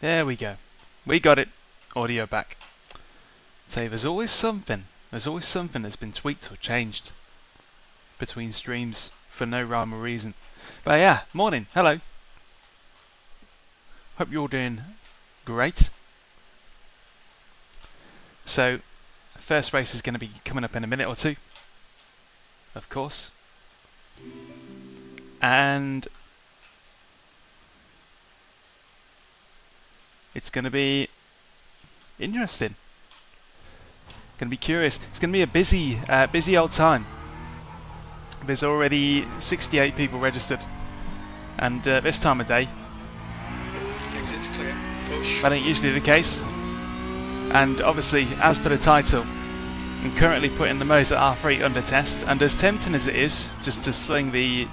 There we go. We got it. Audio back. So there's always something. There's always something that's been tweaked or changed between streams for no rhyme or reason. But yeah, morning. Hello. Hope you're all doing great. So, first race is going to be coming up in a minute or two, of course. And it's going to be interesting. Going to be curious. It's going to be a busy old time. There's already 68 people registered, and this time of day, exit's clear. Push. that ain't usually the case. And obviously, as per the title, I'm currently putting the Moza R3 under test, and as tempting as it is just to sling the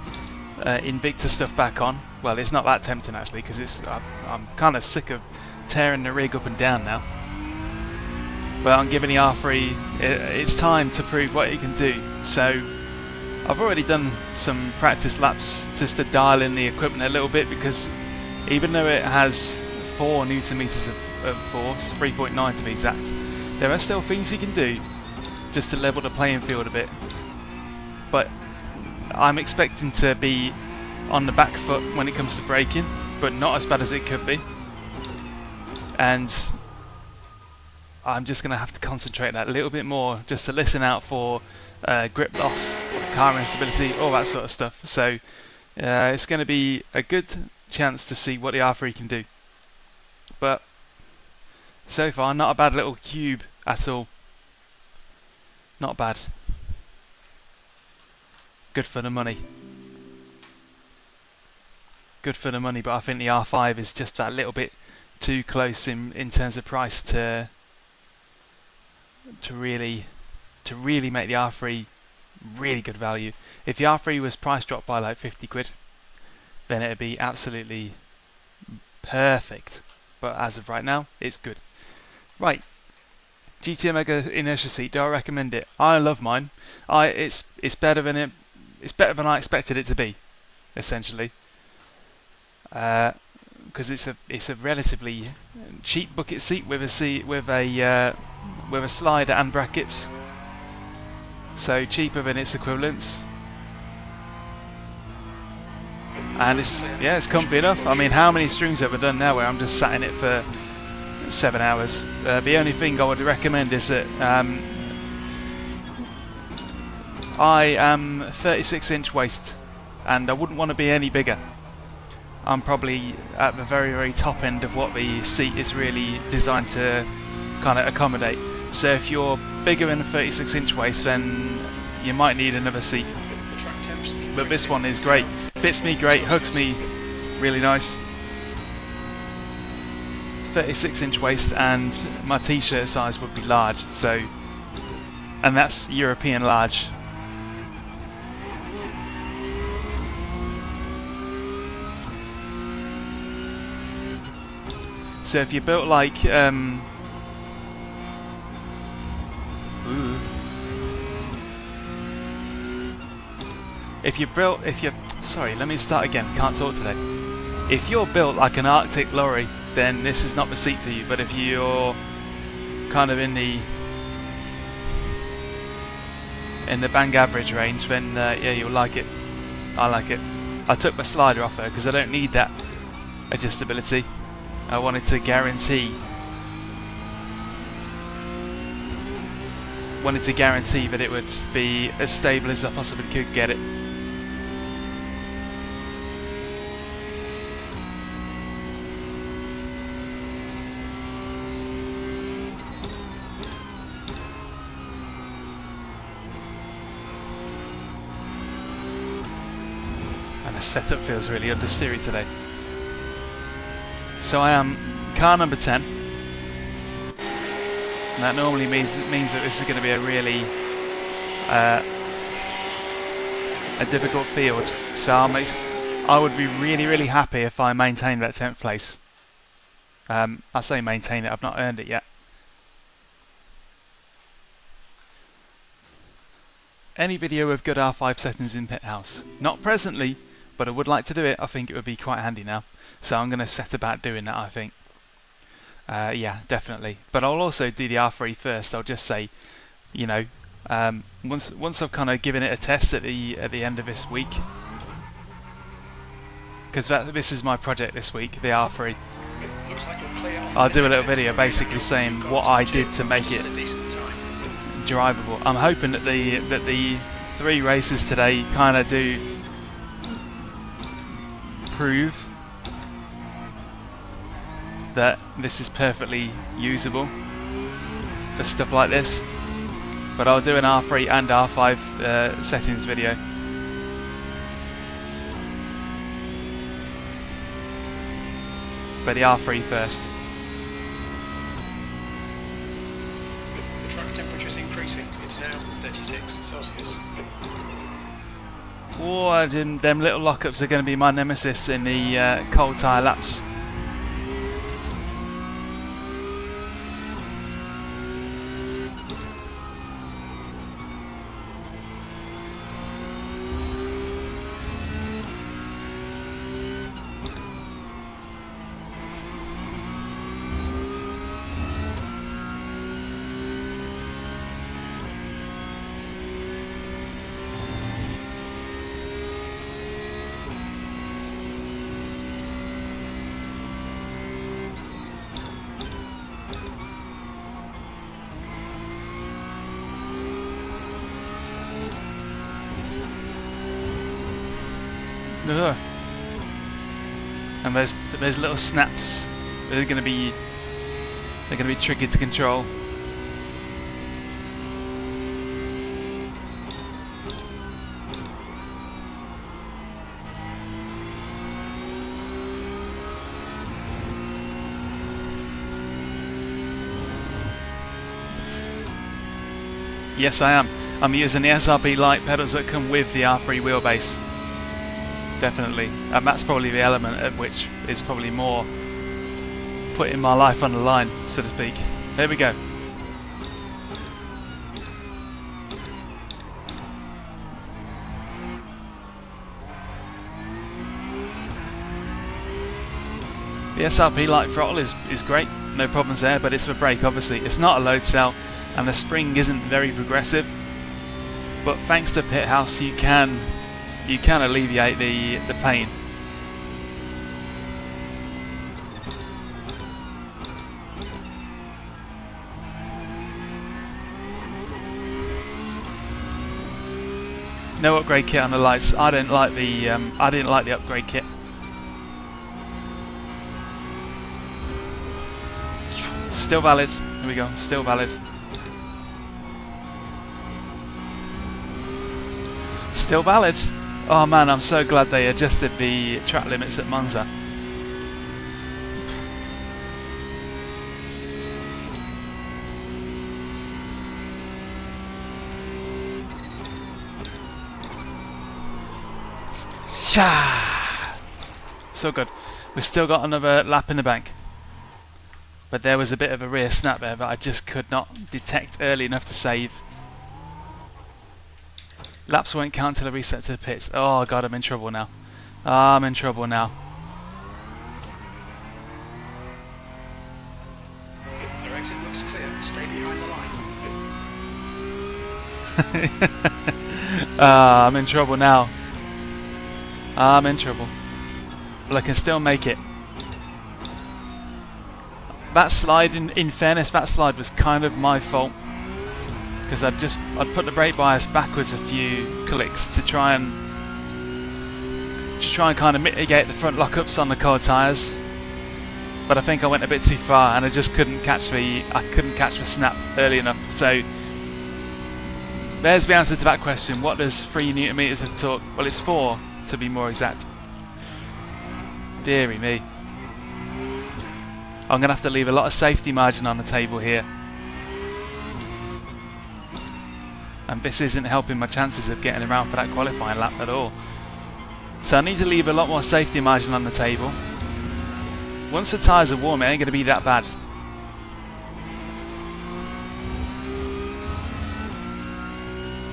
Invicta stuff back on, well, it's not that tempting actually, because I'm kind of sick of tearing the rig up and down now. But I'm giving the R3 it's time to prove what it can do. So I've already done some practice laps just to dial in the equipment a little bit, because even though it has 4 Newton meters of force, 3.9 to be exact, there are still things you can do just to level the playing field a bit. But I'm expecting to be on the back foot when it comes to braking, but not as bad as it could be. And I'm just going to have to concentrate that a little bit more, just to listen out for grip loss, car instability, all that sort of stuff. So it's going to be a good chance to see what the R3 can do. But so far, not a bad little cube at all. Not bad. Good for the money. Good for the money, but I think the R5 is just that little bit too close in terms of price to really make the R3 really good value. If the R3 was price dropped by like 50 quid, then it'd be absolutely perfect. But as of right now, it's good. Right, GT Omega Inertia Seat. Do I recommend it? I love mine. It's better than I expected it to be, essentially. Because it's a relatively cheap bucket seat with a slider and brackets, so cheaper than its equivalents, and it's comfy enough. I mean, how many streams have I done now where I'm just sat in it for 7 hours? The only thing I would recommend is that I am 36-inch waist, and I wouldn't want to be any bigger. I'm probably at the very, very top end of what the seat is really designed to kind of accommodate. So if you're bigger than a 36-inch waist, then you might need another seat. But this one is great. Fits me great, hugs me really nice. 36-inch waist, and my t-shirt size would be large, so, and that's European large. So if you're built like sorry, let me start again, can't talk today. If you're built like an Arctic lorry, then this is not the seat for you. But if you're kind of in the bang average range, then yeah, you'll like it. I like it. I took my slider off her because I don't need that adjustability. I wanted to guarantee that it would be as stable as I possibly could get it. And the setup feels really understeery today. So I am car number 10. And that normally means that this is going to be a really a difficult field. So I would be really, really happy if I maintained that 10th place. I say maintain it, I've not earned it yet. Any video with good R5 settings in pit house? Not presently, but I would like to do it. I think it would be quite handy now. So I'm going to set about doing that, I think. Yeah, definitely. But I'll also do the R3 first. I'll just say, you know, once I've kind of given it a test at the end of this week, because this is my project this week, the R3. Looks like you're clear on I'll the do a little exit. video basically saying what I did to make it Just had a decent time. drivable. I'm hoping that the 3 races today kind of do prove that this is perfectly usable for stuff like this. But I'll do an R3 and R5 settings video. But the R3 first. The track temperature is increasing. It's now 36 Celsius. Oh, them little lockups are going to be my nemesis in the cold tyre laps. Ugh. And there's little snaps that are going to be tricky to control. Yes, I am. I'm using the SRB light pedals that come with the R3 wheelbase. Definitely, and that's probably the element of which is probably more putting my life on the line, so to speak. There we go. The SRP light throttle is great, no problems there, but it's for brake obviously. It's not a load cell and the spring isn't very progressive, but thanks to Pit House you can alleviate the pain. No upgrade kit on the lights. I didn't like the upgrade kit. Still valid. Here we go. Still valid. Still valid. Oh man, I'm so glad they adjusted the track limits at Monza. So good. We've still got another lap in the bank. But there was a bit of a rear snap there that I just could not detect early enough to save. Laps won't count till I reset to the pits. Oh god, I'm in trouble now. I'm in trouble now. Your exit looks clear. Stay behind the line. I'm in trouble now. I'm in trouble. But I can still make it. That slide, in fairness, that slide was kind of my fault. Because I'd put the brake bias backwards a few clicks to try and kind of mitigate the front lockups on the cold tyres. But I think I went a bit too far and I just couldn't catch the snap early enough. So there's the answer to that question. What does 3 Newton meters of torque? Well, it's 4 to be more exact. Deary me. I'm going to have to leave a lot of safety margin on the table here. And this isn't helping my chances of getting around for that qualifying lap at all. So I need to leave a lot more safety margin on the table. Once the tyres are warm, it ain't going to be that bad.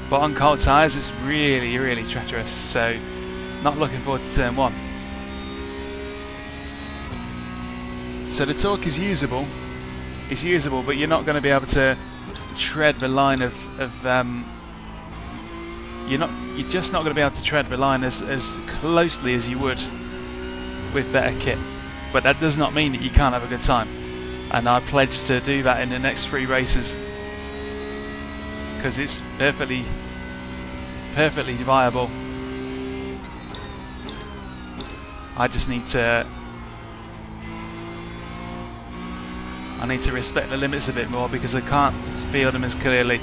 But on cold tyres, it's really, really treacherous. So not looking forward to turn 1. So the torque is usable, It's usable, but you're not going to be able to tread the line of you're just not going to be able to tread the line as closely as you would with better kit. But that does not mean that you can't have a good time, and I pledge to do that in the next 3 races, because it's perfectly viable. I just need to respect the limits a bit more, because I can't feel them as clearly.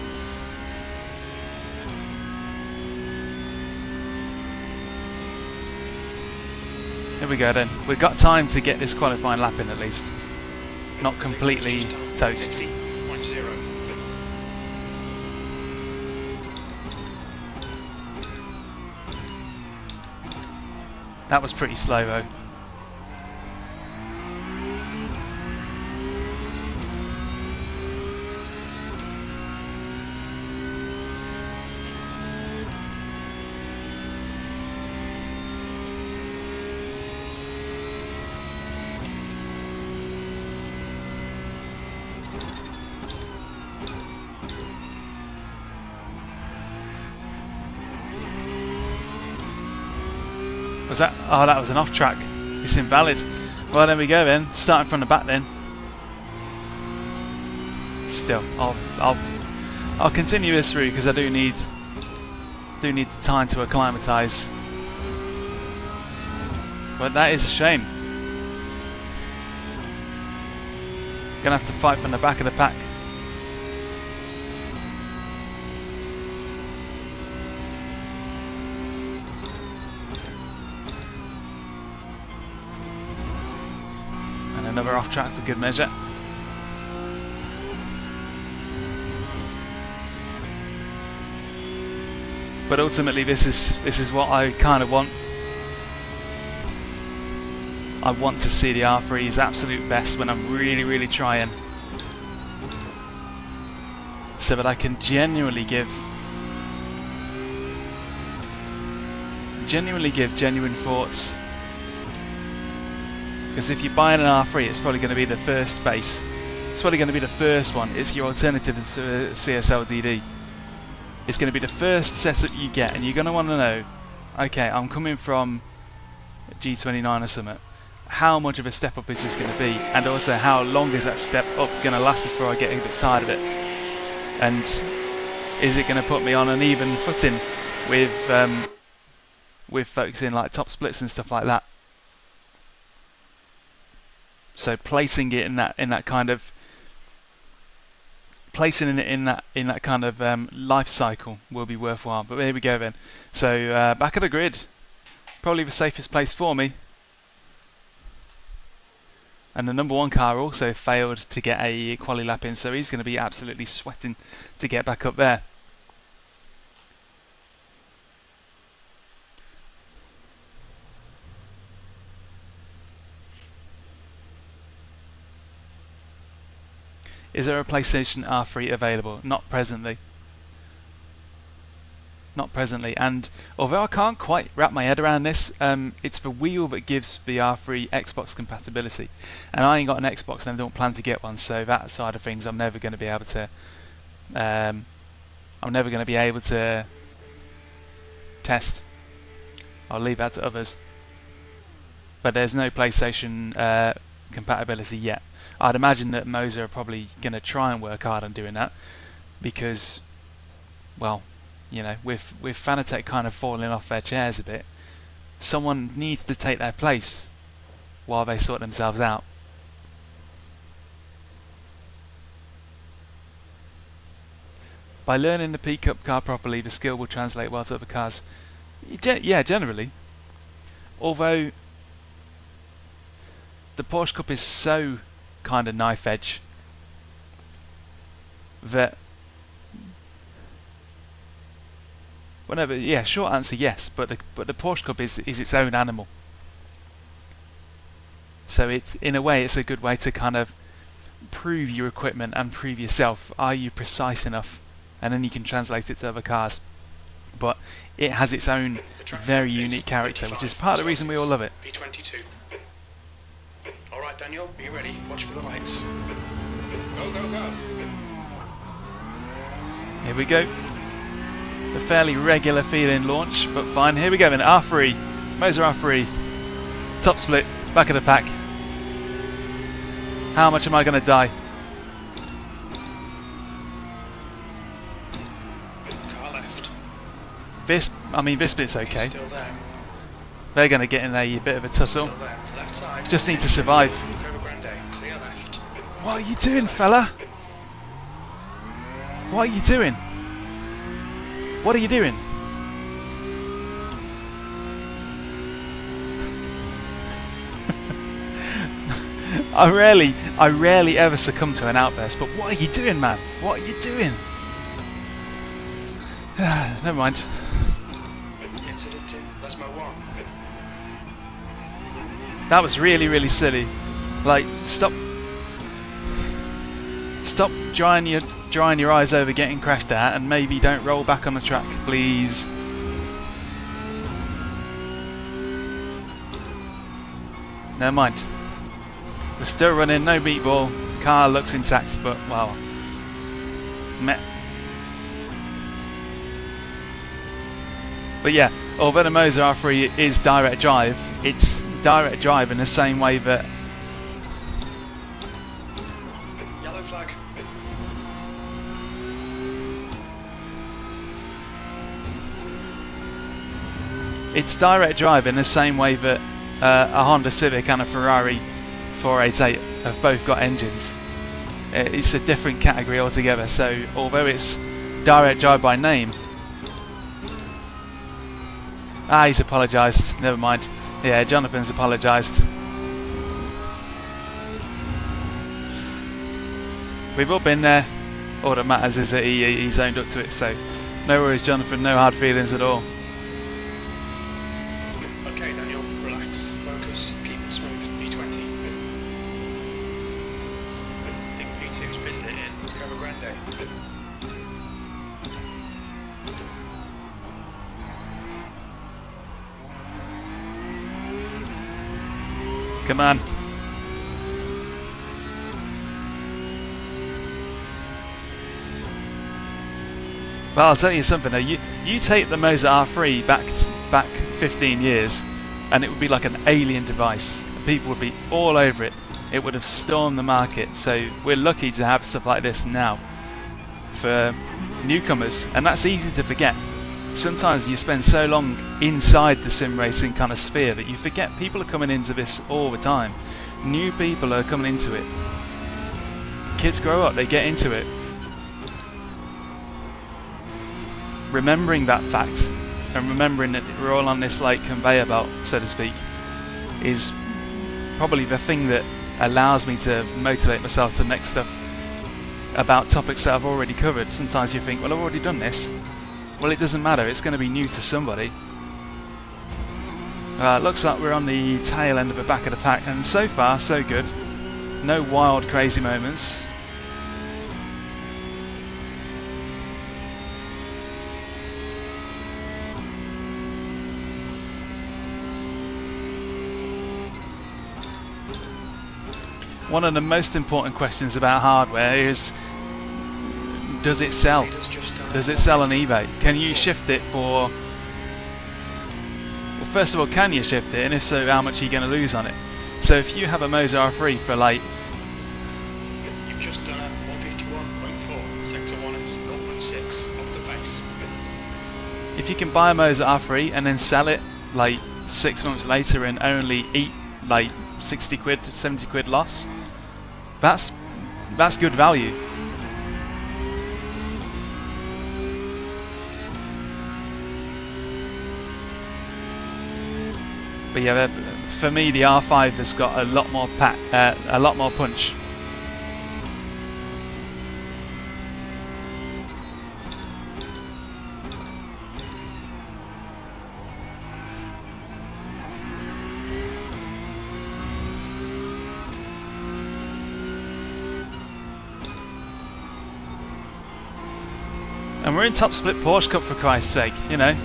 Here we go then. We've got time to get this qualifying lap in at least. Not completely toast. That was pretty slow though. Was that? Oh, that was an off track. It's invalid. Well, there we go then. Starting from the back then. Still, I'll continue this through, because I do need the time to acclimatise. But that is a shame. Gonna have to fight from the back of the pack. Another off track for good measure. But ultimately this is what I kind of want. I want to see the R3's absolute best when I'm really trying, so that I can genuinely give genuine thoughts. Because if you're buying an R3, it's probably going to be the first base. It's probably going to be the first one. It's your alternative to CSL DD. It's going to be the first setup you get, and you're going to want to know, okay, I'm coming from G29 or something. How much of a step up is this going to be? And also, how long is that step up going to last before I get a bit tired of it? And is it going to put me on an even footing with folks in like top splits and stuff like that? So placing it in that kind of life cycle will be worthwhile. But there we go then. So back of the grid, probably the safest place for me. And the number 1 car also failed to get a quali lap in, so he's going to be absolutely sweating to get back up there. Is there a PlayStation R3 available? Not presently. Not presently. And although I can't quite wrap my head around this, it's the wheel that gives the R3 Xbox compatibility. And I ain't got an Xbox and I don't plan to get one, so that side of things I'm never going to be able to test. I'll leave that to others. But there's no PlayStation compatibility yet. I'd imagine that Moza are probably going to try and work hard on doing that, because, well, you know, with Fanatec kind of falling off their chairs a bit, someone needs to take their place while they sort themselves out. By learning the P-Cup car properly, the skill will translate well to other cars. Yeah, generally. Although the Porsche Cup is so kind of knife edge that, whenever, yeah, short answer yes, but the Porsche Cup is its own animal. So it's, in a way, it's a good way to kind of prove your equipment and prove yourself. Are you precise enough? And then you can translate it to other cars. But it has its own very unique character, which is part of the reason we all love it. P22. Alright Daniel, be ready, watch for the lights. Go, go, go. Here we go. A fairly regular feeling launch, but fine. Here we go then. R3, Moza R3, top split, back of the pack. How much am I going to die? Car left. This bit's okay. Still there. They're going to get in a bit of a tussle. Still there. Left side. Just need to survive. Curva Grande. Clear left. What are you doing, fella? What are you doing? What are you doing? I rarely ever succumb to an outburst, but what are you doing, man? What are you doing? Never mind. Incident in Lesmo 1. That was really silly. Like, stop drying your eyes over getting crashed at, and maybe don't roll back on the track, please. Never mind. We're still running, no meatball. Car looks intact, but well, meh. But yeah, although the Moza R3 is direct drive, it's direct drive in the same way that Yellow flag. it's direct drive in the same way that a Honda Civic and a Ferrari 488 have both got engines. It's a different category altogether, so although it's direct drive by name. He's apologised, never mind. Yeah, Jonathan's apologised. We've all been there. All that matters is that he's owned up to it, so no worries, Jonathan, no hard feelings at all. Okay, Daniel, relax, focus, keep it smooth. P20. I think P2's pinned it in Curva Grande. Come on. Well, I'll tell you something though, you take the Moza R3 back 15 years and it would be like an alien device. People would be all over it. It would have stormed the market. So we're lucky to have stuff like this now for newcomers, and that's easy to forget. Sometimes you spend so long inside the sim racing kind of sphere that you forget people are coming into this all the time. New people are coming into it. Kids grow up, they get into it. Remembering that fact and remembering that we're all on this like conveyor belt, so to speak, is probably the thing that allows me to motivate myself to make stuff about topics that I've already covered. Sometimes you think, well, I've already done this. Well, it doesn't matter, it's going to be new to somebody. Looks like we're on the tail end of the back of the pack, and so far so good. No wild crazy moments. One of the most important questions about hardware is, does it sell? Does it sell on eBay? Can you shift it for... Well, first of all, can you shift it? And if so, how much are you going to lose on it? So if you have a Moza R3 for like... You've just done a 151.4, sector 1 is 0.6 off the base. If you can buy a Moza R3 and then sell it like 6 months later and only eat like 60 quid, 70 quid loss, that's good value. But yeah, for me the R5 has got a lot more punch. And we're in top split Porsche Cup, for Christ's sake, you know.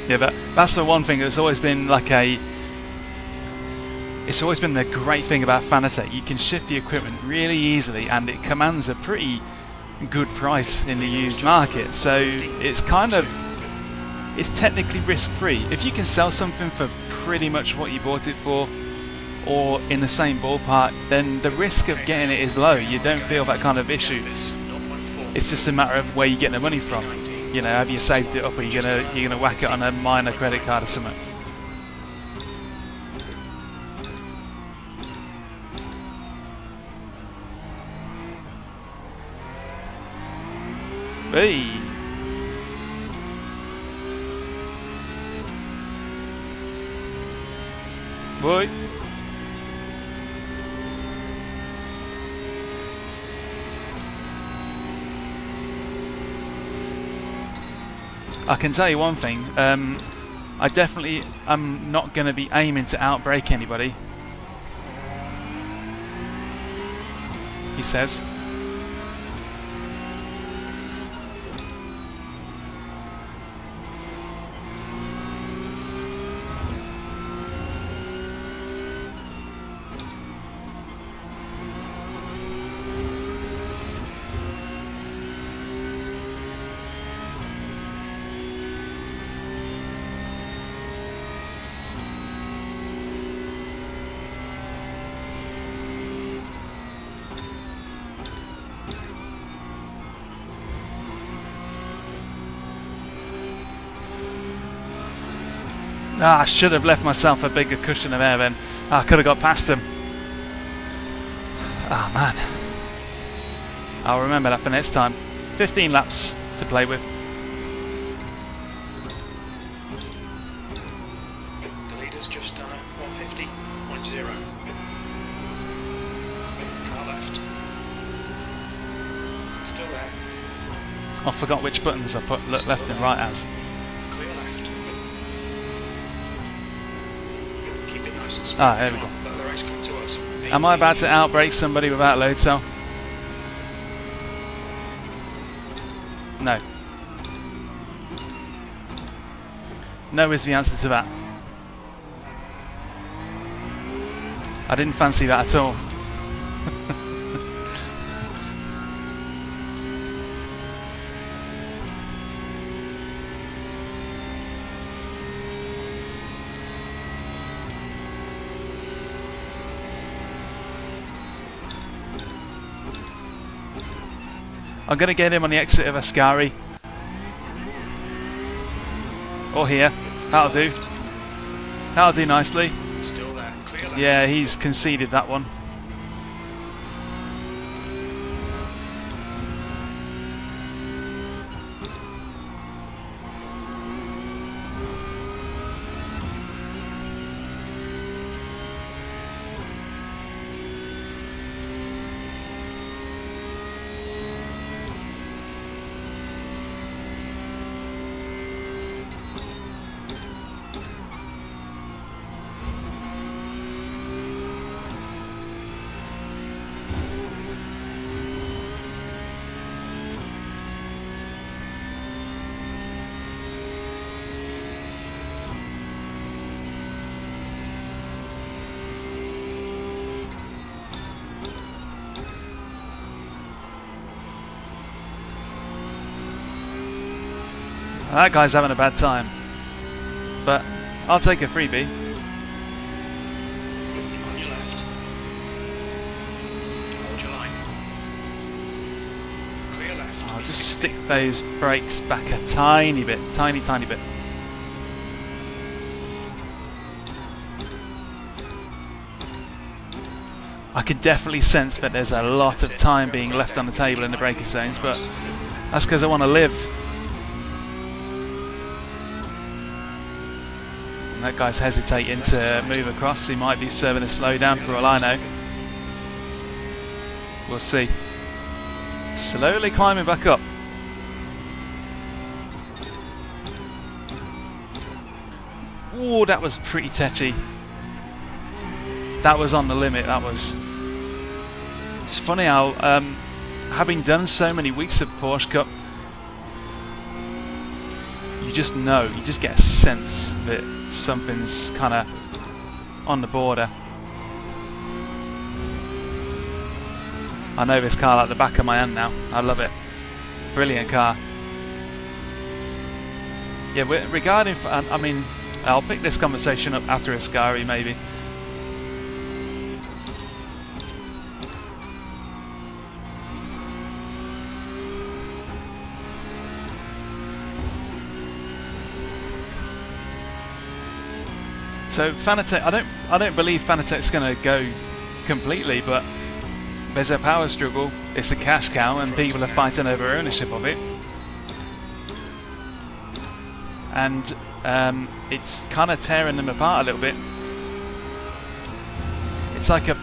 Yeah, but that's the one thing that's always been like it's always been the great thing about Fanatec. You can shift the equipment really easily and it commands a pretty good price in the used market. So it's it's technically risk-free. If you can sell something for pretty much what you bought it for, or in the same ballpark, then the risk of getting it is low. You don't feel that kind of issue. It's just a matter of where you get the money from. You know, have you saved it up, or you're gonna whack it on a minor credit card or something? Hey. Boy. I can tell you one thing, I definitely am not going to be aiming to outbrake anybody, he says. I should have left myself a bigger cushion of air then. I could have got past him. Ah, man. I'll remember that for next time. 15 laps to play with. The leader's just done a 150.0. Car left. Still there. I forgot which buttons I put left and right as. Clear left. Keep it nice and smooth. Ah, there we go. Let the race come to us. Am I about to outbrake somebody without load cell? No. No is the answer to that. I didn't fancy that at all. I'm going to get him on the exit of Ascari. Or here. That'll do. That'll do nicely. Still there. Clear left. Yeah, he's conceded that one. That guy's having a bad time, but I'll take a freebie. On your left. Hold your line. Clear left. I'll just stick those brakes back a tiny bit, tiny bit. I can definitely sense that there's a lot of time being left on the table in the braking zones, but that's because I want to live. That guy's hesitating to move across. He might be serving a slowdown for all I know. We'll see. Slowly climbing back up. Ooh, that was pretty tetchy. That was on the limit. That was. It's funny how, having done so many weeks of Porsche Cup, you just know, you just get a sense that something's kind of on the border. I know this car like the back of my hand now. I love it. Brilliant car. Yeah, regarding, I mean, I'll pick this conversation up after Ascari maybe. So Fanatec, I don't believe Fanatec's going to go completely, but there's a power struggle. It's a cash cow, and people are fighting over ownership of it. And it's kind of tearing them apart a little bit. It's like a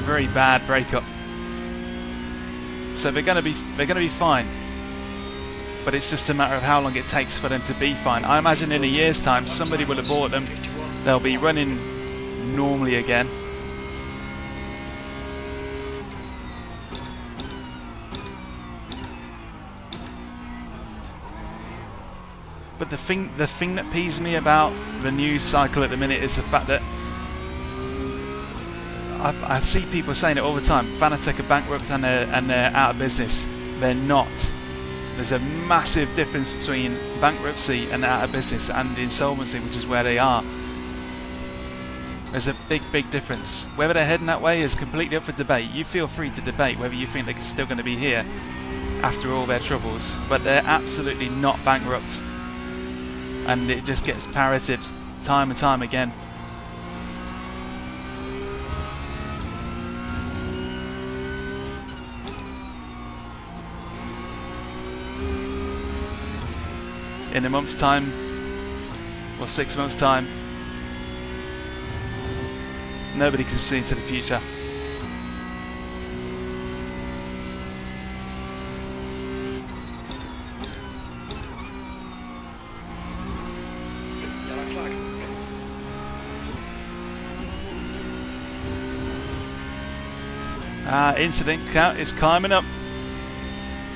very bad breakup. So they're going to be fine. But it's just a matter of how long it takes for them to be fine. I imagine in a year's time, somebody will have bought them. They'll be running normally again. But the thing that peeves me about the news cycle at the minute is the fact that I see people saying it all the time. Fanatec are bankrupt and they're out of business. They're not. There's a massive difference between bankruptcy and out of business and insolvency, which is where they are. There's a big difference. Whether they're heading that way is completely up for debate. You feel free to debate whether you think they're still going to be here after all their troubles, but they're absolutely not bankrupt, and it just gets parroted time and time again. In a month's time, or 6 months' time, nobody can see into the future. Incident count is climbing up.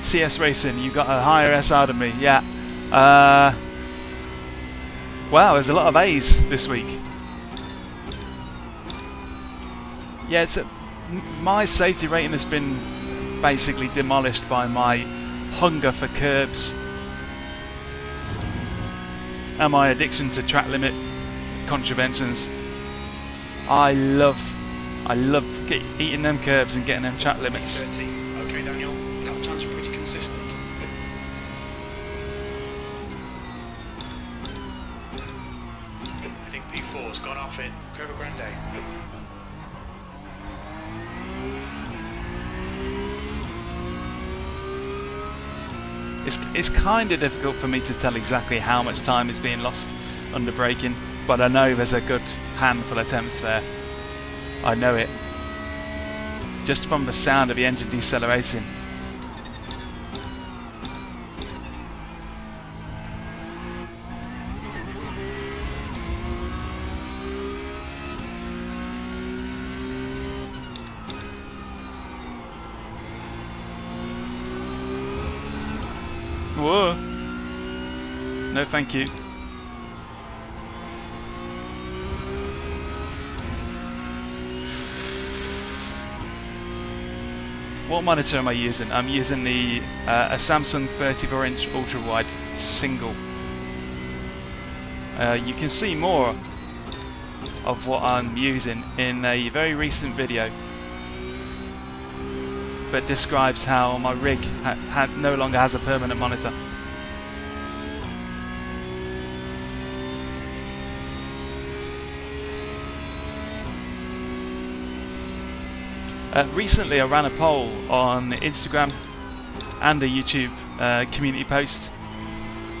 CS Racing, you got a higher S out of me, yeah. Wow, there's a lot of A's this week. Yeah, my safety rating has been basically demolished by my hunger for curbs and my addiction to track limit contraventions. I love eating them curbs and getting them track limits. Okay, Daniel, lap times are pretty consistent. I think P4's gone off in Curva Grande. It's kind of difficult for me to tell exactly how much time is being lost under braking, but I know there's a good handful of attempts there. I know it just from the sound of the engine decelerating. Whoa! No, thank you. What monitor am I using? I'm using the a Samsung 34-inch ultra-wide single. You can see more of what I'm using in a very recent video that describes how my rig no longer has a permanent monitor. Recently I ran a poll on Instagram and a YouTube community post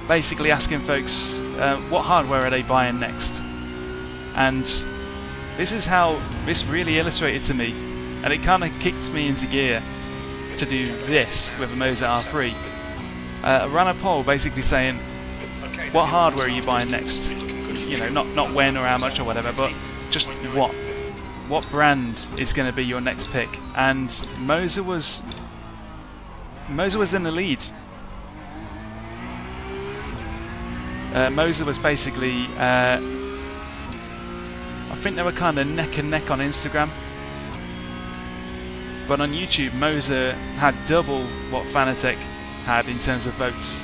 basically asking folks what hardware are they buying next, and this really illustrated to me, and it kind of kicked me into gear to do this with a Moza R3. I ran a poll basically saying what hardware are you buying next, you know, not when or how much or whatever, but just what brand is going to be your next pick, and Moza was in the lead. Moza was basically, I think they were kind of neck and neck on Instagram, but on YouTube Moza had double what Fanatec had in terms of votes.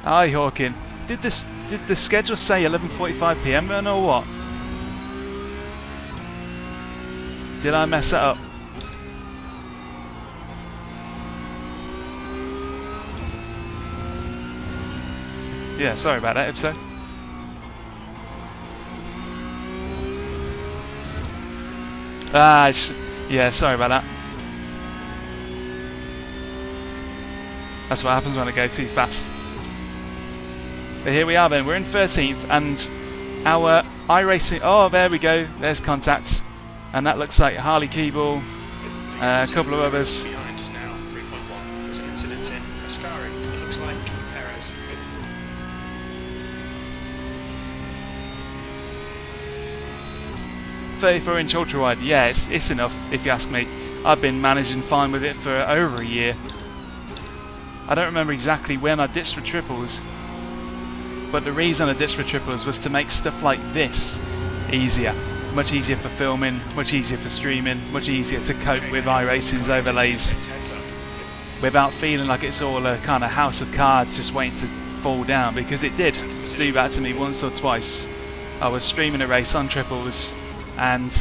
Hi Hawkin, did the schedule say 11:45 PM then or what? Did I mess that up? Yeah, sorry about that episode. Yeah, sorry about that. That's what happens when I go too fast. But here we are then, we're in 13th and our iRacing, oh there we go, there's contacts. And that looks like Harley Keeble, a couple of others. Behind us now, 3.1. There's an incident in Ascari. It looks like Perez. .34" ultra wide, yeah, it's enough if you ask me. I've been managing fine with it for over a year. I don't remember exactly when I ditched for triples, but the reason I ditched for triples was to make stuff like this easier. Much easier for filming, much easier for streaming, much easier to cope with iRacing's overlays without feeling like it's all a kind of house of cards just waiting to fall down, because it did do that to me once or twice. I was streaming a race on triples and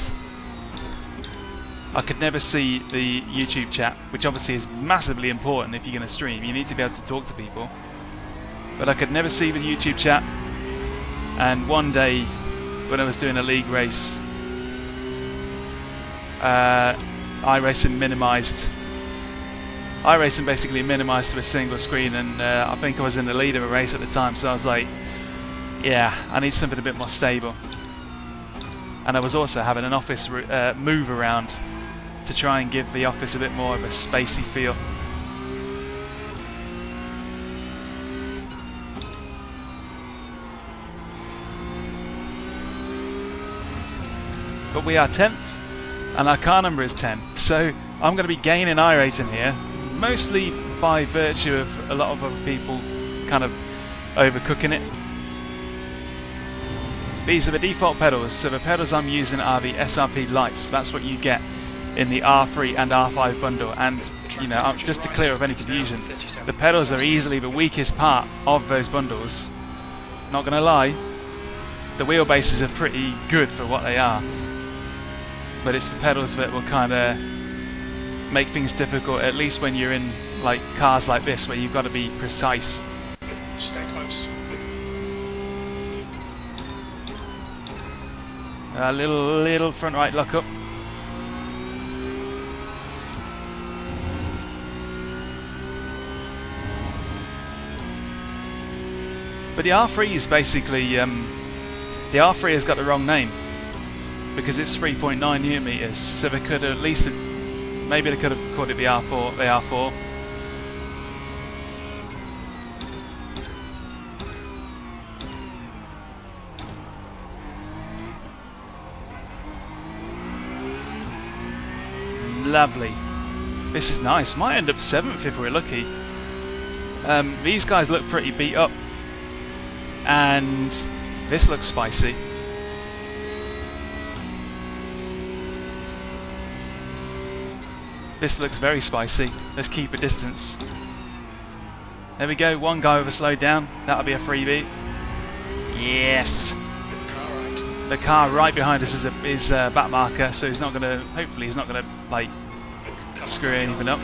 I could never see the YouTube chat, which obviously is massively important if you're going to stream. You need to be able to talk to people. But I could never see the YouTube chat, and one day when I was doing a league race, iRacing basically minimised to a single screen, and I think I was in the lead of a race at the time, so I was like, yeah, I need something a bit more stable. And I was also having an office move around to try and give the office a bit more of a spacey feel. But we are 10th and our car number is 10, so I'm going to be gaining iRacing here, mostly by virtue of a lot of other people kind of overcooking it. These are the default pedals, so the pedals I'm using are the SRP lights. That's what you get in the R3 and R5 bundle, and you know, just to clear up any confusion, the pedals are easily the weakest part of those bundles. Not going to lie, the wheelbases are pretty good for what they are, but it's the pedals that will kind of make things difficult, at least when you're in like cars like this where you've got to be precise. Stay close. A little front right lock up. But the R3 is basically, the R3 has got the wrong name because it's 3.9 newton meters. So they could at least, maybe they could have called it the R4. The R4. Lovely. This is nice. Might end up 7th if we're lucky. These guys look pretty beat up, and this looks spicy. This looks very spicy. Let's keep a distance. There we go. One guy with a slowed down. That'll be a freebie. Yes. The car right behind us is a back marker, so he's not gonna. Hopefully, he's not gonna like screw anything up.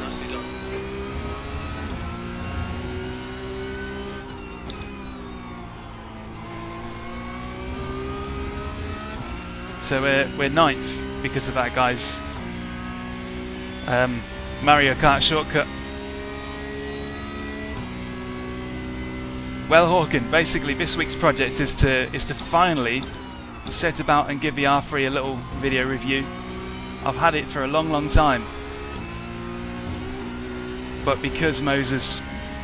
So we're 9th because of that guy's Mario Kart shortcut. Well, Hawken, basically this week's project is to finally set about and give the R3 a little video review. I've had it for a long time, but because Moza's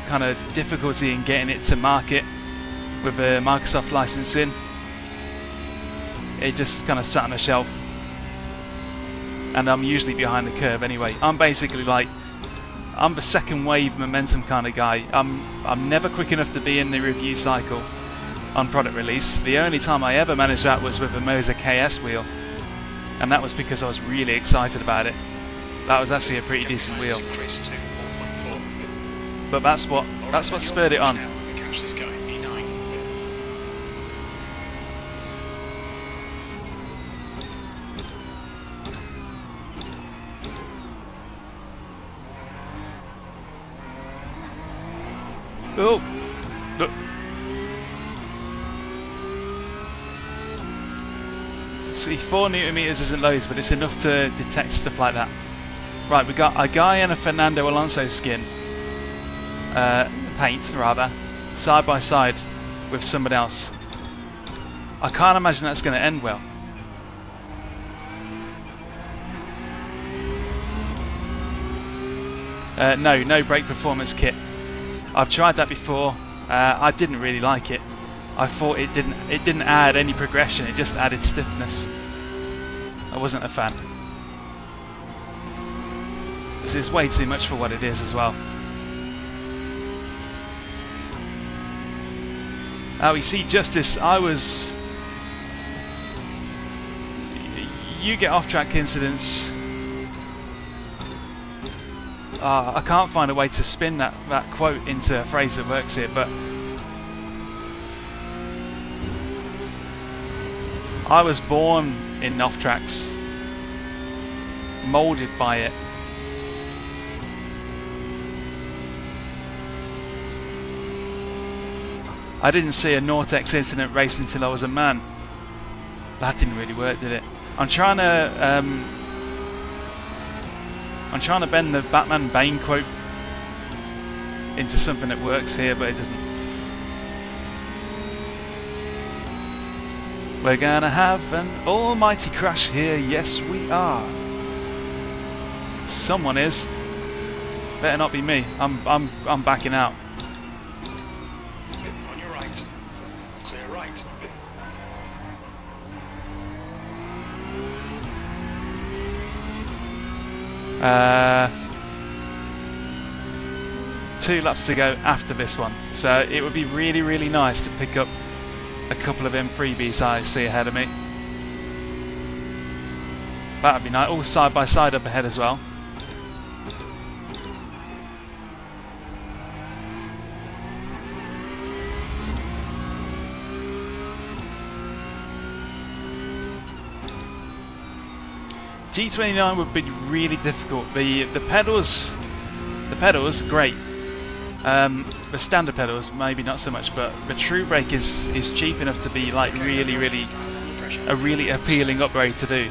kind of difficulty in getting it to market with the Microsoft licensing, it just kind of sat on a shelf, and I'm usually behind the curve anyway. I'm basically like I'm the second wave momentum kind of guy. I'm never quick enough to be in the review cycle on product release. The only time I ever managed that was with the Moza KS wheel, and that was because I was really excited about it. That was actually a pretty decent wheel. But that's what spurred it on. Oh, look. See, 4 Newton meters isn't loads, but it's enough to detect stuff like that. Right, we got a guy in a Fernando Alonso skin, paint rather, side by side with somebody else. I can't imagine that's going to end well. No brake performance kit. I've tried that before. I didn't really like it. I thought it didn't add any progression. It just added stiffness. I wasn't a fan. This is way too much for what it is as well. Oh, we see Justice. You get off-track incidents. I can't find a way to spin that quote into a phrase that works here, but I was born in off-tracks, moulded by it. I didn't see a Nortex incident race until I was a man. That didn't really work, did it? I'm trying to bend the Batman Bane quote into something that works here, but it doesn't. We're gonna have an almighty crash here, yes we are. Someone is. Better not be me. I'm backing out. On your right. Clear right. Two laps to go after this one, so it would be really, really nice to pick up a couple of them freebies I see ahead of me. That would be nice. All side by side up ahead as well. G29 would be really difficult. The pedals, great. The standard pedals, maybe not so much, but the Truebrake is cheap enough to be like really a really appealing upgrade to do.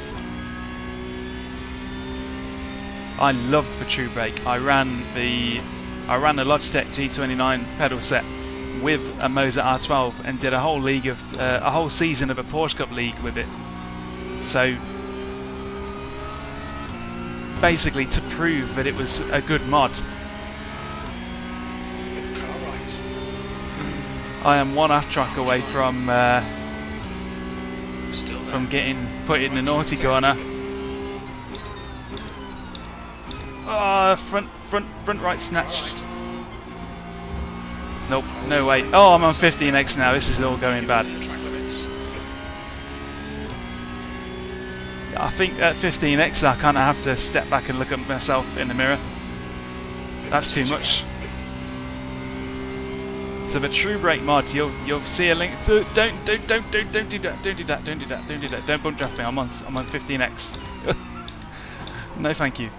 I loved the Truebrake. I ran the Logitech G29 pedal set with a Moza R12 and did a whole season of a Porsche Cup league with it. So basically to prove that it was a good mod. I am one off track away from getting put in the naughty corner. Oh, front right snatch. Nope, no way. Oh, I'm on 15x now. This is all going bad. I think at 15x I kind of have to step back and look at myself in the mirror. That's too much. So the Truebrake mod, you'll see a link. Don't do that. Don't bump draft me. I'm on 15x. No, thank you.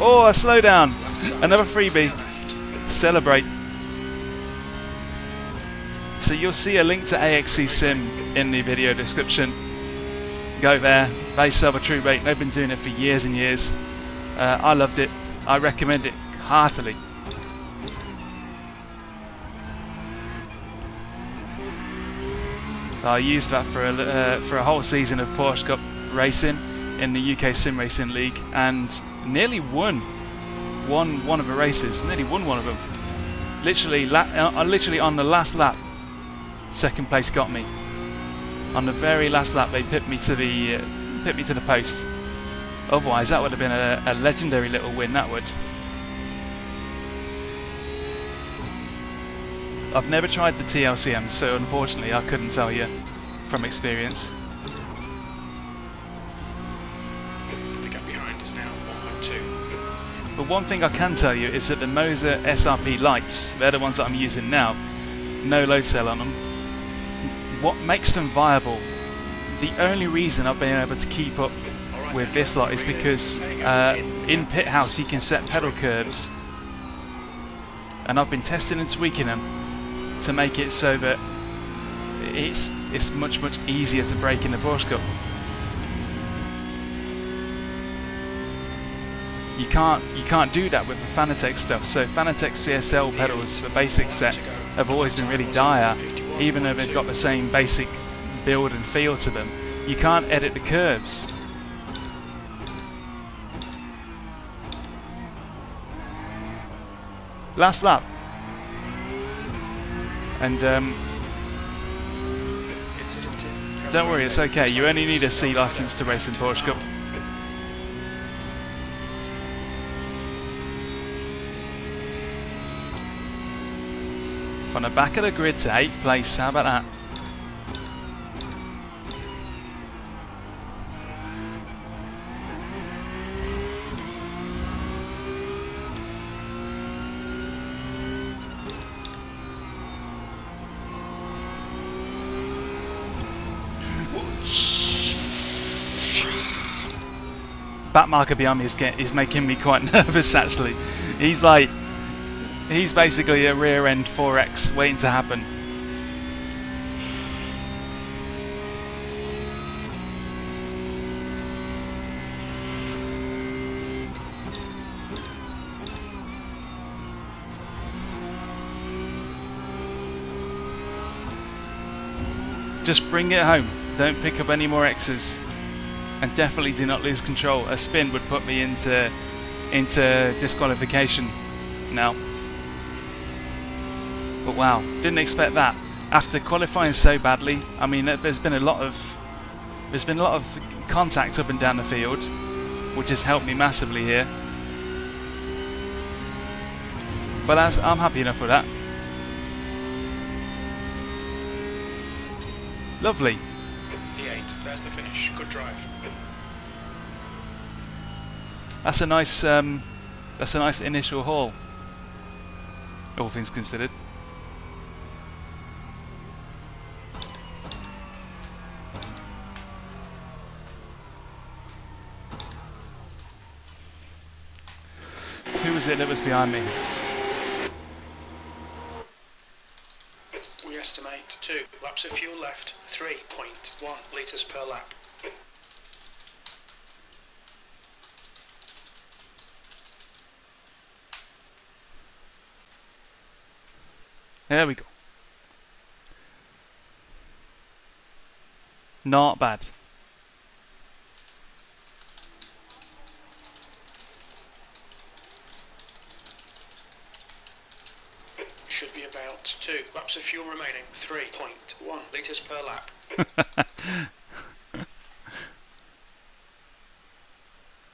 Oh, a slowdown. Another freebie. Celebrate. So you'll see a link to AXC Sim in the video description. Go there. They sell the Truebrake. They've been doing it for years and years. I loved it. I recommend it heartily. So I used that for a whole season of Porsche Cup racing in the UK Sim Racing League, and nearly won one of the races. Nearly won one of them. Literally on the last lap, second place got me. On the very last lap, they pipped me to the put me to the post. Otherwise, that would have been a legendary little win, that would. I've never tried the TLCM, so unfortunately I couldn't tell you from experience. The gap behind is now 1.2. But one thing I can tell you is that the Moza SRP lights, they're the ones that I'm using now, no load cell on them. What makes them viable, the only reason I've been able to keep up with this lot is because in pit house you can set pedal curves, and I've been testing and tweaking them to make it so that it's much easier to brake in the Porsche Cup. You can't do that with the Fanatec stuff. So Fanatec CSL pedals, the basic set, have always been really dire, even though they've got the same basic build and feel to them. You can't edit the curves. Last lap. And don't worry, it's okay. You only need a C license to race in Porsche Cup. From the back of the grid to 8th place, how about that? Back marker behind me is making me quite nervous actually. He's basically a rear end 4X waiting to happen. Just bring it home. Don't pick up any more X's. And definitely do not lose control. A spin would put me into disqualification now. But wow, didn't expect that. After qualifying so badly, I mean, there's been a lot of contact up and down the field, which has helped me massively here. But I'm happy enough with that. Lovely. P8, there's the finish. Good drive. That's a nice initial haul, all things considered. Who was it that was behind me? We estimate 2 laps of fuel left, 3.1 litres per lap. There we go. Not bad. Should be about 2 laps of fuel remaining, 3.1 litres per lap.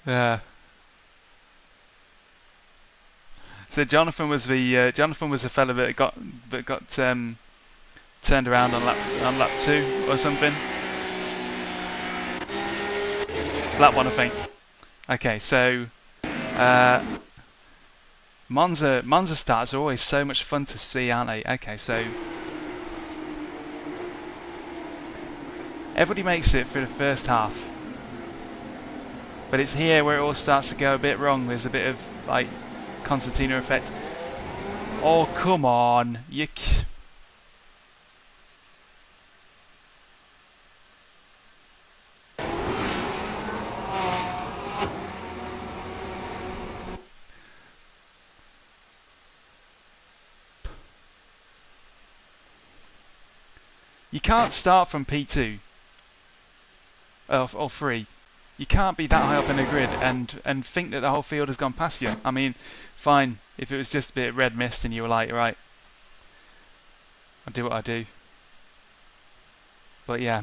Yeah. So Jonathan was the fella that got turned around on lap 2 or something. Lap 1, I think. Okay, so Monza starts are always so much fun to see, aren't they? Okay, so everybody makes it through the first half, but it's here where it all starts to go a bit wrong. There's a bit of like concertina effect. Oh, come on. You can't start from P2 or 3. You can't be that high up in the grid and think that the whole field has gone past you. I mean, fine, if it was just a bit of red mist and you were like, right, I'll do what I do. But yeah,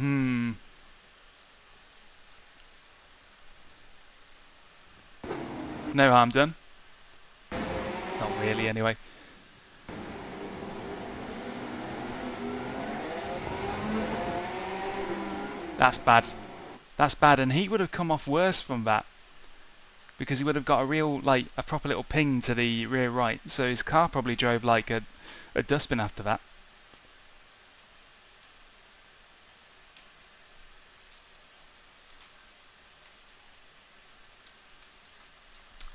No harm done. Not really, anyway. That's bad. That's bad, and he would have come off worse from that, because he would have got a real, like, a proper little ping to the rear right. So his car probably drove like a dustbin after that.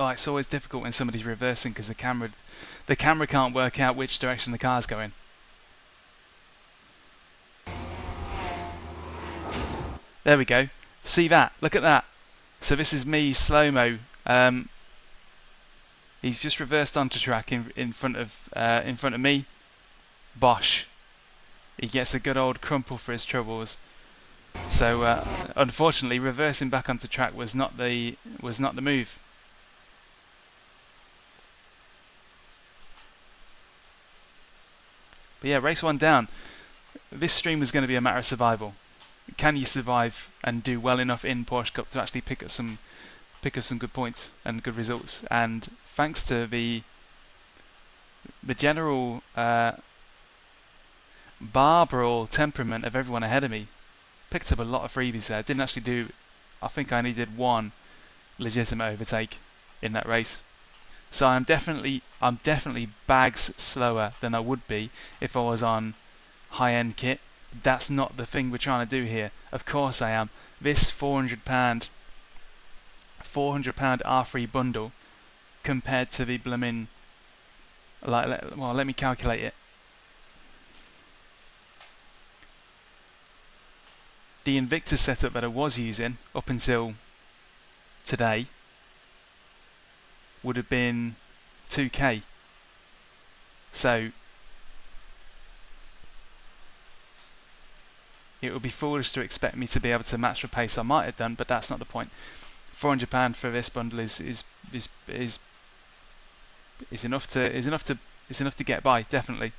Oh, it's always difficult when somebody's reversing because the camera can't work out which direction the car's going. There we go. See that? Look at that. So this is me slow-mo. He's just reversed onto track in front of me. Bosh. He gets a good old crumple for his troubles. So unfortunately, reversing back onto track was not the move. But yeah, race 1 down. This stream was going to be a matter of survival. Can you survive and do well enough in Porsche Cup to actually pick up some good points and good results? And thanks to the general barbaro temperament of everyone ahead of me, picked up a lot of freebies there. Didn't actually do. I think I only did one legitimate overtake in that race. So I'm definitely bags slower than I would be if I was on high-end kit. That's not the thing we're trying to do here. Of course I am. This £400 R3 bundle compared to the blooming, well, let me calculate it. The Invictus setup that I was using up until today would have been 2k. So it would be foolish to expect me to be able to match the pace I might have done, but that's not the point. £400 for this bundle is enough to get by, definitely.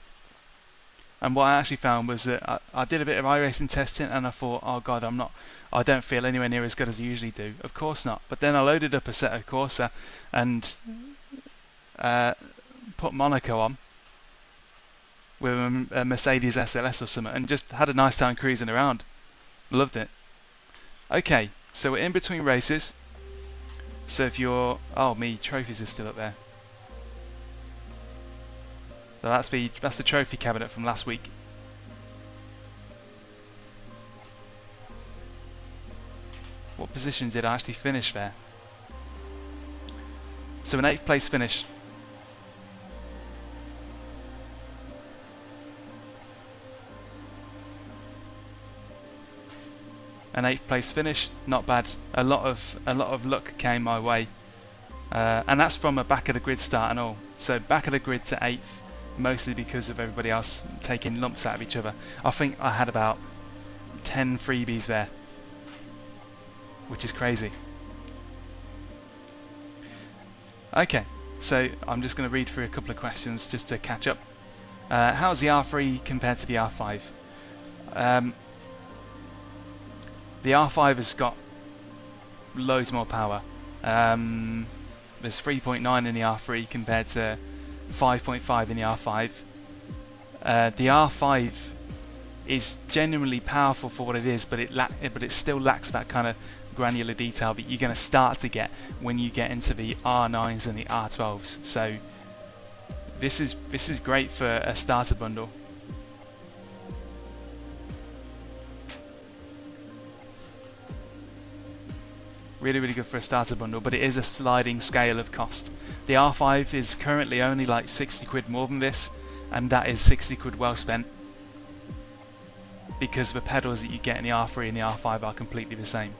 And what I actually found was that I did a bit of iRacing testing, and I thought, oh god, I don't feel anywhere near as good as I usually do. Of course not. But then I loaded up a set of Corsa and put Monaco on with a Mercedes SLS or something, and just had a nice time cruising around. Loved it. Okay, so we're in between races. So if you're, oh me, trophies are still up there. So that's the trophy cabinet from last week. What position did I actually finish there? So an 8th place finish. An 8th place finish, not bad. A lot of luck came my way, and that's from a back of the grid start and all. So back of the grid to 8th, mostly because of everybody else taking lumps out of each other. I think I had about 10 freebies there, which is crazy. Okay, so I'm just going to read through a couple of questions just to catch up. How's the R3 compared to the R5? The R5 has got loads more power. There's 3.9 in the R3 compared to 5.5 in the R5. The R5 is genuinely powerful for what it is, but it still lacks that kind of granular detail that you're going to start to get when you get into the R9s and the R12s. So this is great for a starter bundle. Really, really good for a starter bundle, but it is a sliding scale of cost. The R5 is currently only like 60 quid more than this, and that is 60 quid well spent, because the pedals that you get in the R3 and the R5 are completely the same.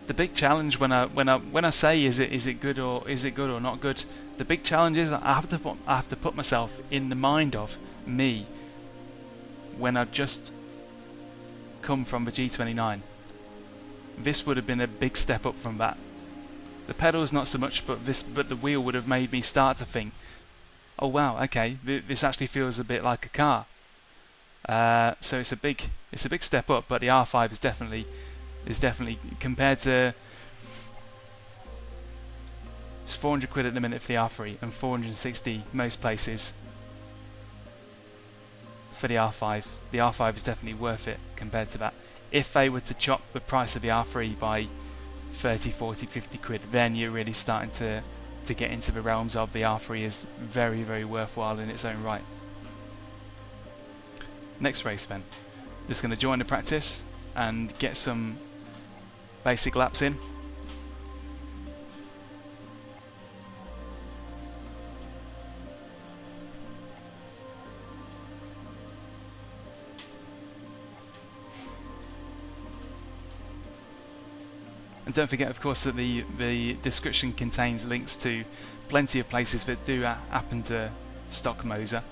The big challenge when I say is it good or not good, the big challenge is I have to put myself in the mind of me when I've just come from the G29. This would have been a big step up from that. The pedals not so much, but the wheel would have made me start to think, oh wow, okay, this actually feels a bit like a car. So it's a big step up, but the R5 is definitely compared to, it's 400 quid at the minute for the R3 and 460 most places for the R5. The R5 is definitely worth it compared to that. If they were to chop the price of the R3 by 30, 40, 50 quid, then you're really starting to get into the realms of the R3 is very, very worthwhile in its own right. Next race then. Just going to join the practice and get some basic laps in. And don't forget, of course, that the description contains links to plenty of places that do happen to stock Moza.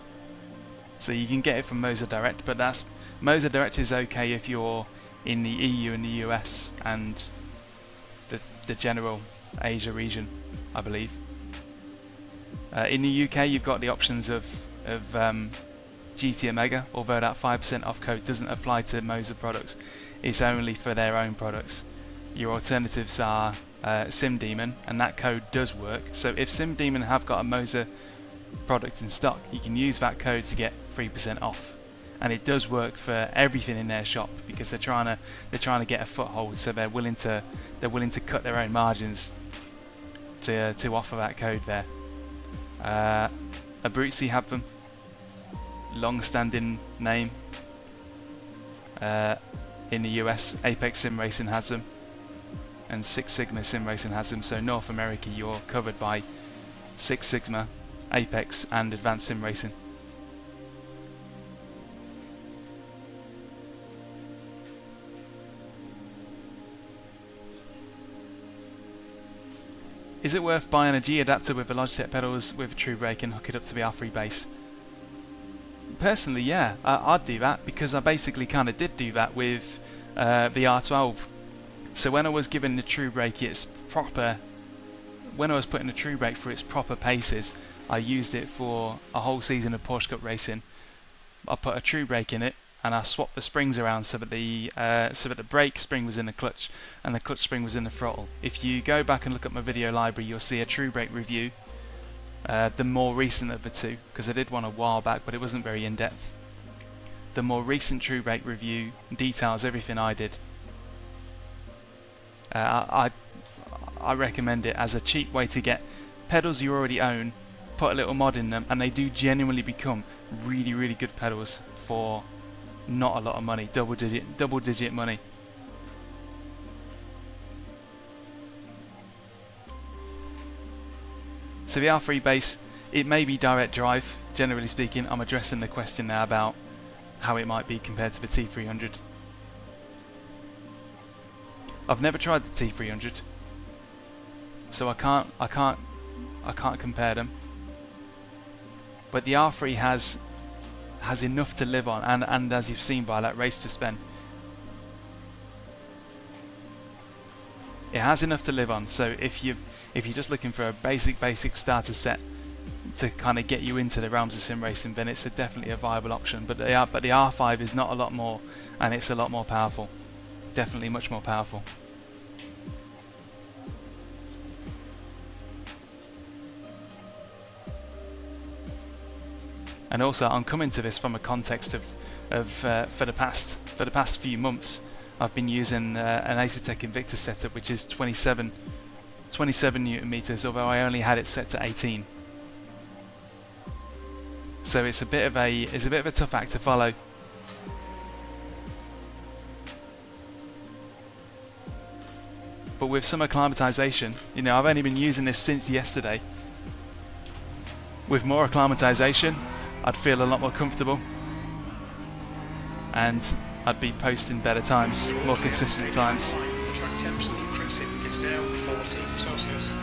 So you can get it from Moza Direct, but Moza Direct is okay if you're in the EU and the US and the general Asia region, I believe. In the UK, you've got the options of GT Omega, although that 5% off code doesn't apply to Moza products. It's only for their own products. Your alternatives are SimDemon, and that code does work. So if SimDemon have got a Moza product in stock, you can use that code to get 3% off, and it does work for everything in their shop because they're trying to get a foothold. So they're willing to cut their own margins to offer that code there. Abruzzi have them, long-standing name. In the US, Apex Sim Racing has them, and Six Sigma Sim Racing has them. So North America, you're covered by Six Sigma, Apex and Advanced Sim Racing. Is it worth buying a G adapter with the Logitech pedals with Truebrake and hook it up to the R3 base? Personally, yeah, I'd do that because I basically kind of did do that with the R12. So when I was giving the Truebrake its proper, when I was putting the Truebrake through its proper paces, I used it for a whole season of Porsche Cup racing. I put a Truebrake in it and I swapped the springs around so that the brake spring was in the clutch and the clutch spring was in the throttle. If you go back and look at my video library, you'll see a Truebrake review, the more recent of the two, because I did one a while back but it wasn't very in-depth. The more recent Truebrake review details everything I did. I recommend it as a cheap way to get pedals you already own, put a little mod in them, and they do genuinely become really, really good pedals for not a lot of money, double digit money. So the R3 base, it may be direct drive, generally speaking. I'm addressing the question now about how it might be compared to the T300. I've never tried the T300, so I can't compare them. But the R3 has enough to live on, and as you've seen by that race just then, it has enough to live on. So if you're just looking for a basic starter set to kind of get you into the realms of sim racing, then it's definitely a viable option. But the R5 is not a lot more, and it's a lot more powerful. Definitely much more powerful. And also, I'm coming to this from a context of for the past few months, I've been using an Acertec Invictus setup, which is 27 Newton meters, although I only had it set to 18. So it's a bit of a tough act to follow. But with some acclimatization, you know, I've only been using this since yesterday. With more acclimatization, I'd feel a lot more comfortable, and I'd be posting better times, more consistent times. The track temps are increasing. It's now 40 Celsius.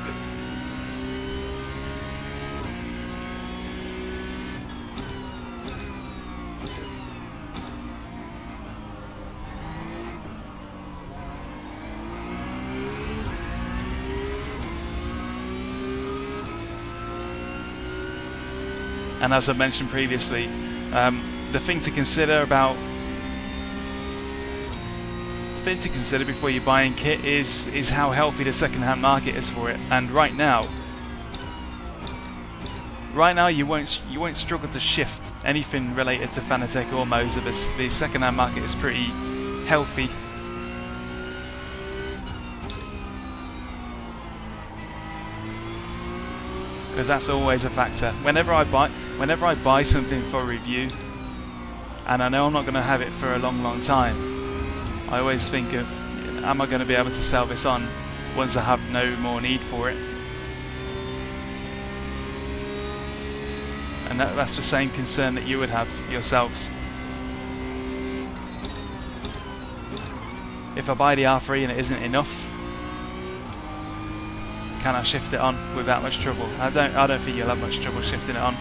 And as I mentioned previously, the thing to consider before you're buying kit is how healthy the second-hand market is for it. And right now you won't struggle to shift anything related to Fanatec or Moza. The second-hand market is pretty healthy. Because that's always a factor. Whenever I buy something for review, and I know I'm not going to have it for a long time, I always think of, am I going to be able to sell this on once I have no more need for it? And that's the same concern that you would have yourselves. If I buy the R3 and it isn't enough, can I shift it on without much trouble? I don't think you'll have much trouble shifting it on.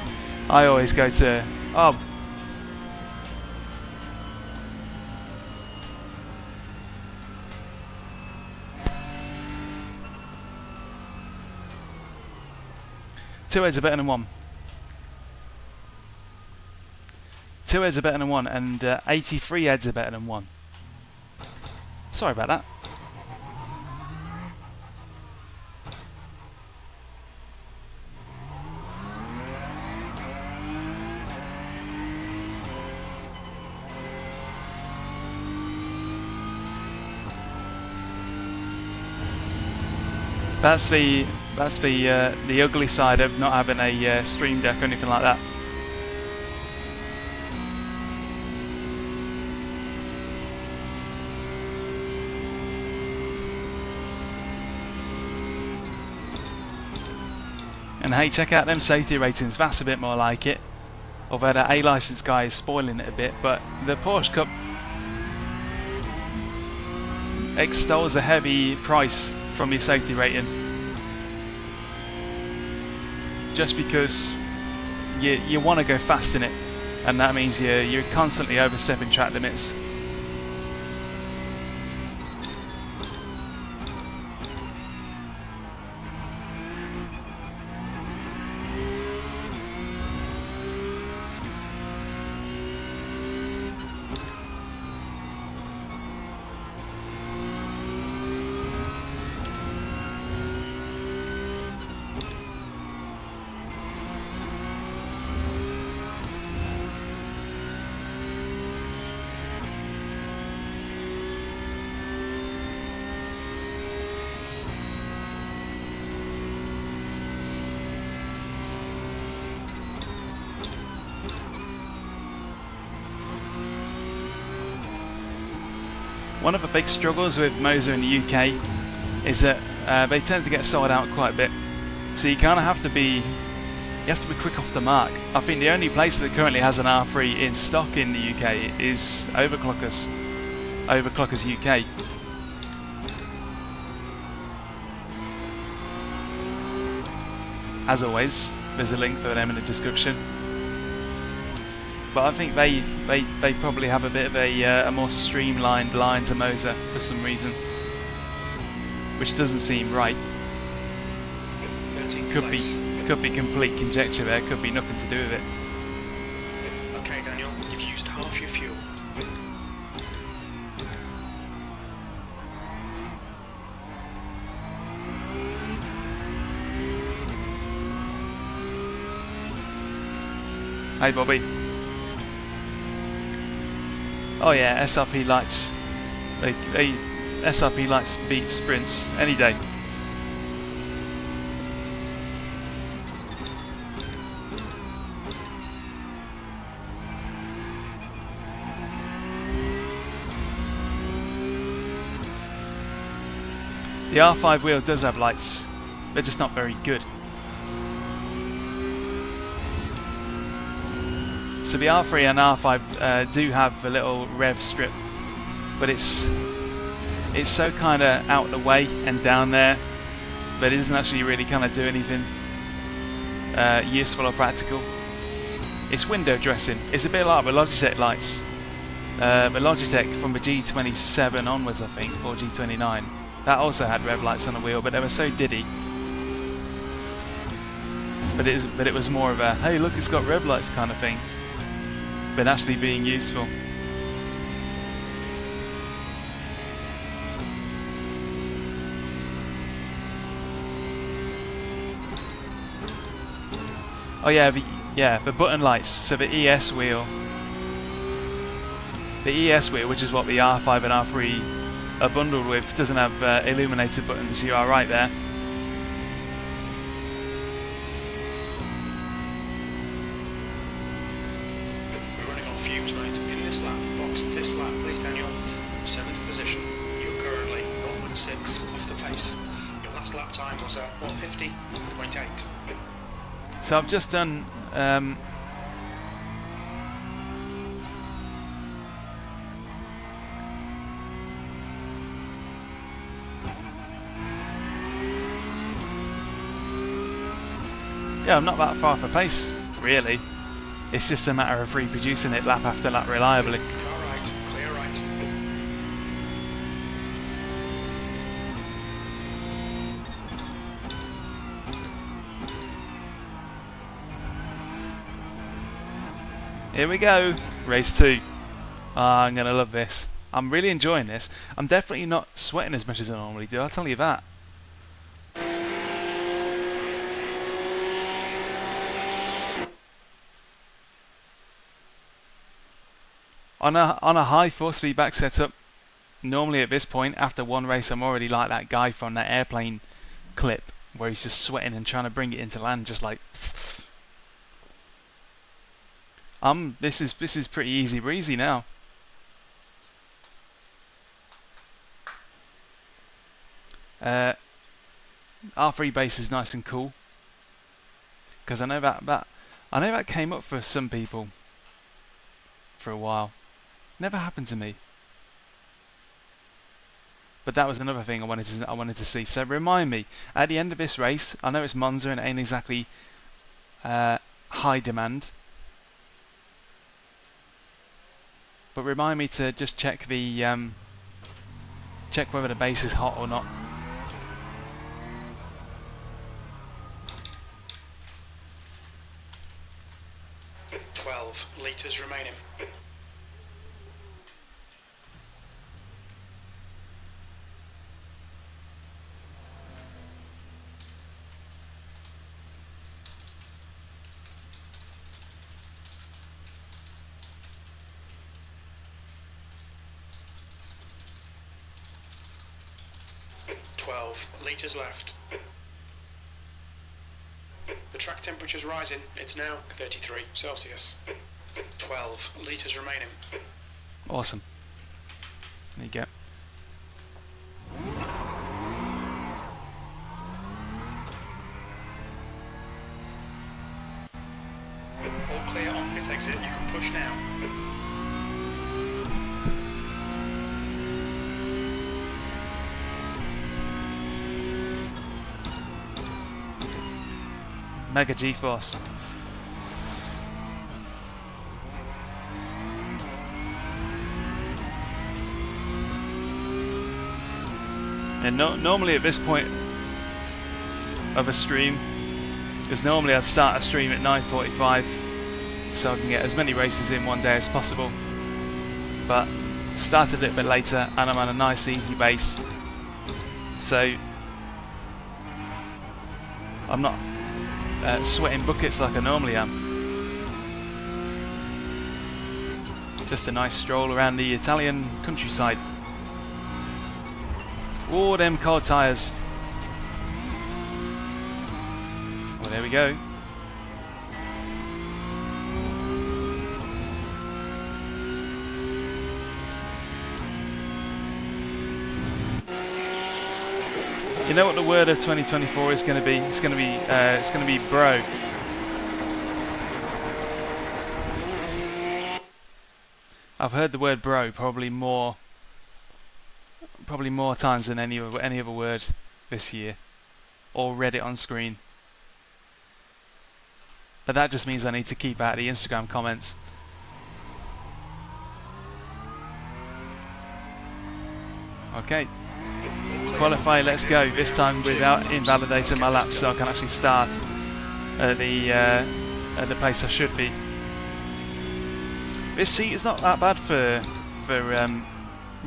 I always go to, oh, two heads are better than one. Two heads are better than one, and 83 heads are better than one. Sorry about that. That's the ugly side of not having a stream deck or anything like that. And hey, check out them safety ratings. That's a bit more like it. Although the A license guy is spoiling it a bit, but the Porsche Cup extols a heavy price from your safety rating, just because you want to go fast in it, and that means you're constantly overstepping track limits. One of the big struggles with Moza in the UK is that they tend to get sold out quite a bit. So you kind of have to be quick off the mark. I think the only place that currently has an R3 in stock in the UK is Overclockers UK. As always, there's a link for them in the description. But I think they probably have a bit of a more streamlined line to Moza for some reason, which doesn't seem right. Could be complete conjecture there. Could be nothing to do with it. Okay, Daniel, you've used half your fuel. Hey, Bobby. Oh yeah, SRP lights. SRP lights beat sprints any day. The R5 wheel does have lights, they're just not very good. So the R3 and R5 do have a little rev strip, but it's so kind of out the way and down there that it doesn't actually really kind of do anything useful or practical. It's window dressing. It's a bit like the Logitech lights. The Logitech from the G27 onwards, I think, or G29, that also had rev lights on the wheel, but they were so diddy. but it was more of a hey look, it's got rev lights kind of thing, but actually being useful. Oh yeah, the button lights. So the ES wheel, which is what the R5 and R3 are bundled with, doesn't have illuminated buttons. You are right there. We're running on fumes, mate. In this lap, this lap, please Daniel, 7th position. You're currently 0.6 off the pace. Your last lap time was at 150.8. So I've just done yeah, I'm not that far off a pace, really. It's just a matter of reproducing it lap after lap reliably. Car right, clear right. Here we go, race 2. I'm gonna love this. I'm really enjoying this. I'm definitely not sweating as much as I normally do, I'll tell you that. On a high force feedback setup, normally at this point, after one race, I'm already like that guy from that airplane clip where he's just sweating and trying to bring it into land, just like. This is pretty easy breezy now. R3 base is nice and cool because I know that came up for some people for a while. Never happened to me. But that was another thing I wanted to see. So remind me at the end of this race. I know it's Monza and it ain't exactly high demand, but remind me to just check the check whether the base is hot or not. Litres remaining. Litres left. The track temperature's rising. It's now 33 Celsius. 12 litres remaining. Awesome. There you go. All clear on pit exit. You can push now. Mega G-force. And normally at this point of a stream, because normally I'd start a stream at 9:45 so I can get as many races in one day as possible, but started a little bit later and I'm on a nice easy base, so I'm not sweating buckets like I normally am. Just a nice stroll around the Italian countryside. Oh, them cold tyres. Well, there we go. You know what the word of 2024 is going to be? It's going to be bro. I've heard the word bro probably more times than any other word this year, or read it on screen. But that just means I need to keep out the Instagram comments. Okay. Qualify, let's go. This time without invalidating my laps so I can actually start. at the place I should be. This seat is not that bad for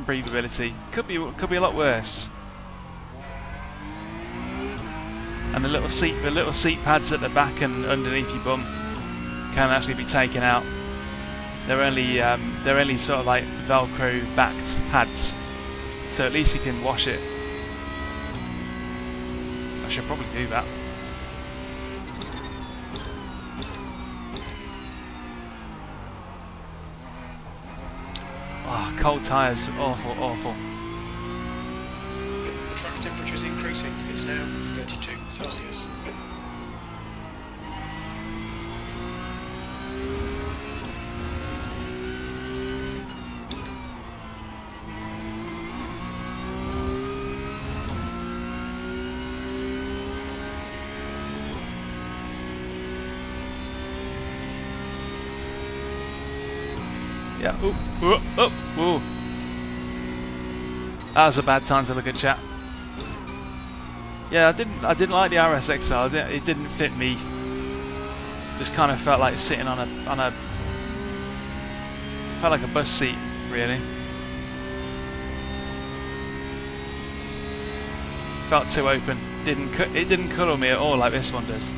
breathability. Could be a lot worse. And the little seat pads at the back and underneath your bum can actually be taken out. They're only sort of like Velcro backed pads, so at least you can wash it. I should probably do that. Oh, cold tyres, awful, awful. The track temperature is increasing. It's now 32 Celsius. Yeah. Ooh. That was a bad time to look at chat. Yeah, I didn't like the RSXR. It didn't fit me. Just kind of felt like sitting on a felt like a bus seat, really. Felt too open. It didn't cuddle me at all like this one does.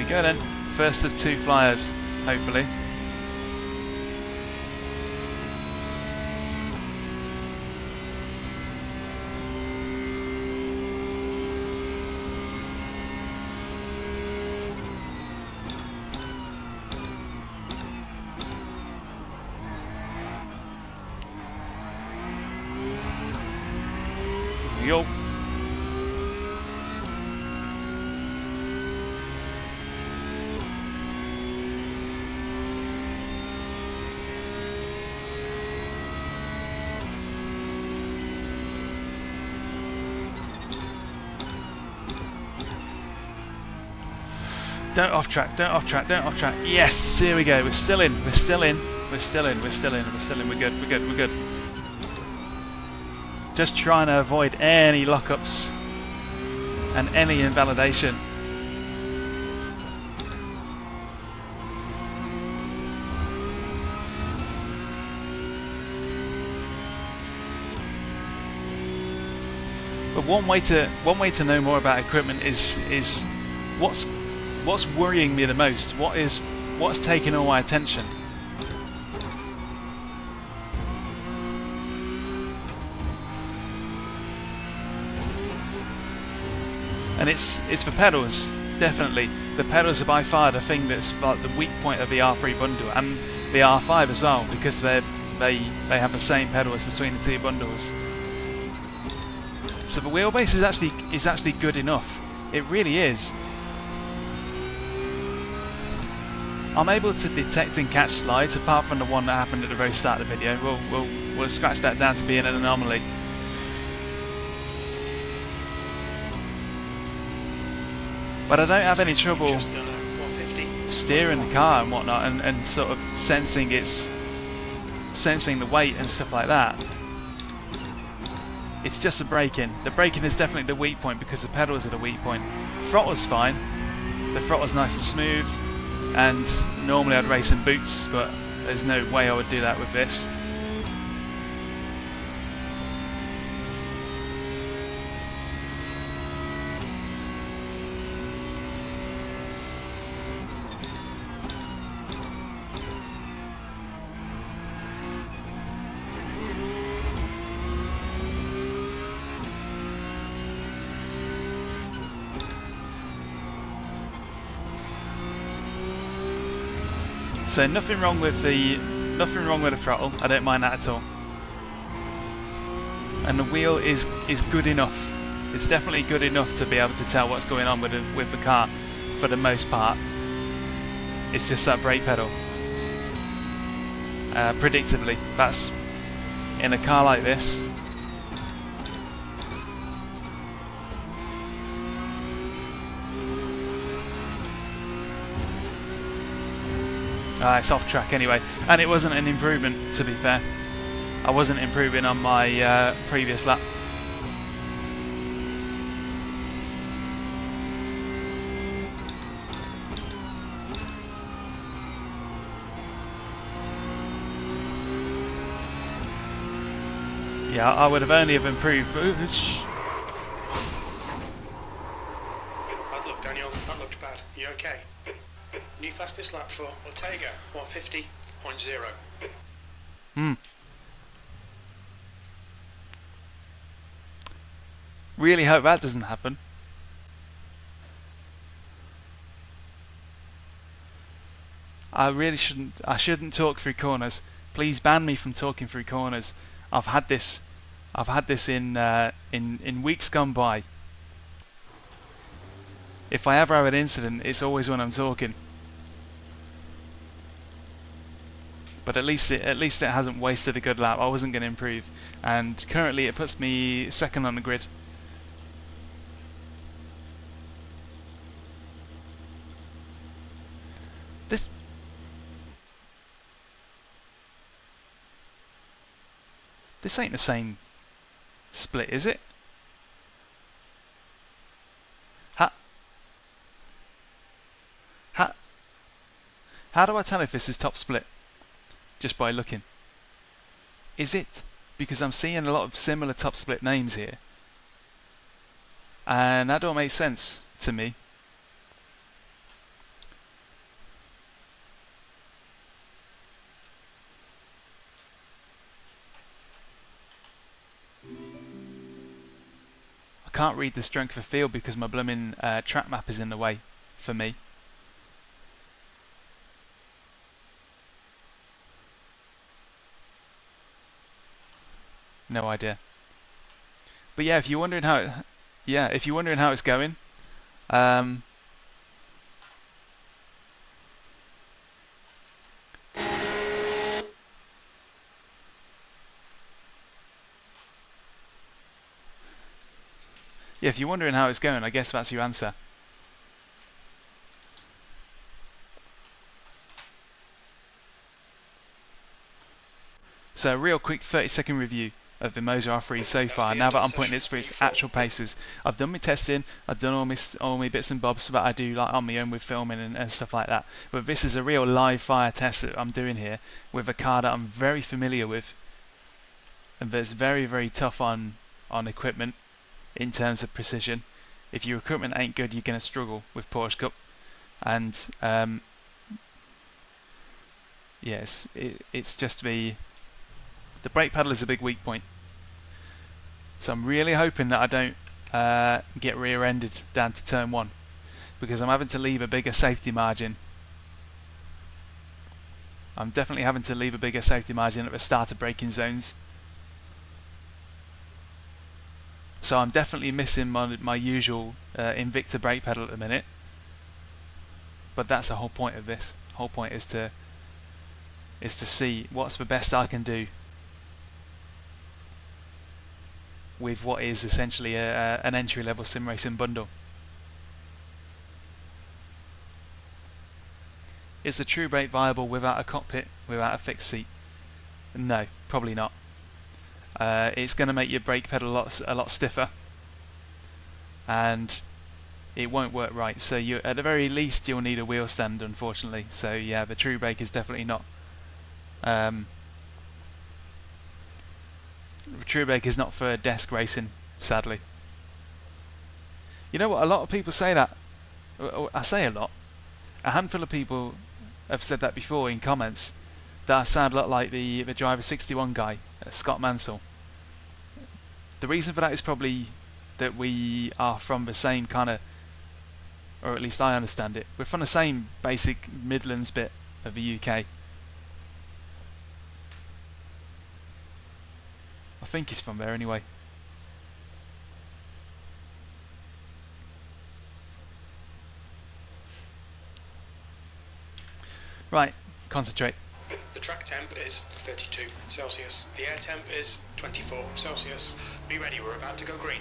Go then, first of 2 flyers, hopefully. Yo. Don't off track, don't off track, don't off track. Yes, here we go. We're still in. We're good. Just trying to avoid any lockups and any invalidation. But one way to know more about equipment is what's worrying me the most. What's taking all my attention. And it's for pedals, definitely. The pedals are by far the thing that's like the weak point of the R3 bundle and the R5 as well, because they have the same pedals between the 2 bundles. So the wheelbase is actually good enough. It really is. I'm able to detect and catch slides, apart from the one that happened at the very start of the video. We'll scratch that down to being an anomaly. But I don't have any trouble steering the car and whatnot, and sort of sensing the weight and stuff like that. It's just the braking. The braking is definitely the weak point because the pedals are the weak point. Throttle's fine. The throttle's nice and smooth, and normally I'd race in boots, but there's no way I would do that with this. So nothing wrong with the throttle. I don't mind that at all. And the wheel is good enough. It's definitely good enough to be able to tell what's going on with the car for the most part. It's just that brake pedal. Predictably, that's in a car like this. It's off track anyway, and it wasn't an improvement, to be fair. I wasn't improving on my previous lap. Yeah, I would have only have improved. Bad luck, Daniel. That looked bad. You okay? New fastest lap for Ortega, 150.0. Really hope that doesn't happen. I shouldn't talk through corners. Please ban me from talking through corners. I've had this in weeks gone by. If I ever have an incident, it's always when I'm talking. But at least it hasn't wasted a good lap. I wasn't going to improve, and currently it puts me second on the grid. This ain't the same split, is it? How do I tell if this is top split? Just by looking. Is it? Because I'm seeing a lot of similar top split names here. And that don't make sense to me. I can't read the strength of field because my blooming track map is in the way for me. No idea. But yeah, if you're wondering how it's going, if you're wondering how it's going, I guess that's your answer. So a real quick 30-second review of the Moza R3 so far, now that I'm putting it through its actual paces. I've done my testing, I've done all my bits and bobs that I do like on my own with filming and stuff like that. But this is a real live fire test that I'm doing here with a car that I'm very familiar with and that's very, very tough on equipment in terms of precision. If your equipment ain't good, you're going to struggle with Porsche Cup. And yes, it's just the brake pedal is a big weak point. So I'm really hoping that I don't get rear-ended down to turn 1, because I'm having to leave a bigger safety margin. I'm definitely having to leave a bigger safety margin at the start of braking zones. So I'm definitely missing my usual Invicta brake pedal at the minute. But that's the whole point of this. The whole point is to see what's the best I can do with what is essentially an entry-level sim racing bundle. Is the Truebrake viable without a cockpit, without a fixed seat? No, probably not. It's going to make your brake pedal a lot stiffer, and it won't work right. So at the very least you'll need a wheel stand, unfortunately. So yeah, the Truebrake is definitely not. Truebrake is not for desk racing, sadly. You know what? A lot of people say that. I say a lot. A handful of people have said that before in comments, that I sound a lot like the Driver 61 guy, Scott Mansell. The reason for that is probably that we are from the same kind of, or at least I understand it, we're from the same basic Midlands bit of the UK. I think he's from there anyway. Right, concentrate. The track temp is 32 Celsius. The air temp is 24 Celsius. Be ready, we're about to go green.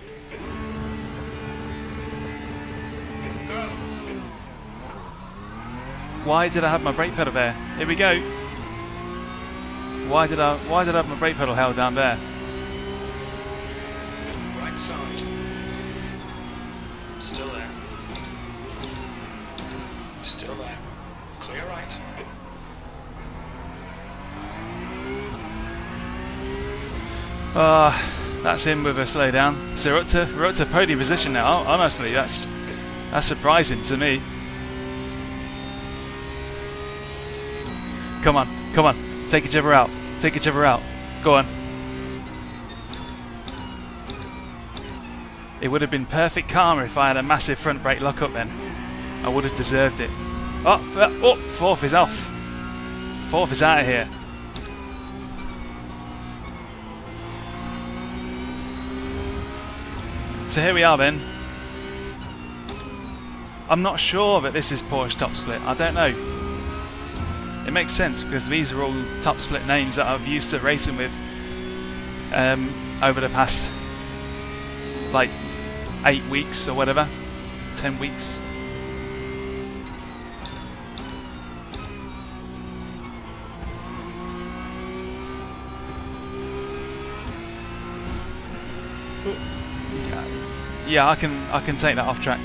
Go! Why did I have my brake pedal there? Here we go. Why did I have my brake pedal held down there? Right side. Still there. Still there. Clear right. That's in with a slowdown. So we're up to podium position now. Honestly, that's surprising to me. Come on, come on, take each other out, take each other out. Go on. It would have been perfect karma if I had a massive front brake lockup then. I would have deserved it. Oh, fourth is off. Fourth is out of here. So here we are then. I'm not sure that this is Porsche Top Split. I don't know. It makes sense because these are all Top Split names that I've used to racing with over the past like 8 weeks or whatever, 10 weeks. Yeah, I can take that off track.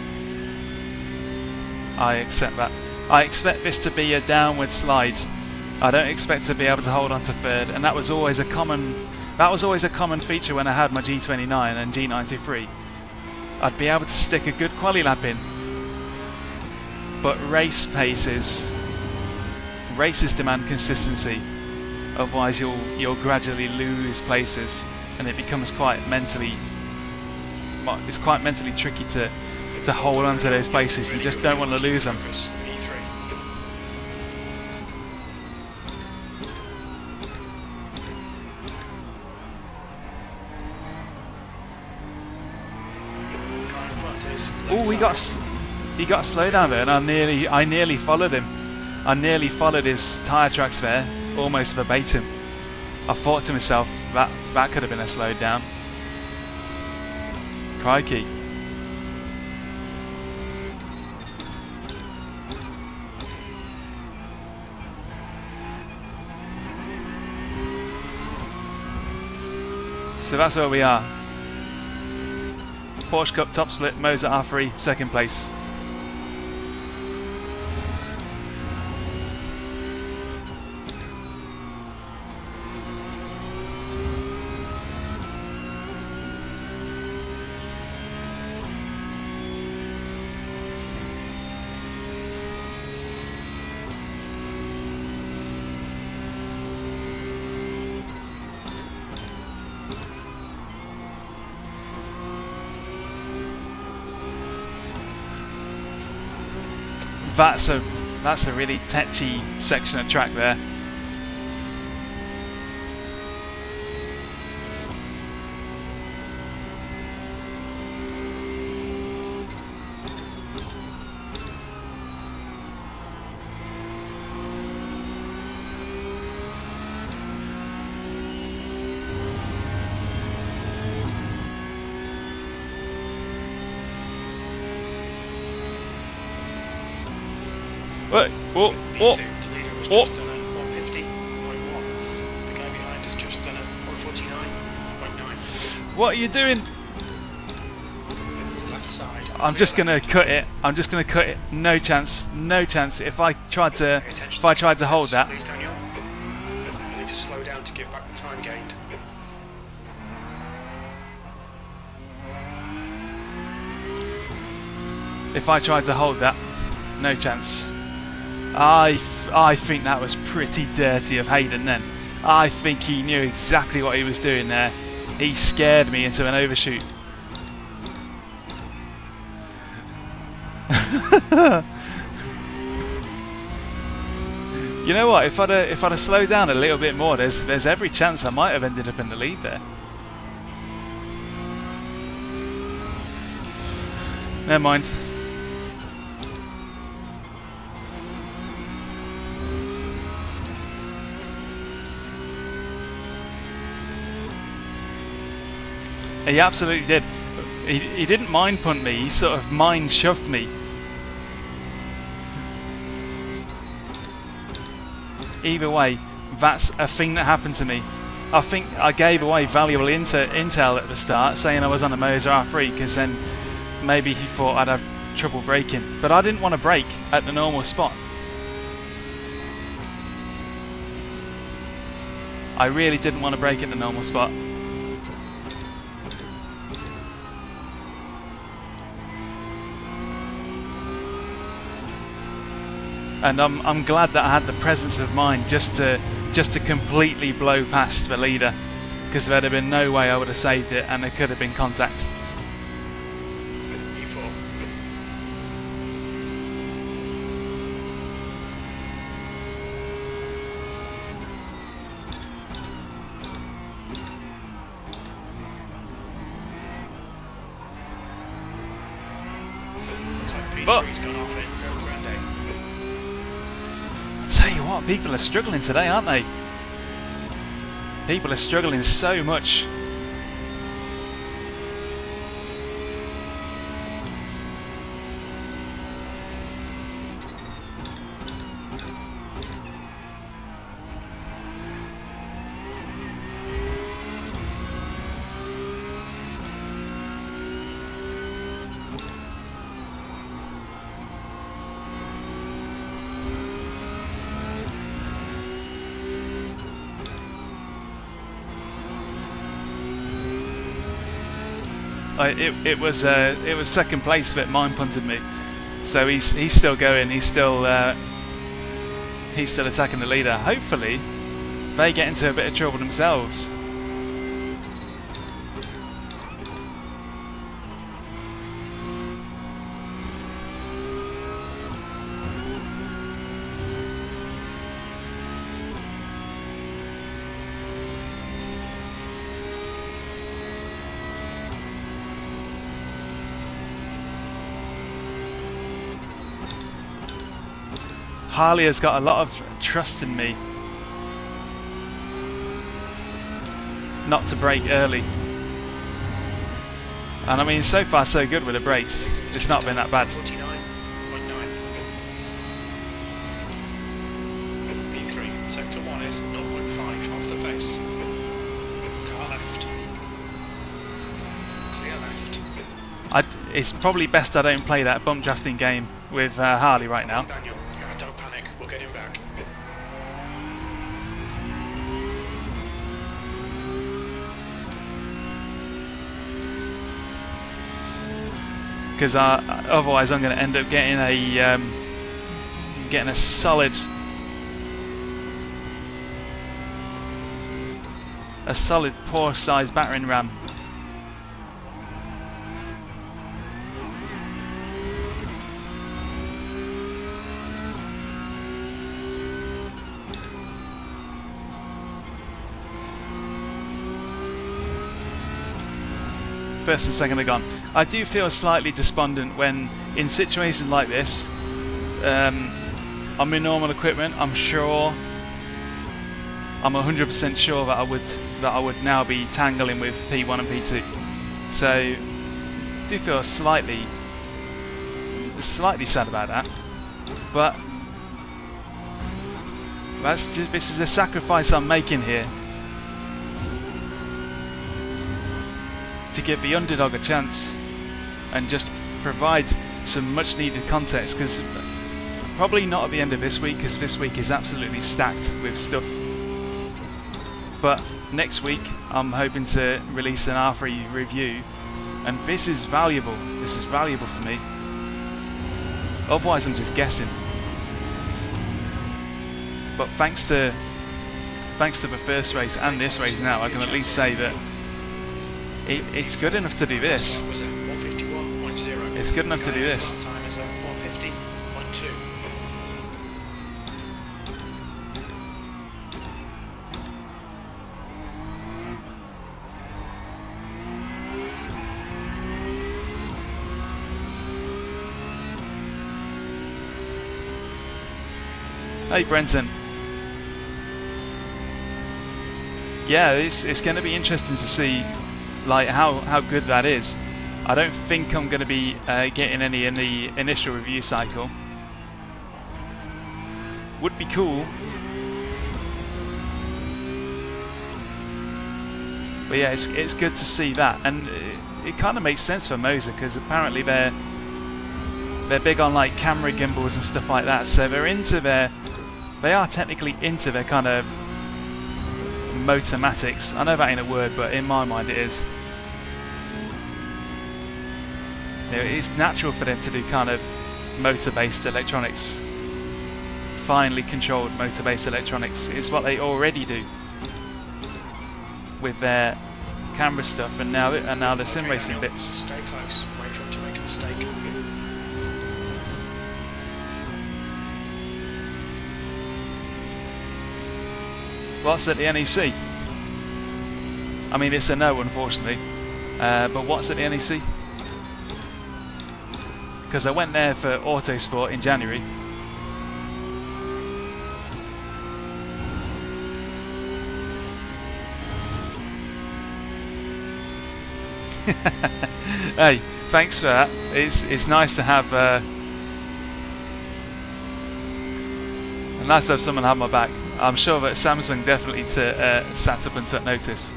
I accept that. I expect this to be a downward slide. I don't expect to be able to hold on to third, and that was always a common feature when I had my G29 and G93. I'd be able to stick a good quali lap in, but races demand consistency. Otherwise, you'll gradually lose places, and it becomes quite mentally tricky to hold on to those places. You just don't want to lose them. Oh, he got a slowdown there, and I nearly followed him. I nearly followed his tyre tracks there, almost verbatim. I thought to myself that could have been a slowdown. Crikey. So that's where we are. Porsche Cup Top Split, Moza R3, second place. That's a really tetchy section of track there. Wait, oh. The leader has just done a 150.1. The guy behind has just done a 149.9. What are you doing? Left side. I'm just gonna cut it. I'm just gonna cut it. No chance. No chance. If I tried to hold that. Please, Daniel. You need to slow down to get back the time gained. If I tried to hold that, no chance. I think that was pretty dirty of Hayden then. I think he knew exactly what he was doing there. He scared me into an overshoot. You know what? If I'd have slowed down a little bit more, there's every chance I might have ended up in the lead there. Never mind. He absolutely did. He didn't mind punt me, he sort of mind shoved me. either way, that's a thing that happened to me. I think I gave away valuable intel at the start, saying I was on a Moza R3, because then maybe he thought I'd have trouble braking. But I didn't want to brake at the normal spot. I really didn't want to brake at the normal spot. And I'm glad that I had the presence of mind just to completely blow past the leader, because there'd have been no way I would have saved it, and there could have been contact. But I tell you what, people are struggling today, aren't they? People are struggling so much. It was second place that mine punted me, so he's still going. He's still attacking the leader. Hopefully, they get into a bit of trouble themselves. Harley has got a lot of trust in me not to brake early, and I mean, so far so good with the brakes. It's not been that bad. 49.9. P3, sector 1 is 0.5 off the pace. Car left. Clear left. It's probably best I don't play that bump drafting game with Harley right now. Daniel, don't panic, we'll get him back. Because otherwise I'm going to end up getting a solid Porsche size battering ram. First and second are gone. I do feel slightly despondent when in situations like this, on my normal equipment, I'm 100% sure that I would now be tangling with P1 and P2. So I do feel slightly sad about that. But this is a sacrifice I'm making here to give the underdog a chance and just provide some much needed context, because probably not at the end of this week, because this week is absolutely stacked with stuff, but next week I'm hoping to release an R3 review, and this is valuable for me, otherwise I'm just guessing. But thanks to the first race and this race now, I can at least say that it's good enough to do this. It's good enough to do this. Time is at 150.2. Hey Brenton. Yeah, it's going to be interesting to see like how good that is. I don't think I'm going to be getting any in the initial review cycle. Would be cool But yeah, it's good to see that, and it kind of makes sense for Moza, because apparently they're big on like camera gimbals and stuff like that, so they are technically into their kind of motormatics. I know that ain't a word, but in my mind it is. You know, it's natural for them to do kind of motor-based electronics, finely controlled motor-based electronics. It's what they already do with their camera stuff, and now the sim racing bits. Stay close. Wait for him to make a mistake. What's at the NEC? I mean, it's a no, unfortunately. But what's at the NEC? Because I went there for Autosport in January. Hey, thanks for that. It's nice to have nice to have someone have my back. I'm sure that Samsung definitely sat up and took notice.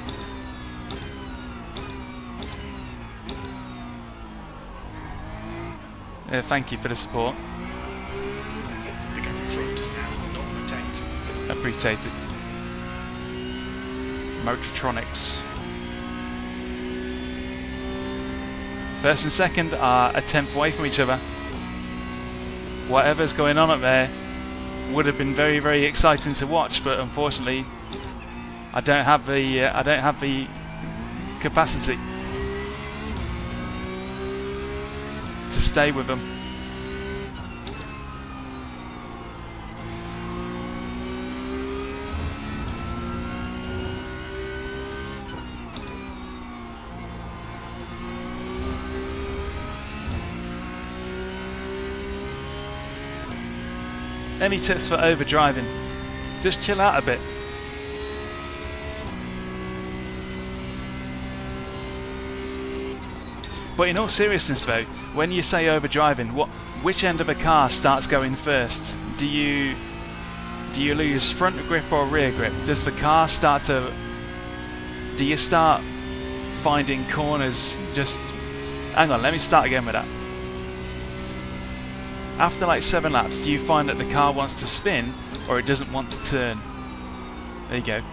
Thank you for the support. The gap in front is now not retained. Appreciate it. Motortronics. First and second are a tenth away from each other. Whatever's going on up there would have been very, very exciting to watch, but unfortunately, I don't have the capacity to stay with them. Any tips for overdriving? Just chill out a bit. But in all seriousness though, when you say overdriving, which end of a car starts going first? Do you lose front grip or rear grip? Does the car start to... Do you start finding corners just... Hang on, let me start again with that. After like 7 laps, do you find that the car wants to spin or it doesn't want to turn? There you go.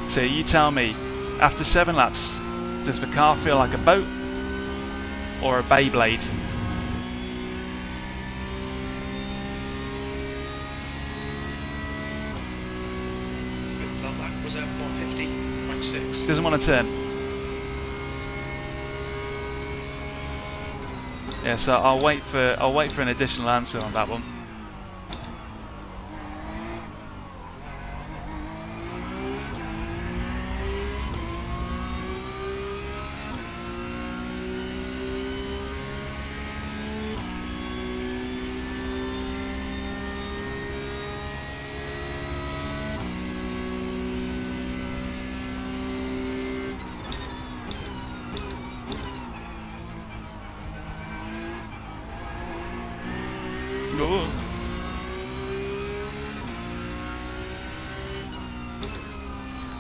So you tell me, after 7 laps, does the car feel like a boat or a Beyblade? That lap was at 150.6. Doesn't want to turn. Yeah, so I'll wait for an additional answer on that one.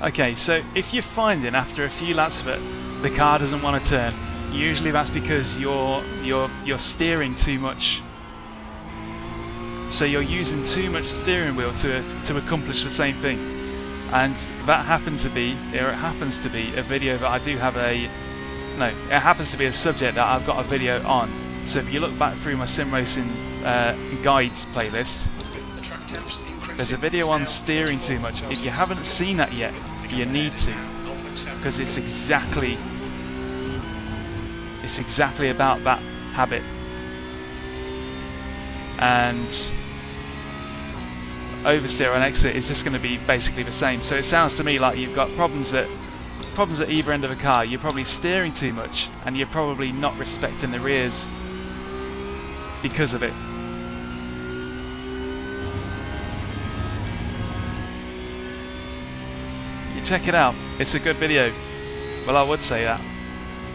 Okay, so if you're finding after a few laps of it the car doesn't want to turn, usually that's because you're steering too much. So you're using too much steering wheel to accomplish the same thing. And that happens to be a video that I do have it happens to be a subject that I've got a video on. So if you look back through my sim racing guides playlist, there's a video on steering too much. If you haven't seen that yet, you need to, because it's exactly about that habit. And oversteer and exit is just going to be basically the same. So it sounds to me like you've got problems at either end of the car. You're probably steering too much, and you're probably not respecting the rears because of it. You check it out. It's a good video. Well, I would say that,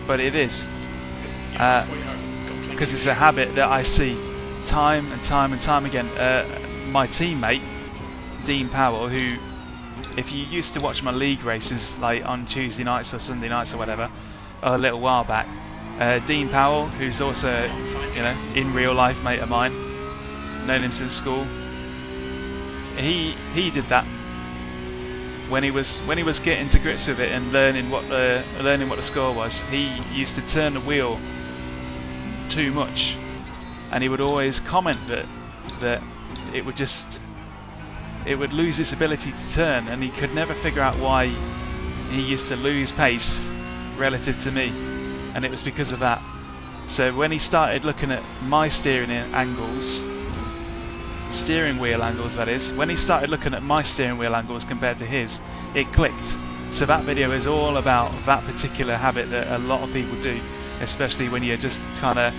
but it is because it's a habit that I see time and time and time again. My teammate Dean Powell, who if you used to watch my league races like on Tuesday nights or Sunday nights or whatever, a little while back, Dean Powell, who's also, you know, in real life mate of mine, known him since school, he did that when he was getting to grips with it and learning what the score was. He used to turn the wheel too much, and he would always comment that it would lose its ability to turn, and he could never figure out why he used to lose pace relative to me, and it was because of that. So when he started looking at my steering wheel angles that is, when he started looking at my steering wheel angles compared to his, it clicked. So that video is all about that particular habit that a lot of people do, especially when you're just kind of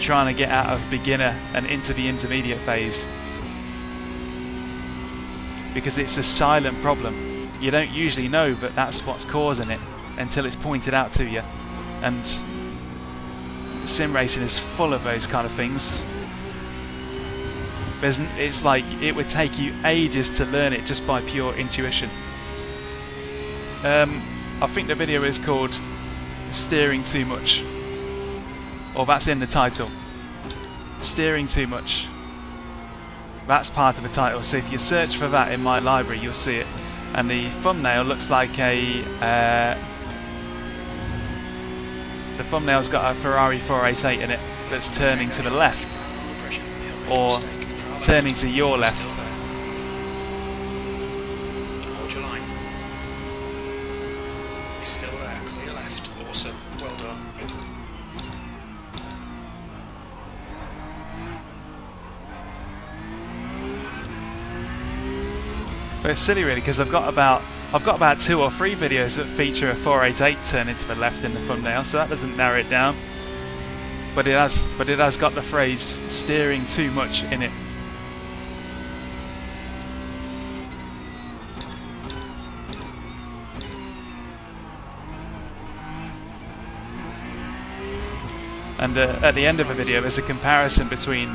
trying to get out of beginner and into the intermediate phase, because it's a silent problem. You don't usually know that that's what's causing it until it's pointed out to you, and sim racing is full of those kind of things. It's like it would take you ages to learn it just by pure intuition. I think the video is called Steering Too Much, or that's in the title. Steering Too Much. That's part of the title, so if you search for that in my library you'll see it. And the thumbnail looks like the thumbnail's got a Ferrari 488 in it that's turning to the left, or turning to your left. Hold your line. He's still there, clear left. Awesome, well done. But it's silly really, because I've got about 2 or 3 videos that feature a 488 turning to the left in the thumbnail, so that doesn't narrow it down. But it has got the phrase steering too much in it. And at the end of the video there's a comparison between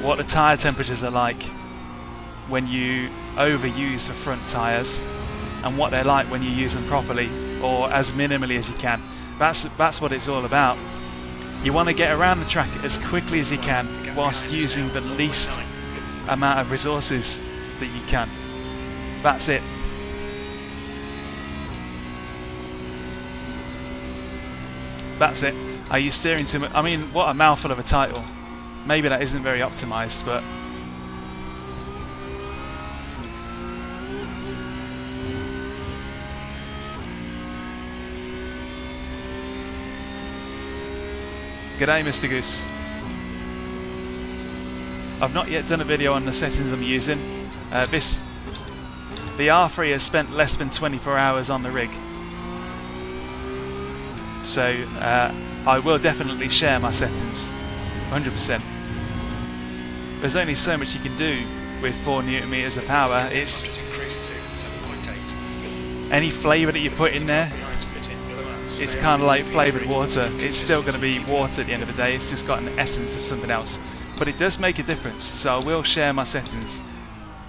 what the tyre temperatures are like when you overuse the front tyres and what they're like when you use them properly, or as minimally as you can. That's what it's all about. You want to get around the track as quickly as you can whilst using the least amount of resources that you can. That's it. That's it. Are you steering too much? I mean, what a mouthful of a title. Maybe that isn't very optimized, but g'day Mr. Goose. I've not yet done a video on the settings I'm using. The R3 has spent less than 24 hours on the rig, so I will definitely share my settings, 100%. There's only so much you can do with 4 Newton meters of power. It's any flavour that you put in there, it's kind of like flavoured water. It's still going to be water at the end of the day. It's just got an essence of something else, but it does make a difference. So I will share my settings.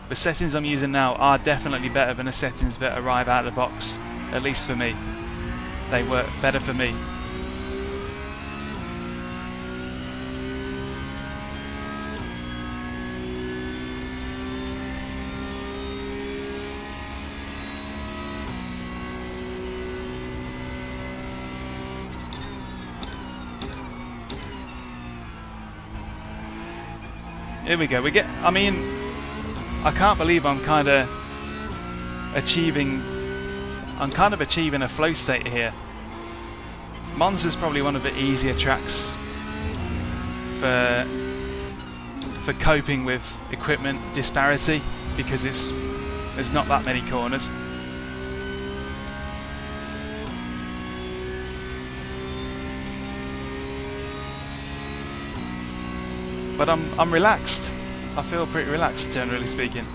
The settings I'm using now are definitely better than the settings that arrive out of the box, at least for me. They work better for me. Here we go. I mean, I can't believe I'm kind of achieving a flow state here. Monza's probably one of the easier tracks for coping with equipment disparity, because there's not that many corners. But I'm relaxed. I feel pretty relaxed, generally speaking.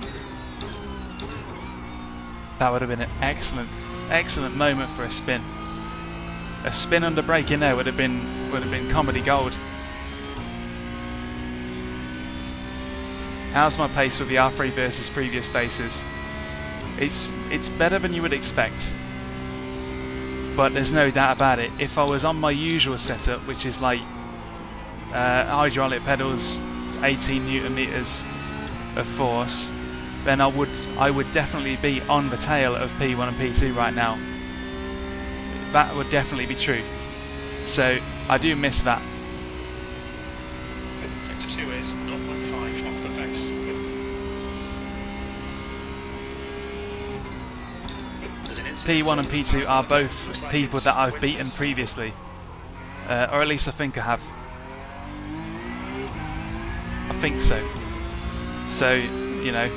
That would have been an excellent moment for a spin. A spin under brake in there would have been comedy gold. How's my pace with the R3 versus previous paces? It's better than you would expect, but there's no doubt about it. If I was on my usual setup, which is like hydraulic pedals, 18 Newton meters of force, then I would definitely be on the tail of P1 and P2 right now. That would definitely be true. So I do miss that. Sector 2 is 0.5 off the pace. P1 and P2 are both people that I've beaten previously, or at least I think I have. I think so. So, you know,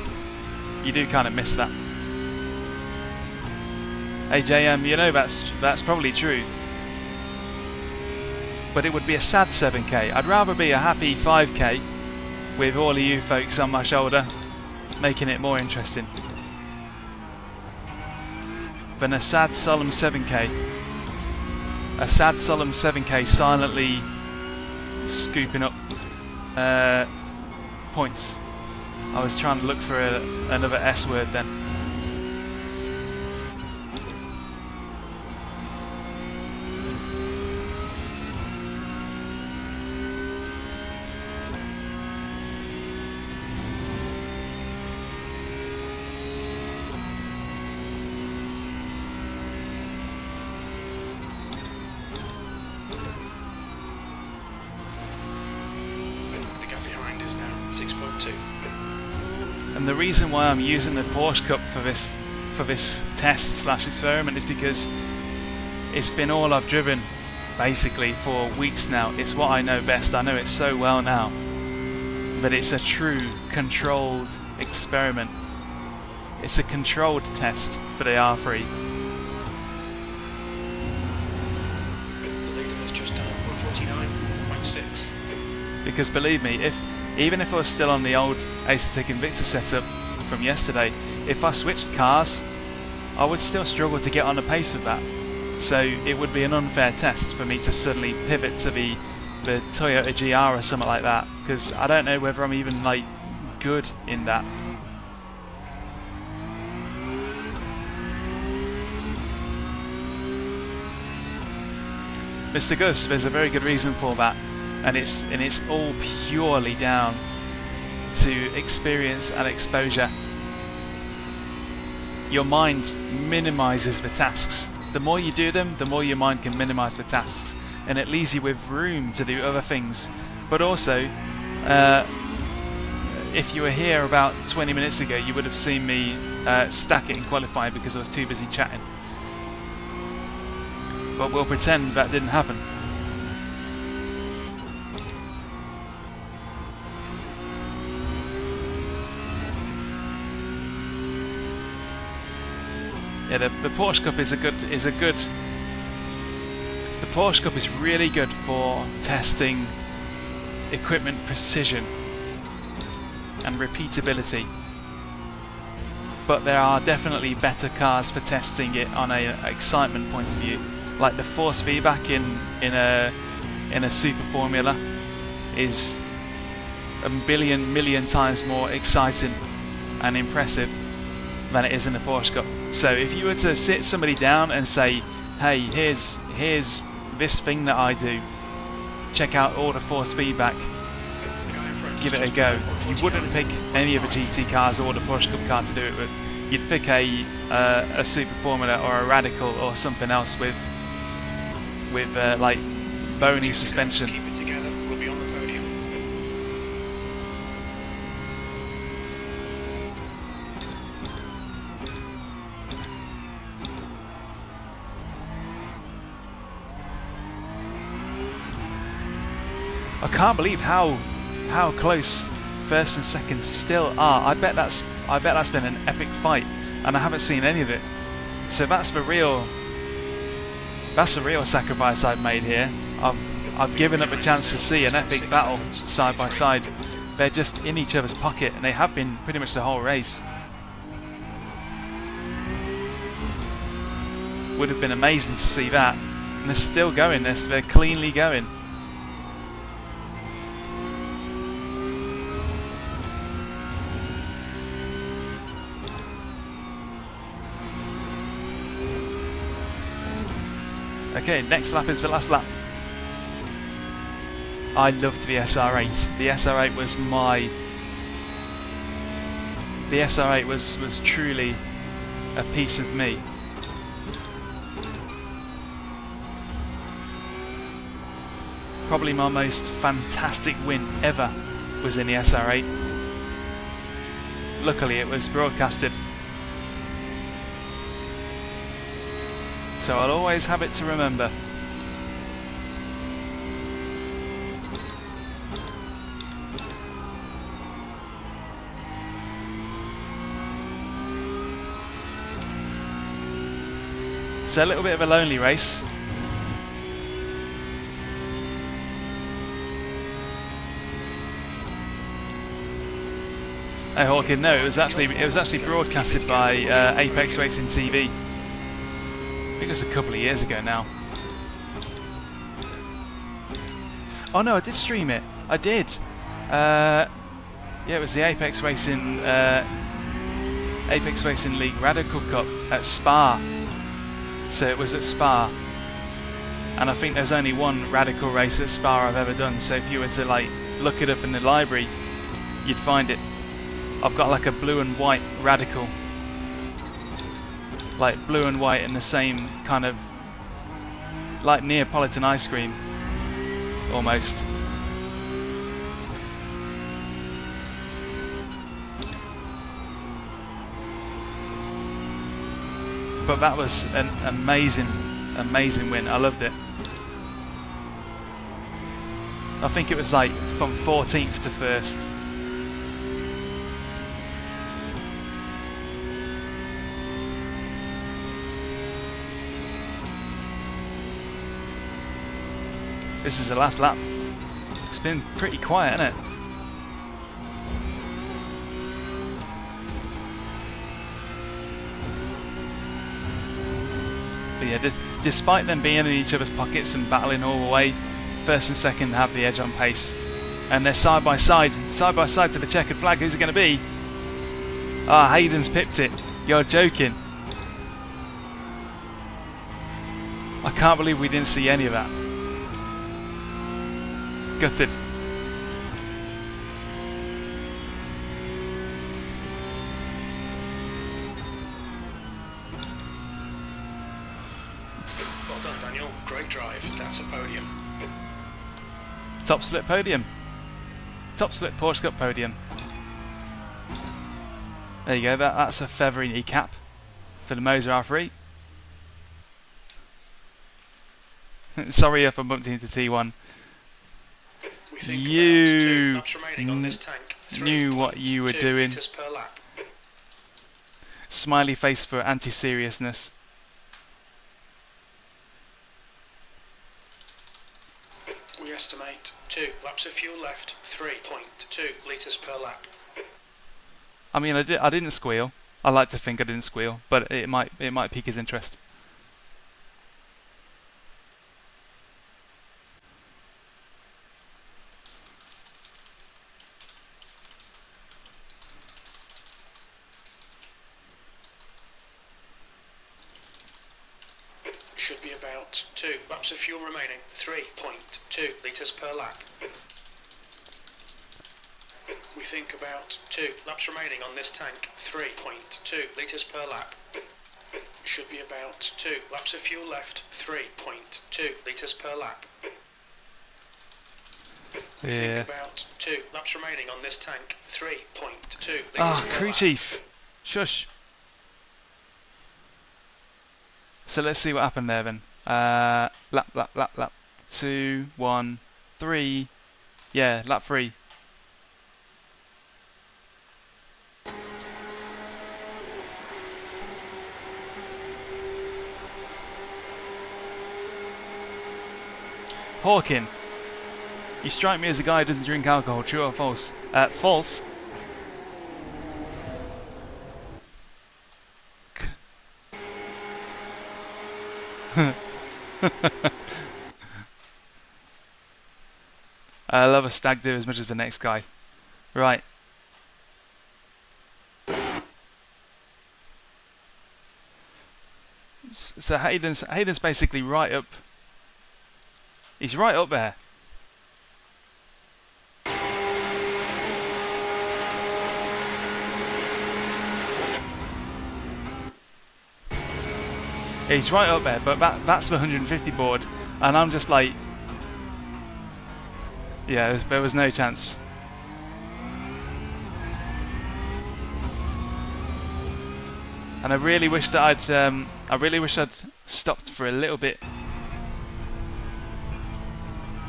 you do kind of miss that. Hey JM, you know that's probably true. But it would be a sad 7k. I'd rather be a happy 5k with all of you folks on my shoulder, making it more interesting, than a sad solemn 7k. A sad solemn 7k silently scooping up points. I was trying to look for another S word then. And the reason why I'm using the Porsche Cup for this test / experiment is because it's been all I've driven basically for weeks now. It's what I know best. I know it so well now, but it's a true controlled experiment. It's a controlled test for the R3. The leader is just 149.6. Because believe me, even if I was still on the old Acertec Invicta setup from yesterday, if I switched cars, I would still struggle to get on the pace of that. So it would be an unfair test for me to suddenly pivot to the Toyota GR or something like that, because I don't know whether I'm even like good in that. Mr. Gus, there's a very good reason for that. And it's all purely down to experience and exposure. Your mind minimises the tasks. The more you do them, the more your mind can minimise the tasks, and it leaves you with room to do other things. But also, if you were here about 20 minutes ago, you would have seen me stack it in qualifying because I was too busy chatting. But we'll pretend that didn't happen. Yeah, the Porsche Cup is a good. The Porsche Cup is really good for testing equipment precision and repeatability. But there are definitely better cars for testing it on an excitement point of view. Like the force feedback in a Super Formula is a million times more exciting and impressive than it is in the Porsche Cup. So if you were to sit somebody down and say, hey, here's this thing that I do, check out all the force feedback, give it a go, you wouldn't pick any of the GT cars or the Porsche Cup car to do it with. You'd pick a Super Formula or a Radical or something else with like bony suspension. Keep it together, we'll be on the podium. I can't believe how close first and second still are. I bet that's been an epic fight, and I haven't seen any of it. So that's the real sacrifice I've made here. I've given up a chance to see an epic battle side by side. They're just in each other's pocket, and they have been pretty much the whole race. Would have been amazing to see that, and they're still going. They're cleanly going. Okay, next lap is the last lap. I loved the SR8. The SR8 was my... The SR8 was truly a piece of me. Probably my most fantastic win ever was in the SR8. Luckily it was broadcasted, so I'll always have it to remember. So a little bit of a lonely race. Hey Hawkin, no, it was actually broadcasted by Apex Racing TV. I think it was a couple of years ago now. Oh no, I did stream it. I did. Yeah, it was the Apex Racing League Radical Cup at Spa. So it was at Spa, and I think there's only one Radical race at Spa I've ever done. So if you were to like look it up in the library, you'd find it. I've got like a blue and white Radical, like blue and white in the same kind of like Neapolitan ice cream almost. But that was an amazing win. I loved it. I think it was like from 14th to 1st. This is the last lap. It's been pretty quiet, hasn't it? But yeah, despite them being in each other's pockets and battling all the way, first and second have the edge on pace. And they're side by side to the checkered flag. Who's it going to be? Ah, Hayden's pipped it. You're joking. I can't believe we didn't see any of that. Gutted. Well done, Daniel. Great drive. That's a podium. Top split podium. Top split Porsche Cup podium. There you go. That's a feathery kneecap for the Moza R3. Sorry if I bumped into T1. You knew what you were doing. Smiley face for anti-seriousness. We estimate 2 laps of fuel left, 3.2 litres per lap. I mean, I didn't squeal. I like to think I didn't squeal, but it might pique his interest. Should be about 2 laps of fuel remaining, 3.2 litres per lap. We think about 2 laps remaining on this tank, 3.2 litres per lap. Should be about 2 laps of fuel left, 3.2 litres per lap. We think about 2 laps remaining on this tank, 3.2 litres per lap. Crew chief, shush. So let's see what happened there then. Lap 2, 1, 3. Yeah, lap 3. Hawkin, you strike me as a guy who doesn't drink alcohol. True or false? False. I love a stag do as much as the next guy. Right. So Hayden's basically right up. He's right up there. He's right up there, but that's the 150 board, and I'm just like, yeah, there was no chance. And I really wish that I'd stopped for a little bit.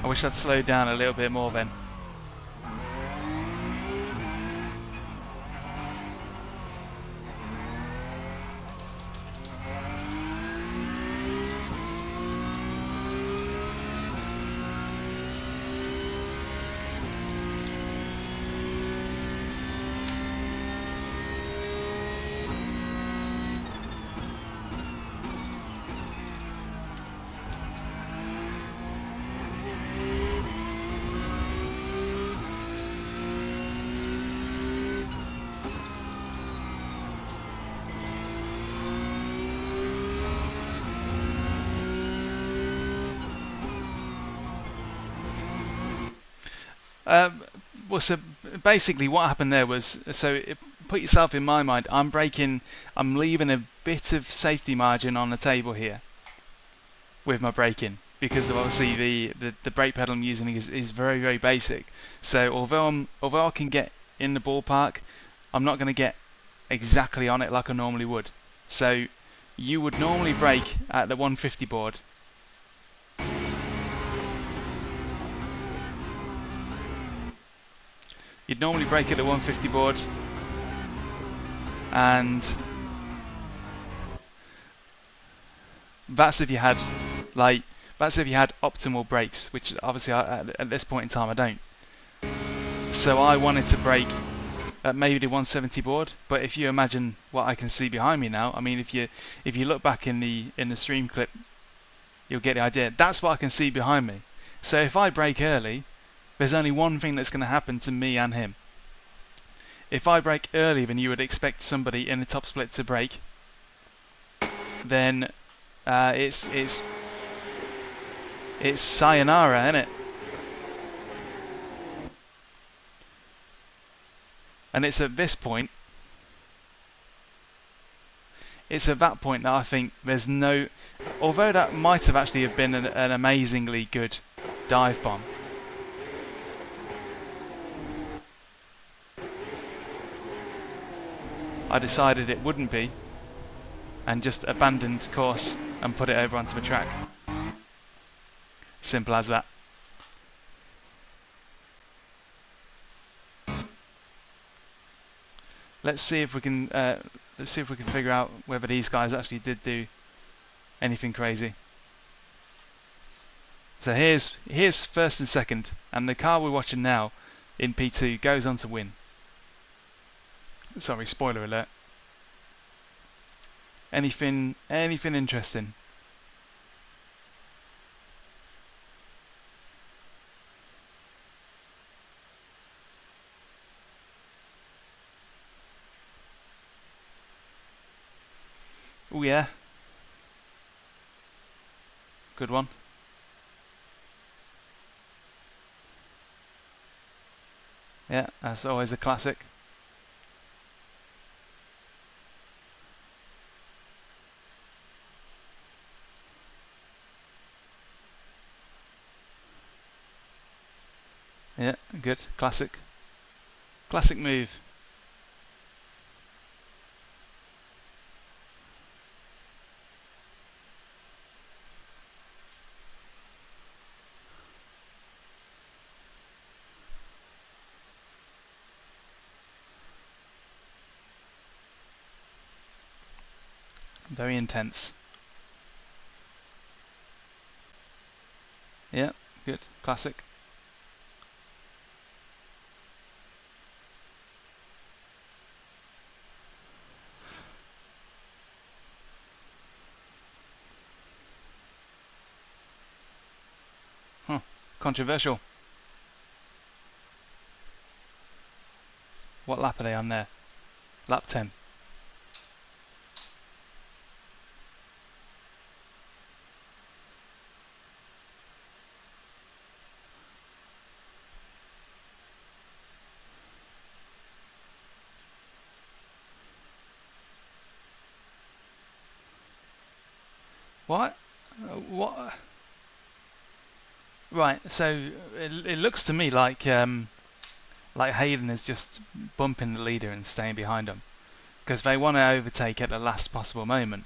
I wish I'd slowed down a little bit more then. Well, so basically what happened there was, put yourself in my mind, I'm leaving a bit of safety margin on the table here with my braking, because of obviously the brake pedal I'm using is very, very basic. So although I can get in the ballpark, I'm not going to get exactly on it like I normally would. So you would normally brake at the 150 board. You'd normally brake at the 150 board, and that's if you had optimal brakes, which obviously at this point in time I don't. So I wanted to brake at maybe the 170 board, but if you imagine what I can see behind me now, I mean, if you look back in the stream clip, you'll get the idea. That's what I can see behind me. So if I brake early, there's only one thing that's going to happen to me and him. If I brake earlier than you would expect somebody in the top split to brake, then it's sayonara, isn't it? And it's at this point, it's at that point that I think there's no, although that might have actually have been an amazingly good dive bomb, I decided it wouldn't be, and just abandoned course and put it over onto the track. Simple as that. Let's see if we can figure out whether these guys actually did do anything crazy. So here's first and second, and the car we're watching now in P2 goes on to win. Sorry, spoiler alert. Anything interesting? Oh yeah. Good one. Yeah, that's always a classic. Yeah, good. Classic. Classic move. Very intense. Yeah, good. Classic. Huh. Controversial. What lap are they on there? Lap 10. What? What? Right. So it looks to me like Hayden is just bumping the leader and staying behind him because they want to overtake at the last possible moment,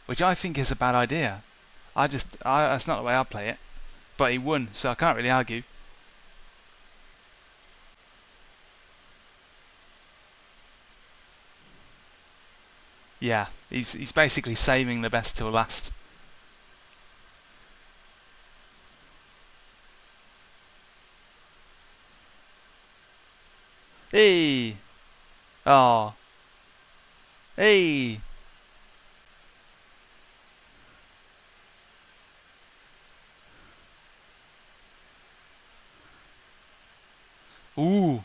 which I think is a bad idea. That's not the way I play it. But he won, so I can't really argue. Yeah, he's basically saving the best till last. Hey! Oh! Hey! Ooh!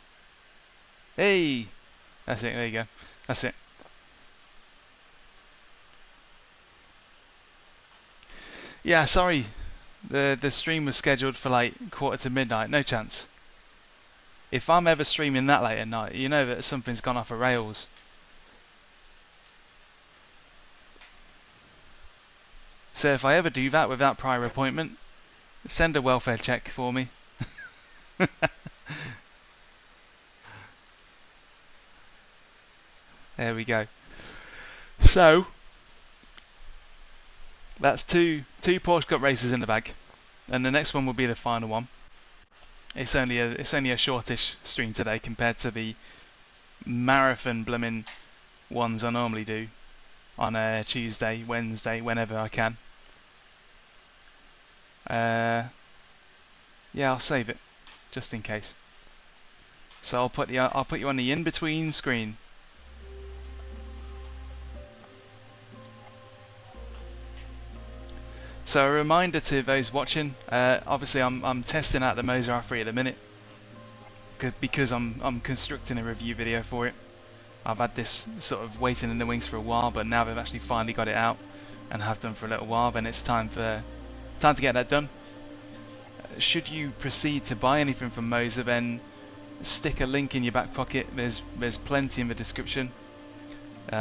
Hey! That's it, there you go. That's it. Yeah, sorry. The stream was scheduled for like 1:45. No chance. If I'm ever streaming that late at night, you know that something's gone off the rails. So if I ever do that without prior appointment, send a welfare check for me. There we go. So that's two Porsche Cup races in the bag, and the next one will be the final one. It's only a shortish stream today compared to the marathon blooming ones I normally do on a Tuesday, Wednesday, whenever I can. Yeah, I'll save it just in case. So I'll put you on the in-between screen. So a reminder to those watching, obviously I'm testing out the Moza R3 at the minute because I'm constructing a review video for it. I've had this sort of waiting in the wings for a while, but now they've actually finally got it out and have done for a little while. Then it's time to get that done. Should you proceed to buy anything from Moza, then stick a link in your back pocket. There's plenty in the description.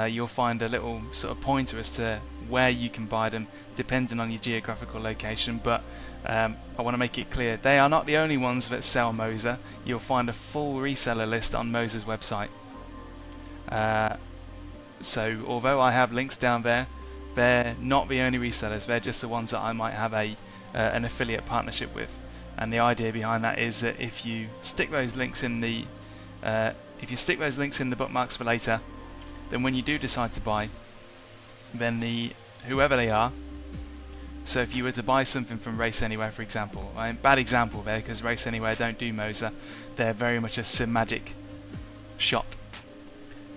You'll find a little sort of pointer as to where you can buy them depending on your geographical location, but I want to make it clear they are not the only ones that sell Moza. You'll find a full reseller list on Moza's website. So although I have links down there, they're not the only resellers, they're just the ones that I might have an affiliate partnership with. And the idea behind that is that if you stick those links in the bookmarks for later, then when you do decide to buy, then whoever they are, so if you were to buy something from Race Anywhere, for example, bad example there because Race Anywhere don't do Moza, they're very much a Simagic shop.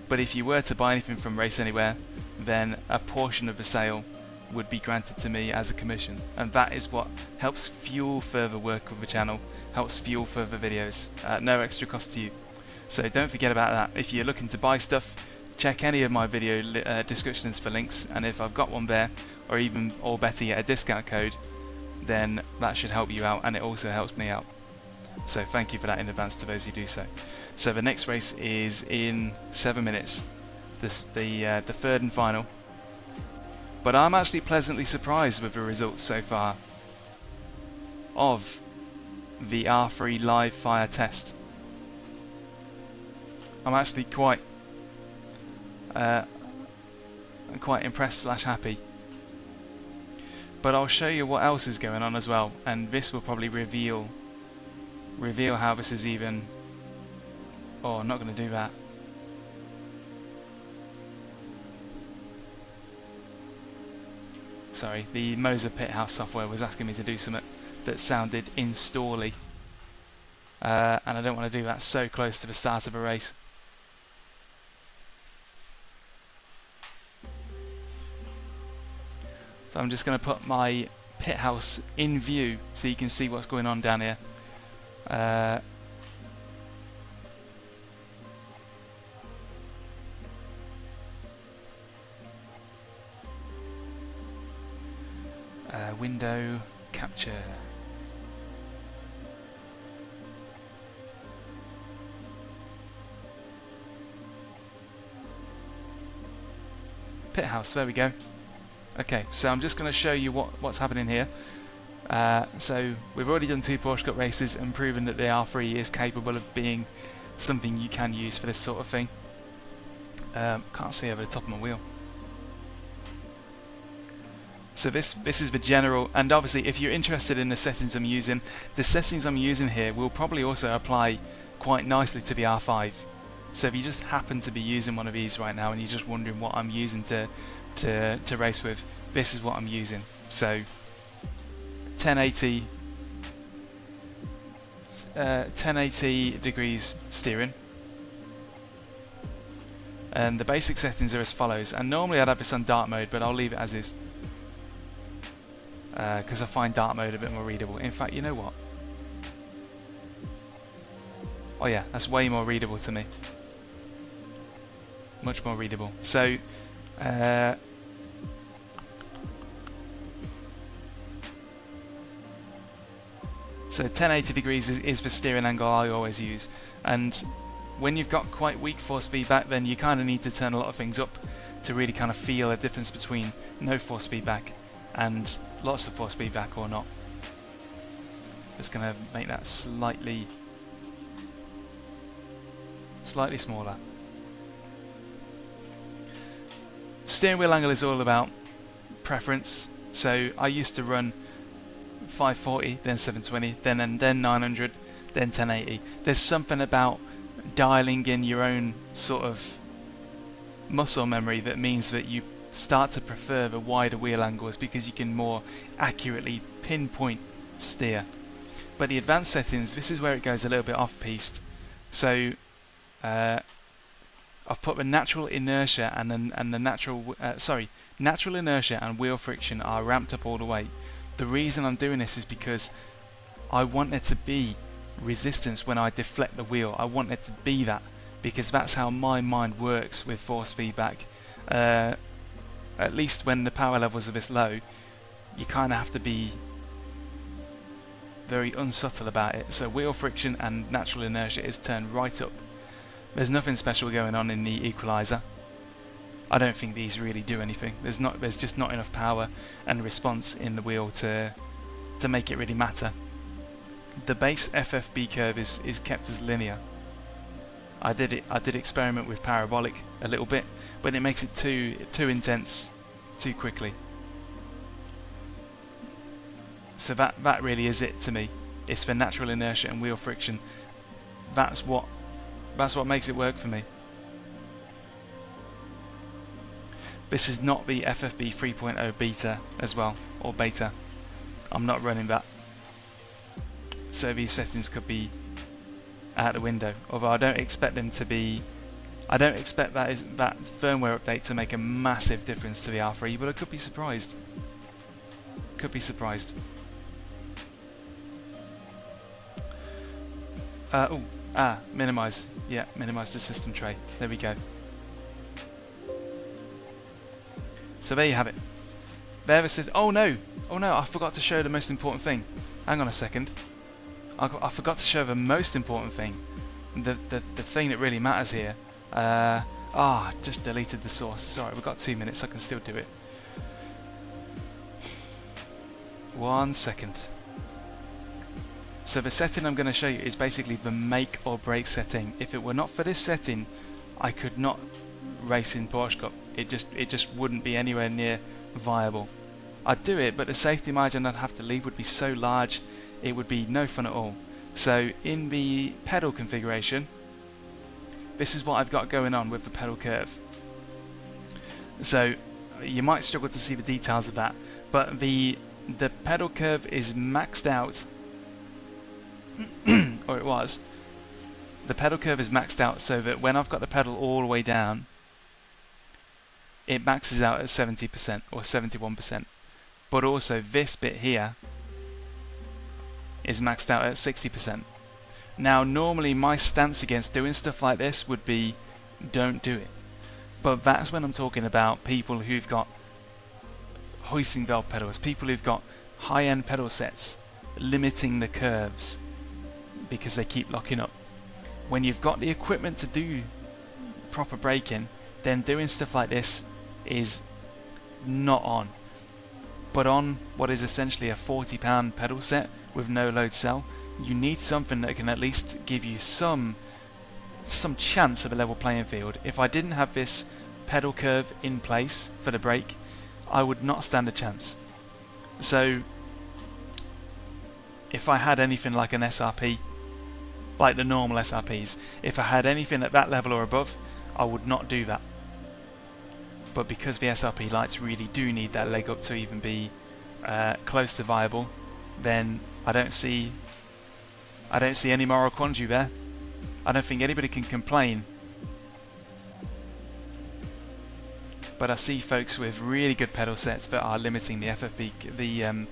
But if you were to buy anything from Race Anywhere, then a portion of the sale would be granted to me as a commission, and that is what helps fuel further work with the channel, helps fuel further videos, no extra cost to you. So don't forget about that. If you're looking to buy stuff, check any of my video descriptions for links, and if I've got one there, or better yet, a discount code, then that should help you out, and it also helps me out. So thank you for that in advance to those who do so. So the next race is in 7 minutes, the third and final. But I'm actually pleasantly surprised with the results so far of the R3 live fire test. I'm actually quite impressed / happy. But I'll show you what else is going on as well, and this will probably reveal how this is even. Oh, I'm not going to do that. Sorry, the Moza Pithouse software was asking me to do something that sounded install-y, and I don't want to do that so close to the start of a race. So I'm just going to put my pit house in view so you can see what's going on down here. Window capture. Pit house, there we go. Okay, so I'm just going to show you what's happening here. So we've already done 2 Porsche Cup races and proven that the R3 is capable of being something you can use for this sort of thing. Can't see over the top of my wheel. So this is the general, and obviously if you're interested in the settings I'm using, the settings I'm using here will probably also apply quite nicely to the R5. So if you just happen to be using one of these right now and you're just wondering what I'm using to race with, this is what I'm using. So 1080 degrees steering, and the basic settings are as follows. And normally I'd have this on dark mode, but I'll leave it as is because I find dark mode a bit more readable. In fact, you know what? Oh yeah, that's way more readable to me. Much more readable. So so 1080 degrees is the steering angle I always use, and when you've got quite weak force feedback, then you kind of need to turn a lot of things up to really kind of feel a difference between no force feedback and lots of force feedback or not. Just going to make that slightly smaller. Steering wheel angle is all about preference. So I used to run 540, then 720, then 900, then 1080. There's something about dialing in your own sort of muscle memory that means that you start to prefer the wider wheel angles because you can more accurately pinpoint steer. But the advanced settings, this is where it goes a little bit off-piste. So I've put the natural inertia and the natural inertia and wheel friction are ramped up all the way. The reason I'm doing this is because I want there to be resistance when I deflect the wheel. I want it to be that, because that's how my mind works with force feedback. At least when the power levels are this low, you kind of have to be very unsubtle about it. So wheel friction and natural inertia is turned right up. There's nothing special going on in the equalizer. I don't think these really do anything. There's just not enough power and response in the wheel to make it really matter. The base FFB curve is kept as linear. I did experiment with parabolic a little bit, but it makes it too intense too quickly. So that really is it to me. It's the natural inertia and wheel friction. That's what makes it work for me. This is not the FFB 3.0 beta as well, or beta. I'm not running that. So these settings could be out the window. Although I don't expect them to be. I don't expect that firmware update to make a massive difference to the R3, but I could be surprised. Could be surprised. Minimize. Yeah, minimize the system tray. There we go. So there you have it. There it says. Oh no! I forgot to show the most important thing. Hang on a second. I forgot to show the most important thing. The thing that really matters here. Just deleted the source. It's alright, we've got 2 minutes, I can still do it. 1 second. So the setting I'm going to show you is basically the make or break setting. If it were not for this setting, I could not race in Porsche Cup. It just wouldn't be anywhere near viable. I'd do it, but the safety margin I'd have to leave would be so large, it would be no fun at all. So in the pedal configuration, this is what I've got going on with the pedal curve. So you might struggle to see the details of that, but the pedal curve is maxed out, or it was. The pedal curve is maxed out so that when I've got the pedal all the way down, it maxes out at 70% or 71%. But also this bit here is maxed out at 60%. Now normally my stance against doing stuff like this would be don't do it. But that's when I'm talking about people who've got hoisting valve pedals, people who've got high-end pedal sets limiting the curves because they keep locking up. When you've got the equipment to do proper braking, then doing stuff like this is not on. but on what is essentially a £40 pedal set with no load cell, you need something that can at least give you some chance of a level playing field. If I didn't have this pedal curve in place for the brake, I would not stand a chance. So if I had anything like an SRP, like the normal SRPs, if I had anything at that level or above, I would not do that. But because the SRP lights really do need that leg up to even be close to viable, then I don't see any moral quandary there. I don't think anybody can complain. But I see folks with really good pedal sets that are limiting the FFP,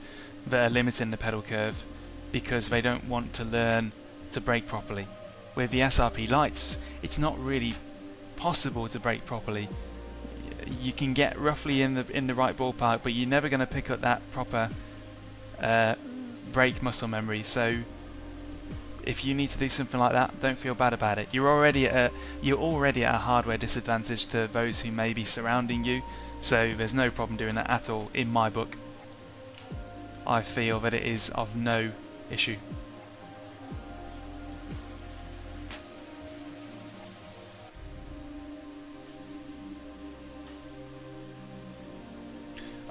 that are limiting the pedal curve because they don't want to learn to brake properly. With the SRP lights, it's not really possible to brake properly. You can get roughly in the right ballpark, but you're never going to pick up that proper brake muscle memory. So if you need to do something like that, don't feel bad about it. You're already at a hardware disadvantage to those who may be surrounding you, so there's no problem doing that at all in my book. I feel that it is of no issue.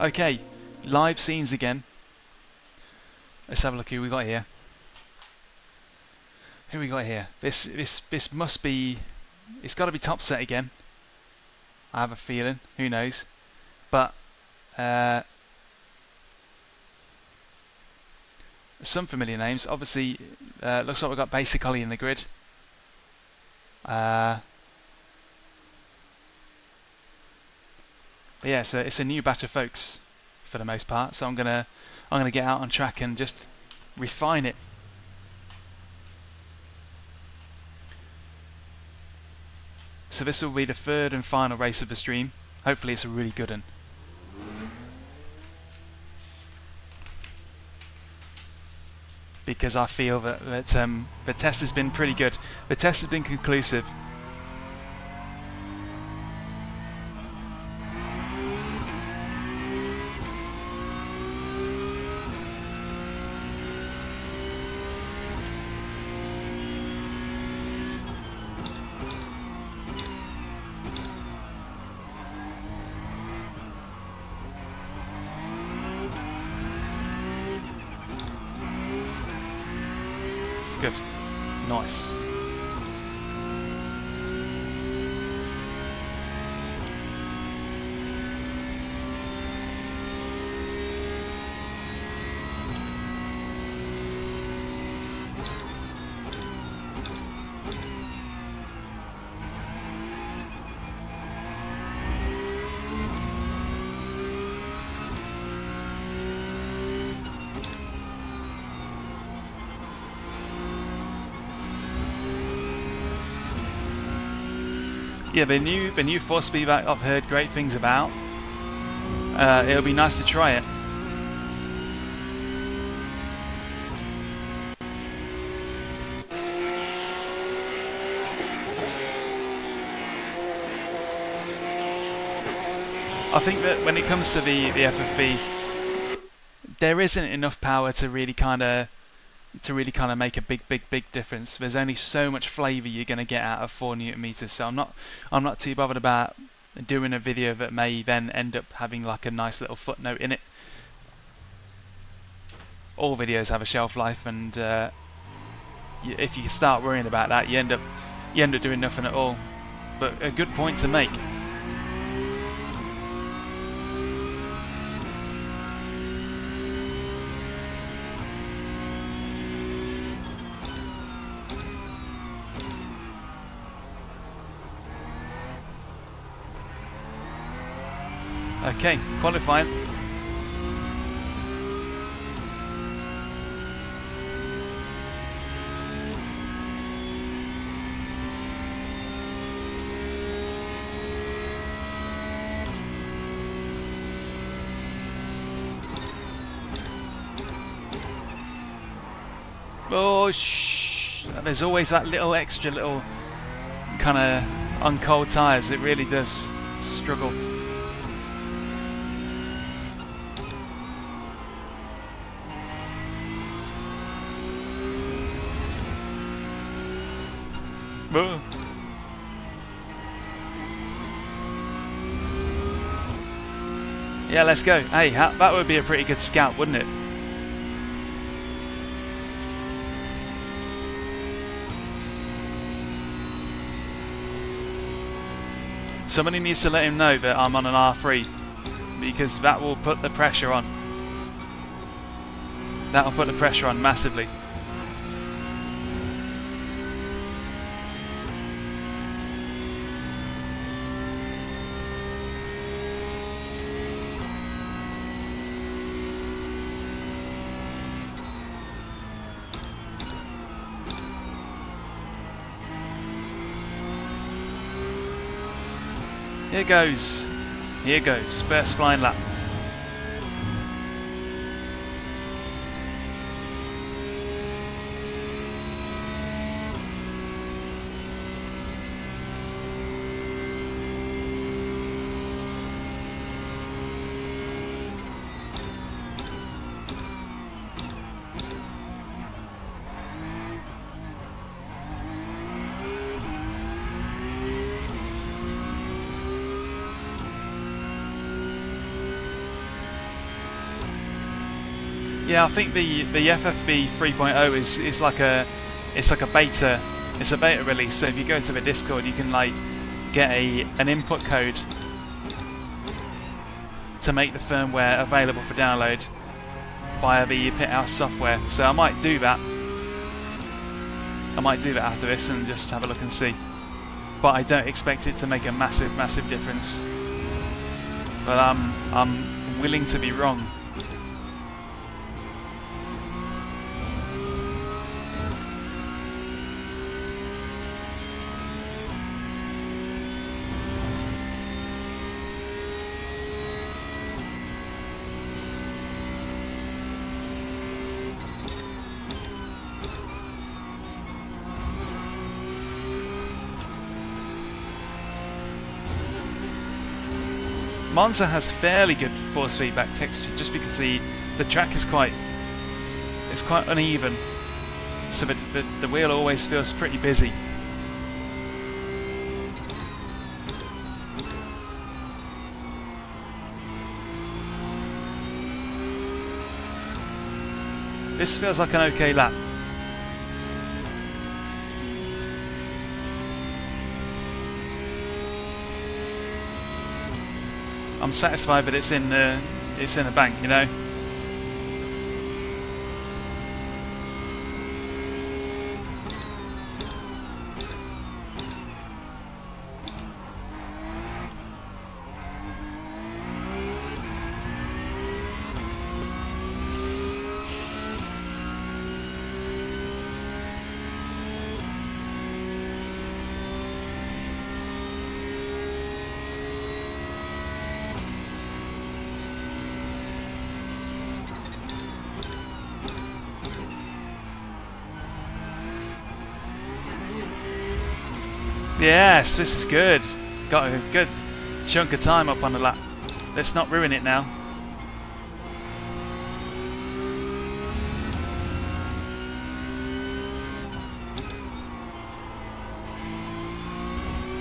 Okay, live scenes again. Let's have a look who we got here. Who we got here? This must be. It's got to be top set again. I have a feeling. Who knows? But some familiar names. Obviously, looks like we've got Basic Ollie in the grid. But yeah, so it's a new batch of folks for the most part. So I'm gonna get out on track and just refine it. So this will be the third and final race of the stream. Hopefully it's a really good one. Because I feel that the test has been pretty good. The test has been conclusive. Good. Nice. Yeah, the new 4-speed back I've heard great things about. It'll be nice to try it. I think that when it comes to the FFB, there isn't enough power to really kind of make a big difference. There's only so much flavour you're going to get out of 4 Newton meters, so I'm not too bothered about doing a video that may then end up having like a nice little footnote in it. All videos have a shelf life, and if you start worrying about that, you end up doing nothing at all. But a good point to make. Okay, qualifying. Oh, shh. There's always that little extra little kind of on cold tyres. It really does struggle. Whoa. Yeah, let's go. Hey, that would be a pretty good scout, wouldn't it? Somebody needs to let him know that I'm on an R3, because that will put the pressure on. That will put the pressure on massively. Here goes. Here goes. First flying lap. Yeah, I think the FFB 3.0 is like a beta. It's a beta release. So if you go to the Discord, you can like get an input code to make the firmware available for download via the Pithouse software. So I might do that. I might do that after this and just have a look and see. But I don't expect it to make a massive difference. But I'm willing to be wrong. Monza has fairly good force feedback texture, just because the track is quite uneven, so the wheel always feels pretty busy. This feels like an okay lap. I'm satisfied that it's in the bank, you know. Yes, this is good. Got a good chunk of time up on the lap. Let's not ruin it now.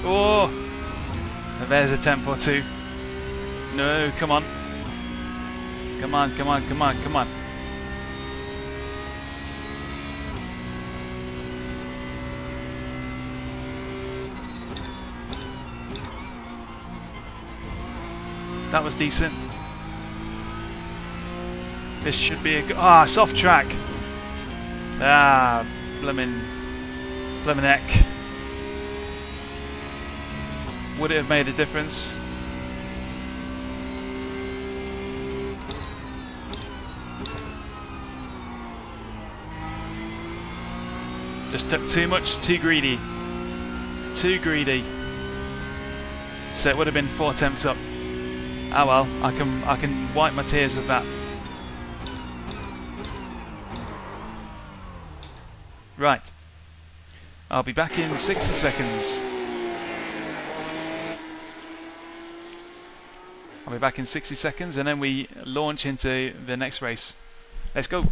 Oh, there's a temp or two. No, come on. Come on, come on, come on, come on. That was decent. This should be a soft track. Blimmin' heck. Would it have made a difference? Just took too much, too greedy. Too greedy. So it would have been 4 attempts up. Ah well, I can wipe my tears with that. Right. I'll be back in 60 seconds. I'll be back in 60 seconds and then we launch into the next race. Let's go.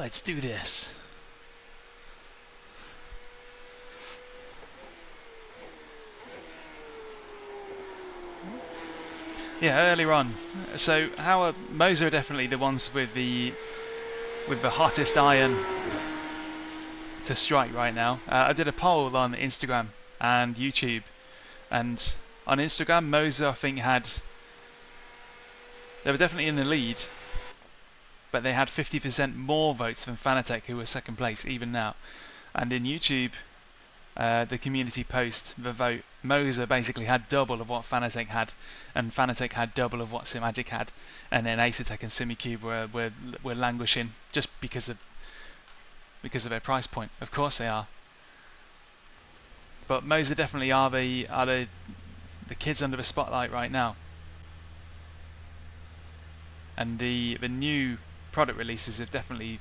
Let's do this. Yeah, earlier on. So how Moza are definitely the ones with the hottest iron to strike right now. I did a poll on Instagram and YouTube, and on Instagram, Moza I think they were definitely in the lead, but they had 50% more votes than Fanatec, who were second place even now. And in YouTube, the community post, the vote, Moza basically had double of what Fanatec had, and Fanatec had double of what Simagic had, and then Acertec and Simicube were languishing just because of their price point. Of course they are. But Moza definitely are the kids under the spotlight right now. And the new product releases have definitely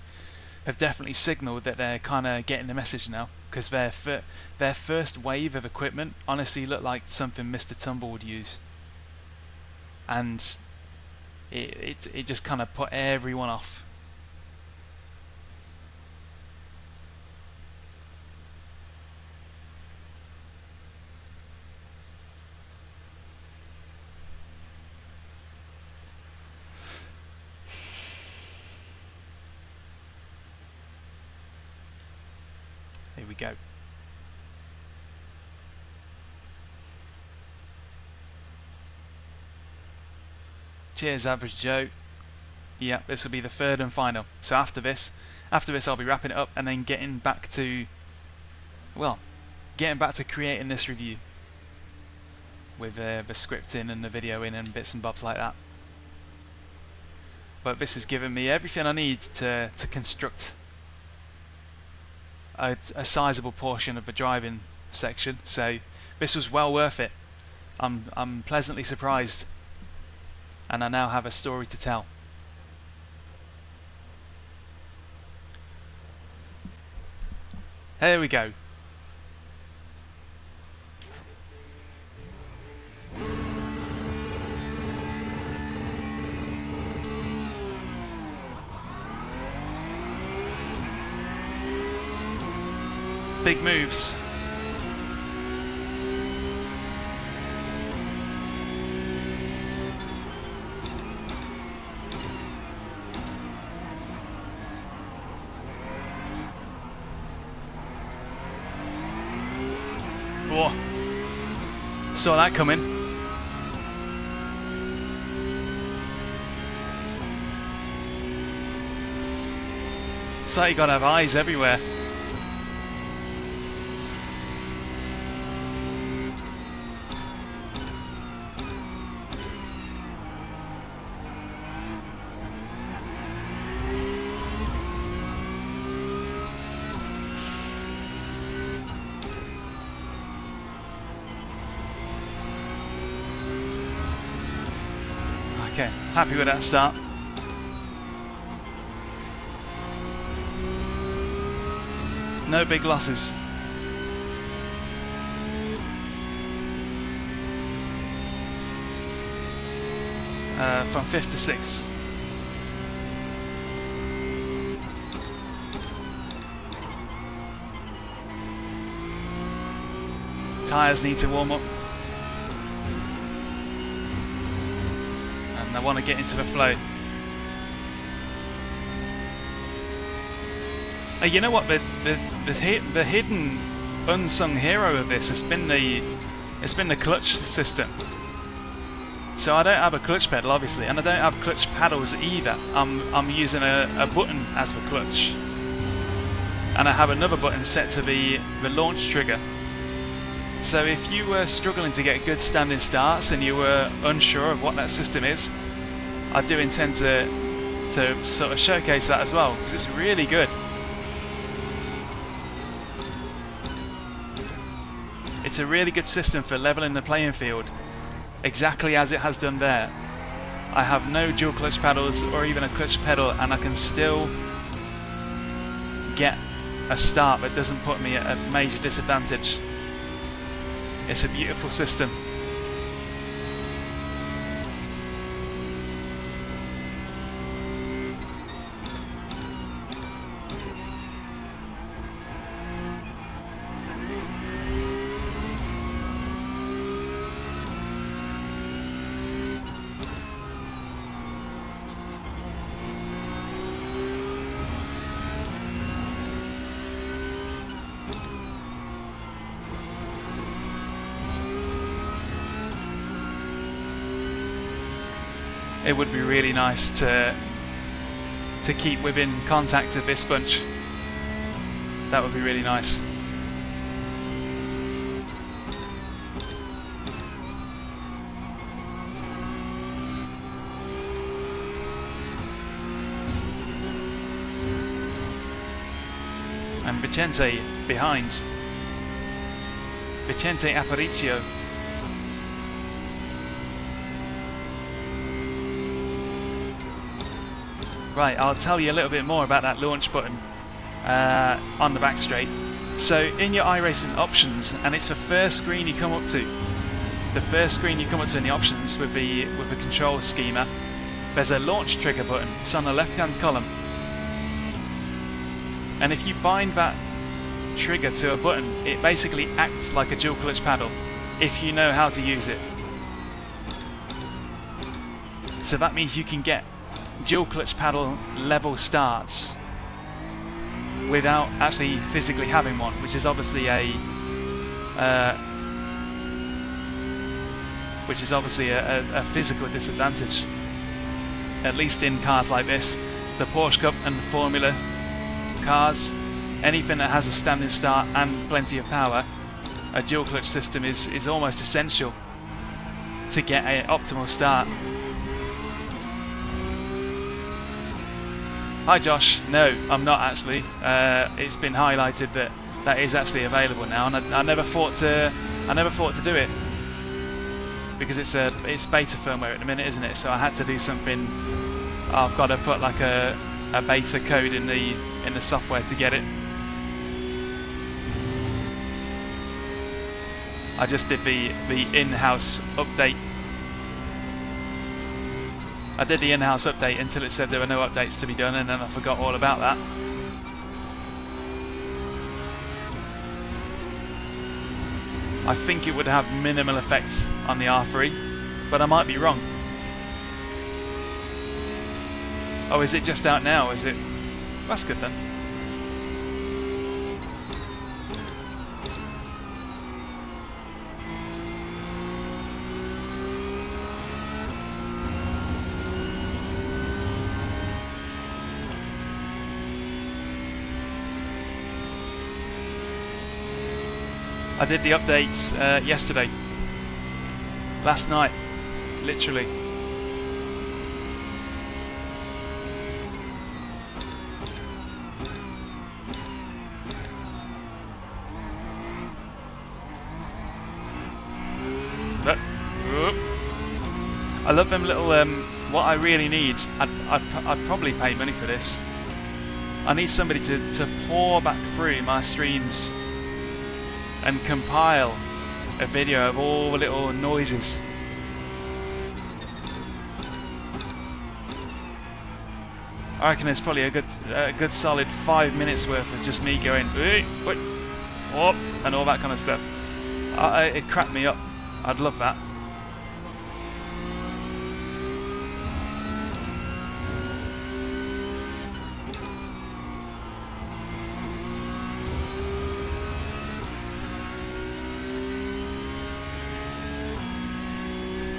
signalled that they're kind of getting the message now, because their first wave of equipment honestly looked like something Mr. Tumble would use, and it just kind of put everyone off. Here we go. Cheers, Average Joe. Yeah, this will be the third and final. So after this I'll be wrapping it up and then getting back to creating this review with the scripting and the videoing and bits and bobs like that. But this has given me everything I need to construct a sizable portion of the driving section, so this was well worth it. I'm pleasantly surprised, and I now have a story to tell. Here we go. Big moves. Whoa. Saw that coming. It's like you gotta have eyes everywhere. Okay, happy with that start. No big losses. From 5th to 6th. Tyres need to warm up. I want to get into the flow. You know what? The hidden, unsung hero of this has been the clutch system. So I don't have a clutch pedal, obviously, and I don't have clutch paddles either. I'm using a button as the clutch, and I have another button set to the launch trigger. So if you were struggling to get good standing starts and you were unsure of what that system is, I do intend to sort of showcase that as well, because it's really good. It's a really good system for leveling the playing field, exactly as it has done there. I have no dual clutch paddles or even a clutch pedal, and I can still get a start that doesn't put me at a major disadvantage. It's a beautiful system. it would be really nice to keep within contact of this bunch. That would be really nice. And Vicente behind. Vicente Aparicio. Right, I'll tell you a little bit more about that launch button on the back straight. So in your iRacing options, and it's the first screen you come up to. The first screen you come up to in the options with the control schema, there's a launch trigger button. It's on the left-hand column. And if you bind that trigger to a button, it basically acts like a dual clutch paddle if you know how to use it. So that means you can get dual clutch paddle level starts without actually physically having one, which is obviously a physical disadvantage, at least in cars like this, the Porsche Cup and Formula cars. Anything that has a standing start and plenty of power, a dual clutch system is almost essential to get an optimal start. Hi Josh, no, I'm not actually. It's been highlighted that is actually available now, and I never thought to do it because it's beta firmware at the minute, isn't it? So I had to do something. I've got to put like a beta code in the software to get it. I just did the in-house update. I did the in-house update until it said there were no updates to be done, and then I forgot all about that. I think it would have minimal effects on the R3, but I might be wrong. Oh, is it just out now? Is it? That's good then. I did the updates yesterday, last night, literally. I love them little, what I really need, I'd probably pay money for this. I need somebody to pour back through my streams and compile a video of all the little noises. I reckon there's probably a good solid 5 minutes worth of just me going what, and all that kind of stuff. It cracked me up. I'd love that.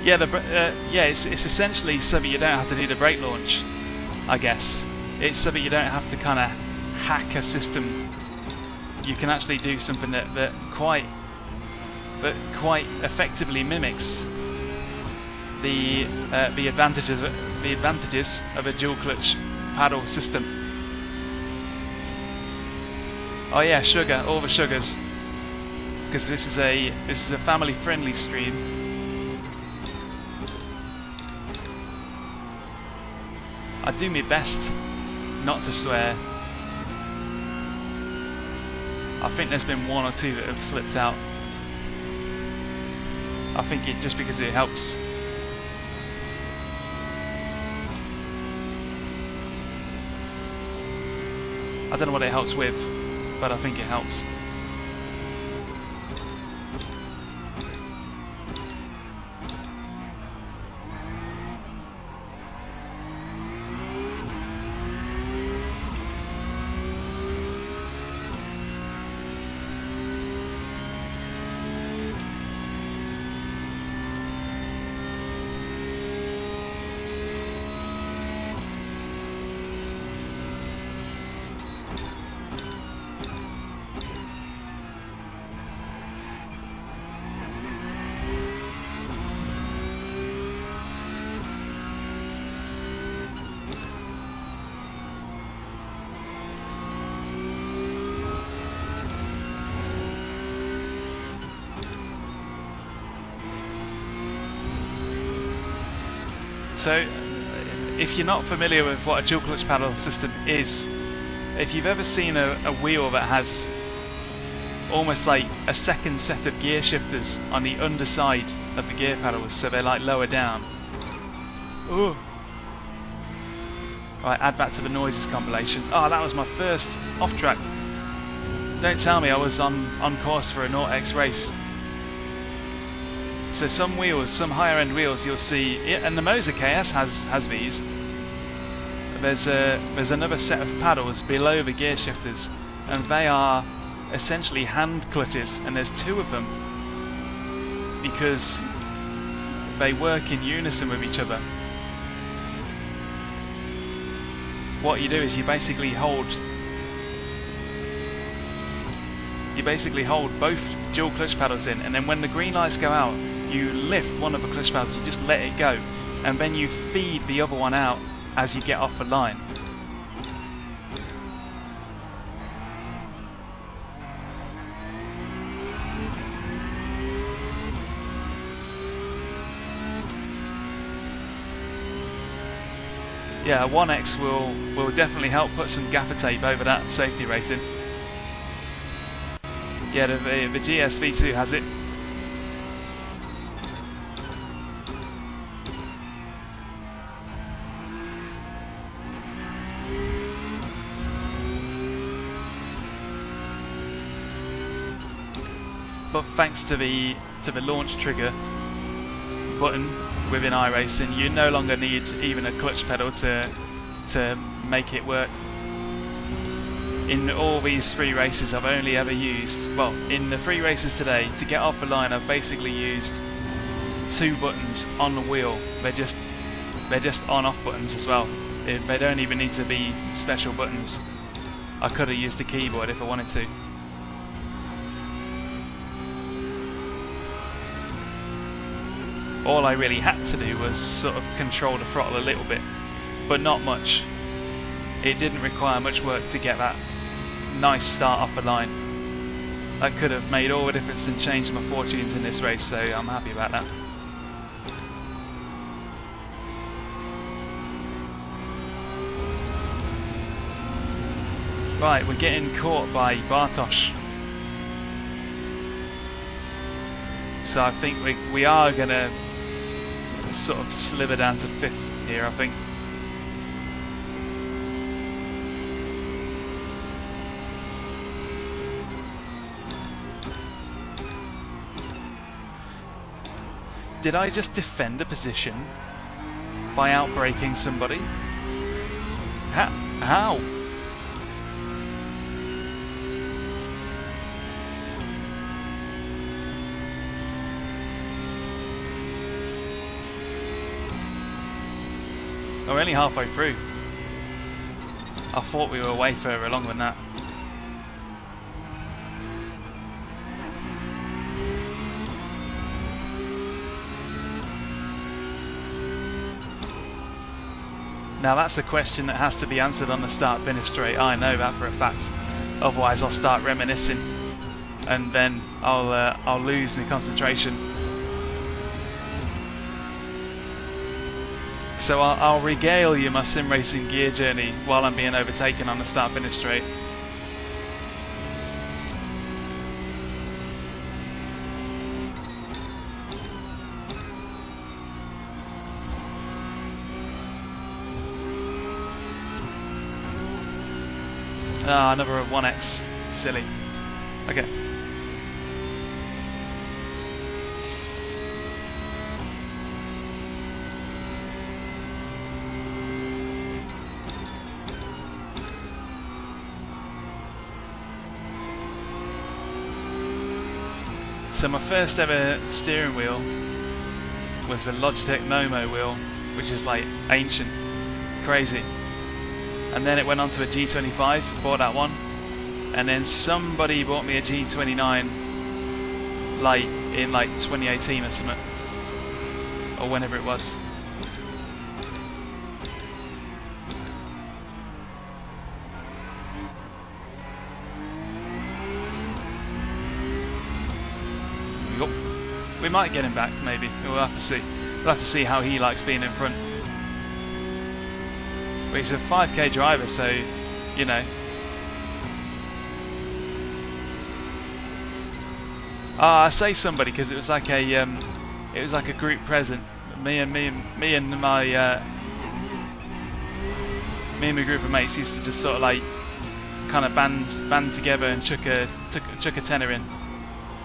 Yeah, it's essentially so that you don't have to do the brake launch, I guess. It's so that you don't have to kind of hack a system. You can actually do something that quite effectively mimics the advantages of a dual clutch paddle system. Oh yeah, sugar, all the sugars, because this is a family friendly stream. I do my best not to swear. I think there's been one or two that have slipped out. I think it just because it helps. I don't know what it helps with, but I think it helps. So if you're not familiar with what a dual clutch paddle system is, if you've ever seen a wheel that has almost like a second set of gear shifters on the underside of the gear pedals, so they're like lower down. Ooh. Right, add that to the noises compilation. Oh, that was my first off track. Don't tell me I was on course for a 0x race. So some wheels, some higher end wheels you'll see, and the Moza KS has these. There's another set of paddles below the gear shifters, and they are essentially hand clutches, and there's two of them because they work in unison with each other. What you do is you basically hold both dual clutch paddles in, and then when the green lights go out, you lift one of the clutch paddles, you just let it go, and then you feed the other one out as you get off the line. Yeah, a 1X will definitely help put some gaffer tape over that safety rating. Yeah, the GSV2 has it. But thanks to the launch trigger button within iRacing, you no longer need even a clutch pedal to make it work. In all these 3 races I've only ever used, well, in the 3 races today, to get off the line I've basically used 2 buttons on the wheel. They're just on-off buttons as well. They don't even need to be special buttons. I could have used a keyboard if I wanted to. All I really had to do was sort of control the throttle a little bit, but not much. It didn't require much work to get that nice start off the line. That could have made all the difference and changed my fortunes in this race, so I'm happy about that. Right, we're getting caught by Bartosz. So I think we are going to sort of slither down to 5th here, I think. Did I just defend a position by outbraking somebody? How? We're only halfway through. I thought we were way further along than that. Now that's a question that has to be answered on the start-finish straight. I know that for a fact. Otherwise I'll start reminiscing, and then I'll lose my concentration. So I'll regale you my sim racing gear journey while I'm being overtaken on the start-finish straight. Ah, another 1X. Silly. Okay. So my first ever steering wheel was the Logitech Momo wheel, which is like ancient, crazy. And then it went on to a G25, bought that one, and then somebody bought me a G29 Lite in like 2018 or something, or whenever it was. We might get him back, maybe. We'll have to see. We'll have to see how he likes being in front. But he's a 5k driver, so you know. I say somebody because it was like a group present. Me and my group of mates used to just sort of like kind of band together and chuck a tenner in,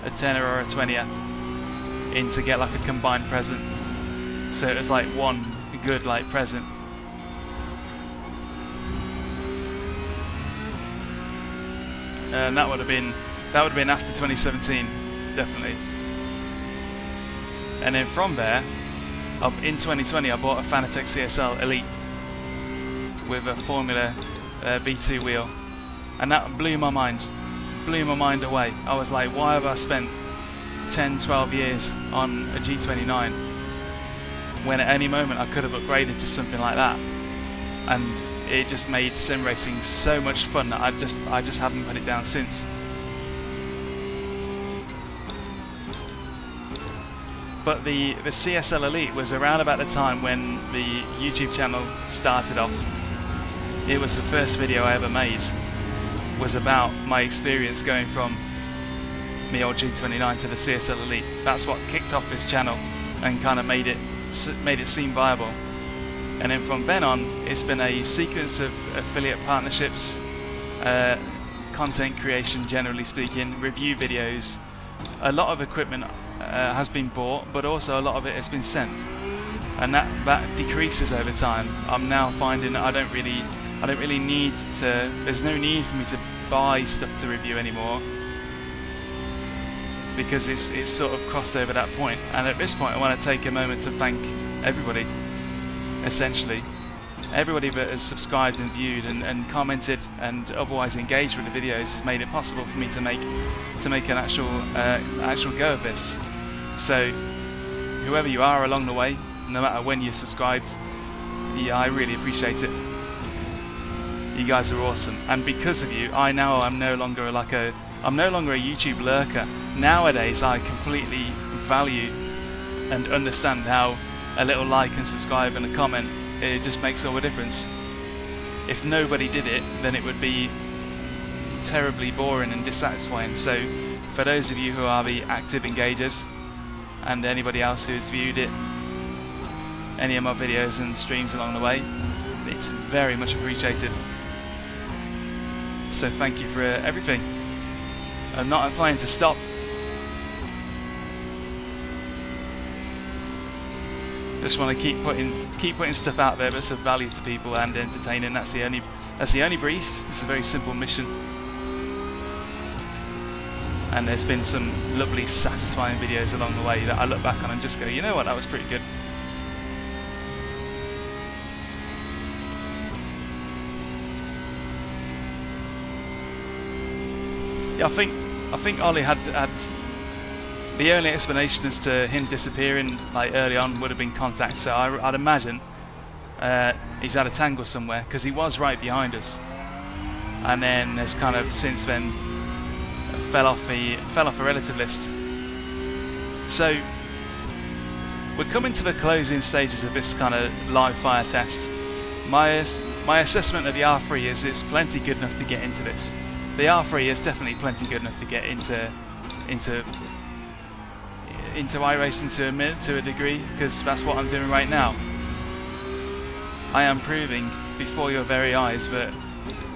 a tenner or a 20er in to get like a combined present. So it was like one good like present. And that would have been after 2017, definitely. And then from there, in 2020, I bought a Fanatec CSL Elite with a Formula V2 wheel, and that blew my mind away. I was like, why have I spent 10-12 years on a G29 when at any moment I could have upgraded to something like that? And it just made sim racing so much fun that I just haven't put it down since. But the CSL Elite was around about the time when the YouTube channel started off. It was the first video I ever made, was about my experience going from the old G29 to the CSL Elite. That's what kicked off this channel and kind of made it seem viable. And then from then on, it's been a sequence of affiliate partnerships, content creation generally speaking, review videos. A lot of equipment has been bought, but also a lot of it has been sent, and that decreases over time. I'm now finding that I don't really need to. There's no need for me to buy stuff to review anymore, because it's sort of crossed over that point. And at this point, I want to take a moment to thank everybody. Essentially, everybody that has subscribed and viewed and commented and otherwise engaged with the videos has made it possible for me to make an actual go of this. So whoever you are along the way, no matter when you subscribed, yeah, I really appreciate it. You guys are awesome, and because of you, I'm no longer a YouTube lurker. Nowadays, I completely value and understand how a little like and subscribe and a comment, it just makes all the difference. If nobody did it, then it would be terribly boring and dissatisfying. So for those of you who are the active engagers, and anybody else who's viewed any of my videos and streams along the way, it's very much appreciated. So thank you for everything. I'm not planning to stop. Just want to keep putting stuff out there that's of value to people and entertaining. That's the only brief. It's a very simple mission. And there's been some lovely, satisfying videos along the way that I look back on and just go, you know what, that was pretty good. Yeah, I think Ollie had the only explanation as to him disappearing like early on would have been contact. So I'd imagine he's had a tangle somewhere, because he was right behind us, and then has kind of since then fell off the relative list. So we're coming to the closing stages of this kind of live fire test. My assessment of the R3 is it's plenty good enough to get into this. The R3 is definitely plenty good enough to get into iRacing to a degree, because that's what I'm doing right now. I am proving before your very eyes that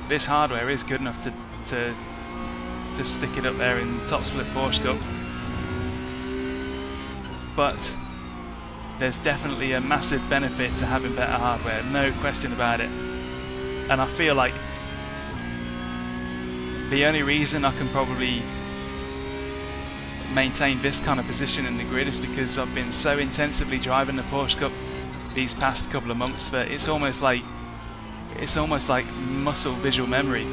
this hardware is good enough to stick it up there in top split Porsche Cup. But there's definitely a massive benefit to having better hardware, no question about it. And I feel like the only reason I can probably maintain this kind of position in the grid is because I've been so intensively driving the Porsche Cup these past couple of months that it's almost like muscle visual memory.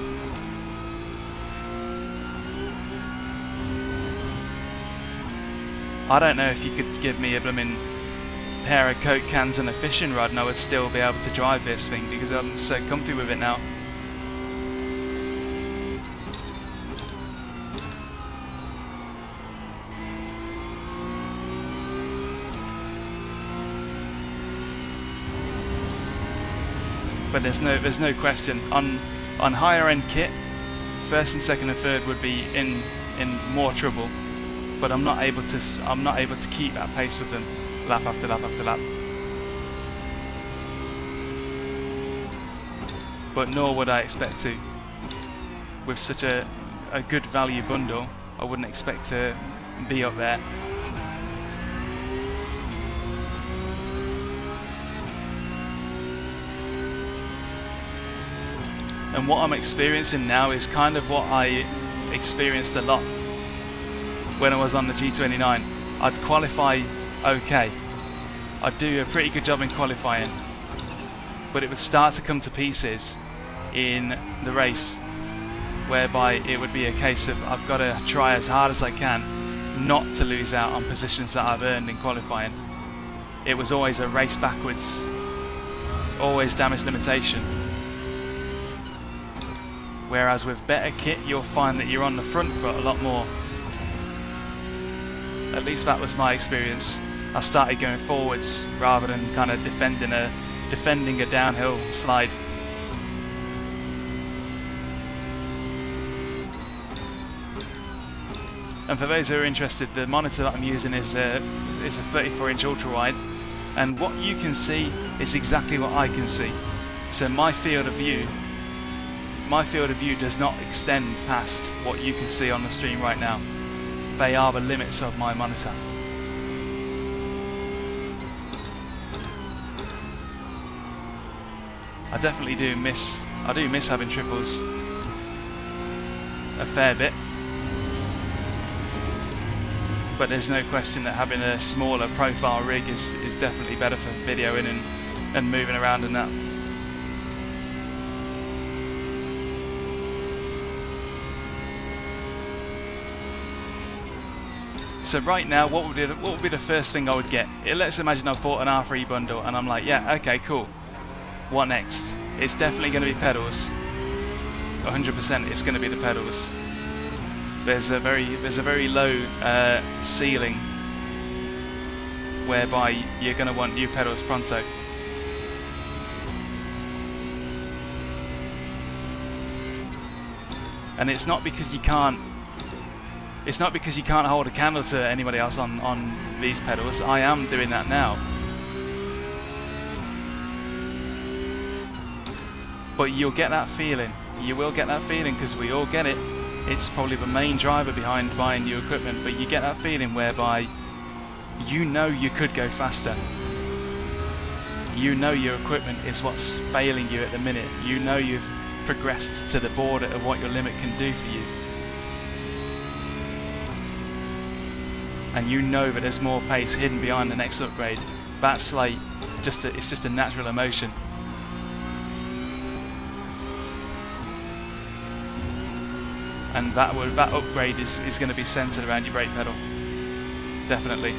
I don't know if you could give me a blooming pair of Coke cans and a fishing rod and I would still be able to drive this thing, because I'm so comfy with it now. but there's no question on higher end kit, first and second and third would be in more trouble, but I'm not able to keep that pace with them lap after lap after lap. But nor would I expect to. With such a good value bundle, I wouldn't expect to be up there. And what I'm experiencing now is kind of what I experienced a lot when I was on the G29. I'd qualify okay. I'd do a pretty good job in qualifying, but it would start to come to pieces in the race, whereby it would be a case of I've got to try as hard as I can not to lose out on positions that I've earned in qualifying. It was always a race backwards, always damage limitation. Whereas with better kit, you'll find that you're on the front foot a lot more. At least that was my experience. I started going forwards rather than kind of defending a downhill slide. And for those who are interested, the monitor that I'm using is a 34-inch ultra wide, and what you can see is exactly what I can see. So my field of view does not extend past what you can see on the stream right now. They are the limits of my monitor. I definitely do miss having triples a fair bit, but there's no question that having a smaller profile rig is definitely better for videoing and moving around and that. So right now, what would be the first thing I would get? Let's imagine I've bought an R3 bundle and I'm like, yeah, okay, cool. What next? It's definitely going to be pedals. 100% it's going to be the pedals. There's a very low ceiling whereby you're going to want new pedals pronto. And it's not because you can't hold a candle to anybody else on these pedals. I am doing that now. But you'll get that feeling. You will get that feeling, because we all get it. It's probably the main driver behind buying new equipment, but you get that feeling whereby you know you could go faster. You know your equipment is what's failing you at the minute. You know you've progressed to the border of what your limit can do for you. And you know that there's more pace hidden behind the next upgrade. That's like it's just a natural emotion. And that upgrade is going to be centered around your brake pedal, definitely.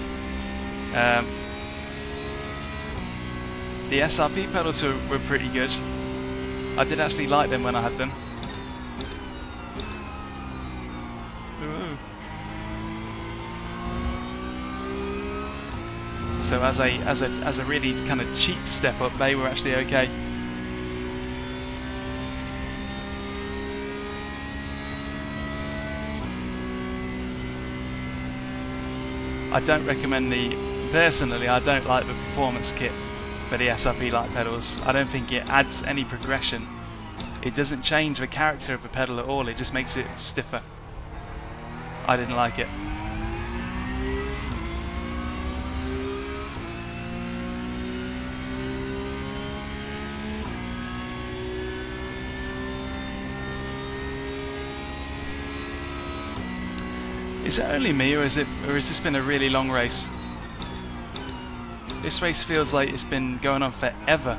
The SRP pedals were pretty good. I did actually like them when I had them. Ooh. So as a really kind of cheap step up, they were actually okay. I don't recommend personally I don't like the performance kit for the SRP light pedals. I don't think it adds any progression. It doesn't change the character of the pedal at all, it just makes it stiffer. I didn't like it. Is it only me, or has this been a really long race? This race feels like it's been going on forever.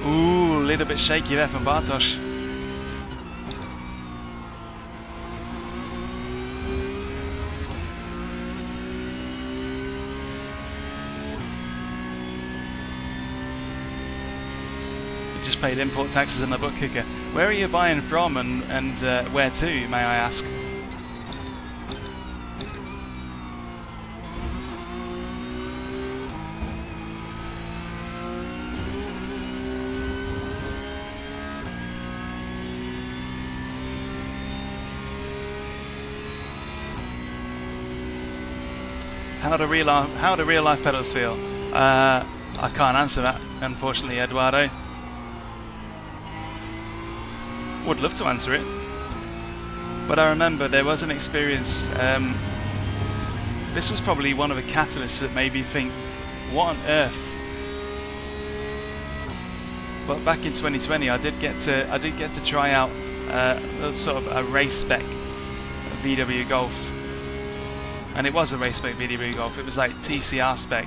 Ooh, a little bit shaky there from Bartosz. just paid import taxes and a butt kicker. Where are you buying from, and where to, may I ask? How do real life pedals feel? I can't answer that, unfortunately, Eduardo. Would love to answer it, but I remember there was an experience. This was probably one of the catalysts that made me think, what on earth? But back in 2020, I did get to try out sort of a race spec VW Golf. And it was a race spec VW Golf. It was like TCR spec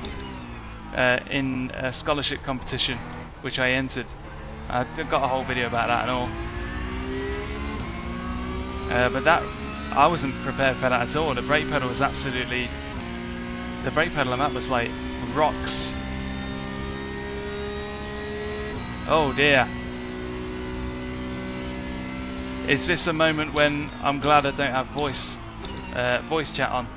in a scholarship competition, which I entered. I've got a whole video about that and all. But that, I wasn't prepared for that at all. The brake pedal was absolutely, the brake pedal on that was like rocks. Oh dear. Is this a moment when I'm glad I don't have voice chat on?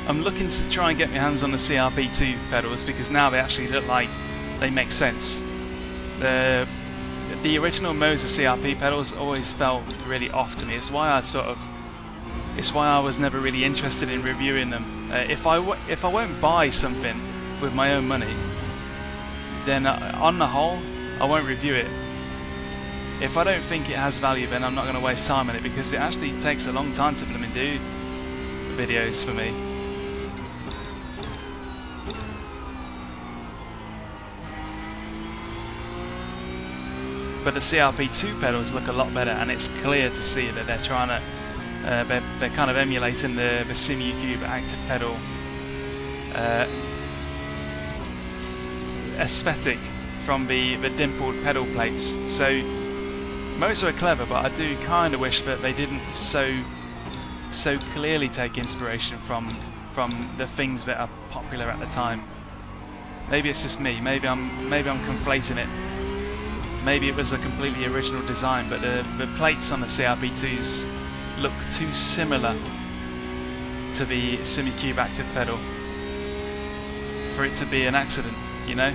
I'm looking to try and get my hands on the CRP2 pedals because now they actually look like they make sense. The original Moza CRP pedals always felt really off to me. It's why I was never really interested in reviewing them. If I won't buy something with my own money, then on the whole I won't review it. If I don't think it has value, then I'm not going to waste time on it because it actually takes a long time to blooming do videos for me. But the CRP2 pedals look a lot better, and it's clear to see that they're trying to, they're kind of emulating the SimuCube active pedal aesthetic from the dimpled pedal plates. So Moza are clever, but I do kind of wish that they didn't so clearly take inspiration from the things that are popular at the time. Maybe it's just me. Maybe I'm conflating it. Maybe it was a completely original design, but the plates on the CRP2s look too similar to the SimuCube active pedal for it to be an accident, you know?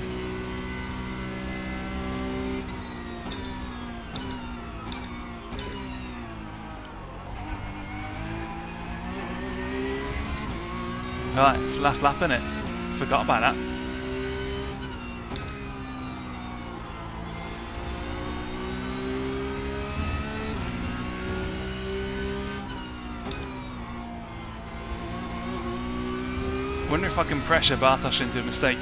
Right, it's the last lap, innit? Forgot about that. Wonder if I can pressure Bartosz into a mistake.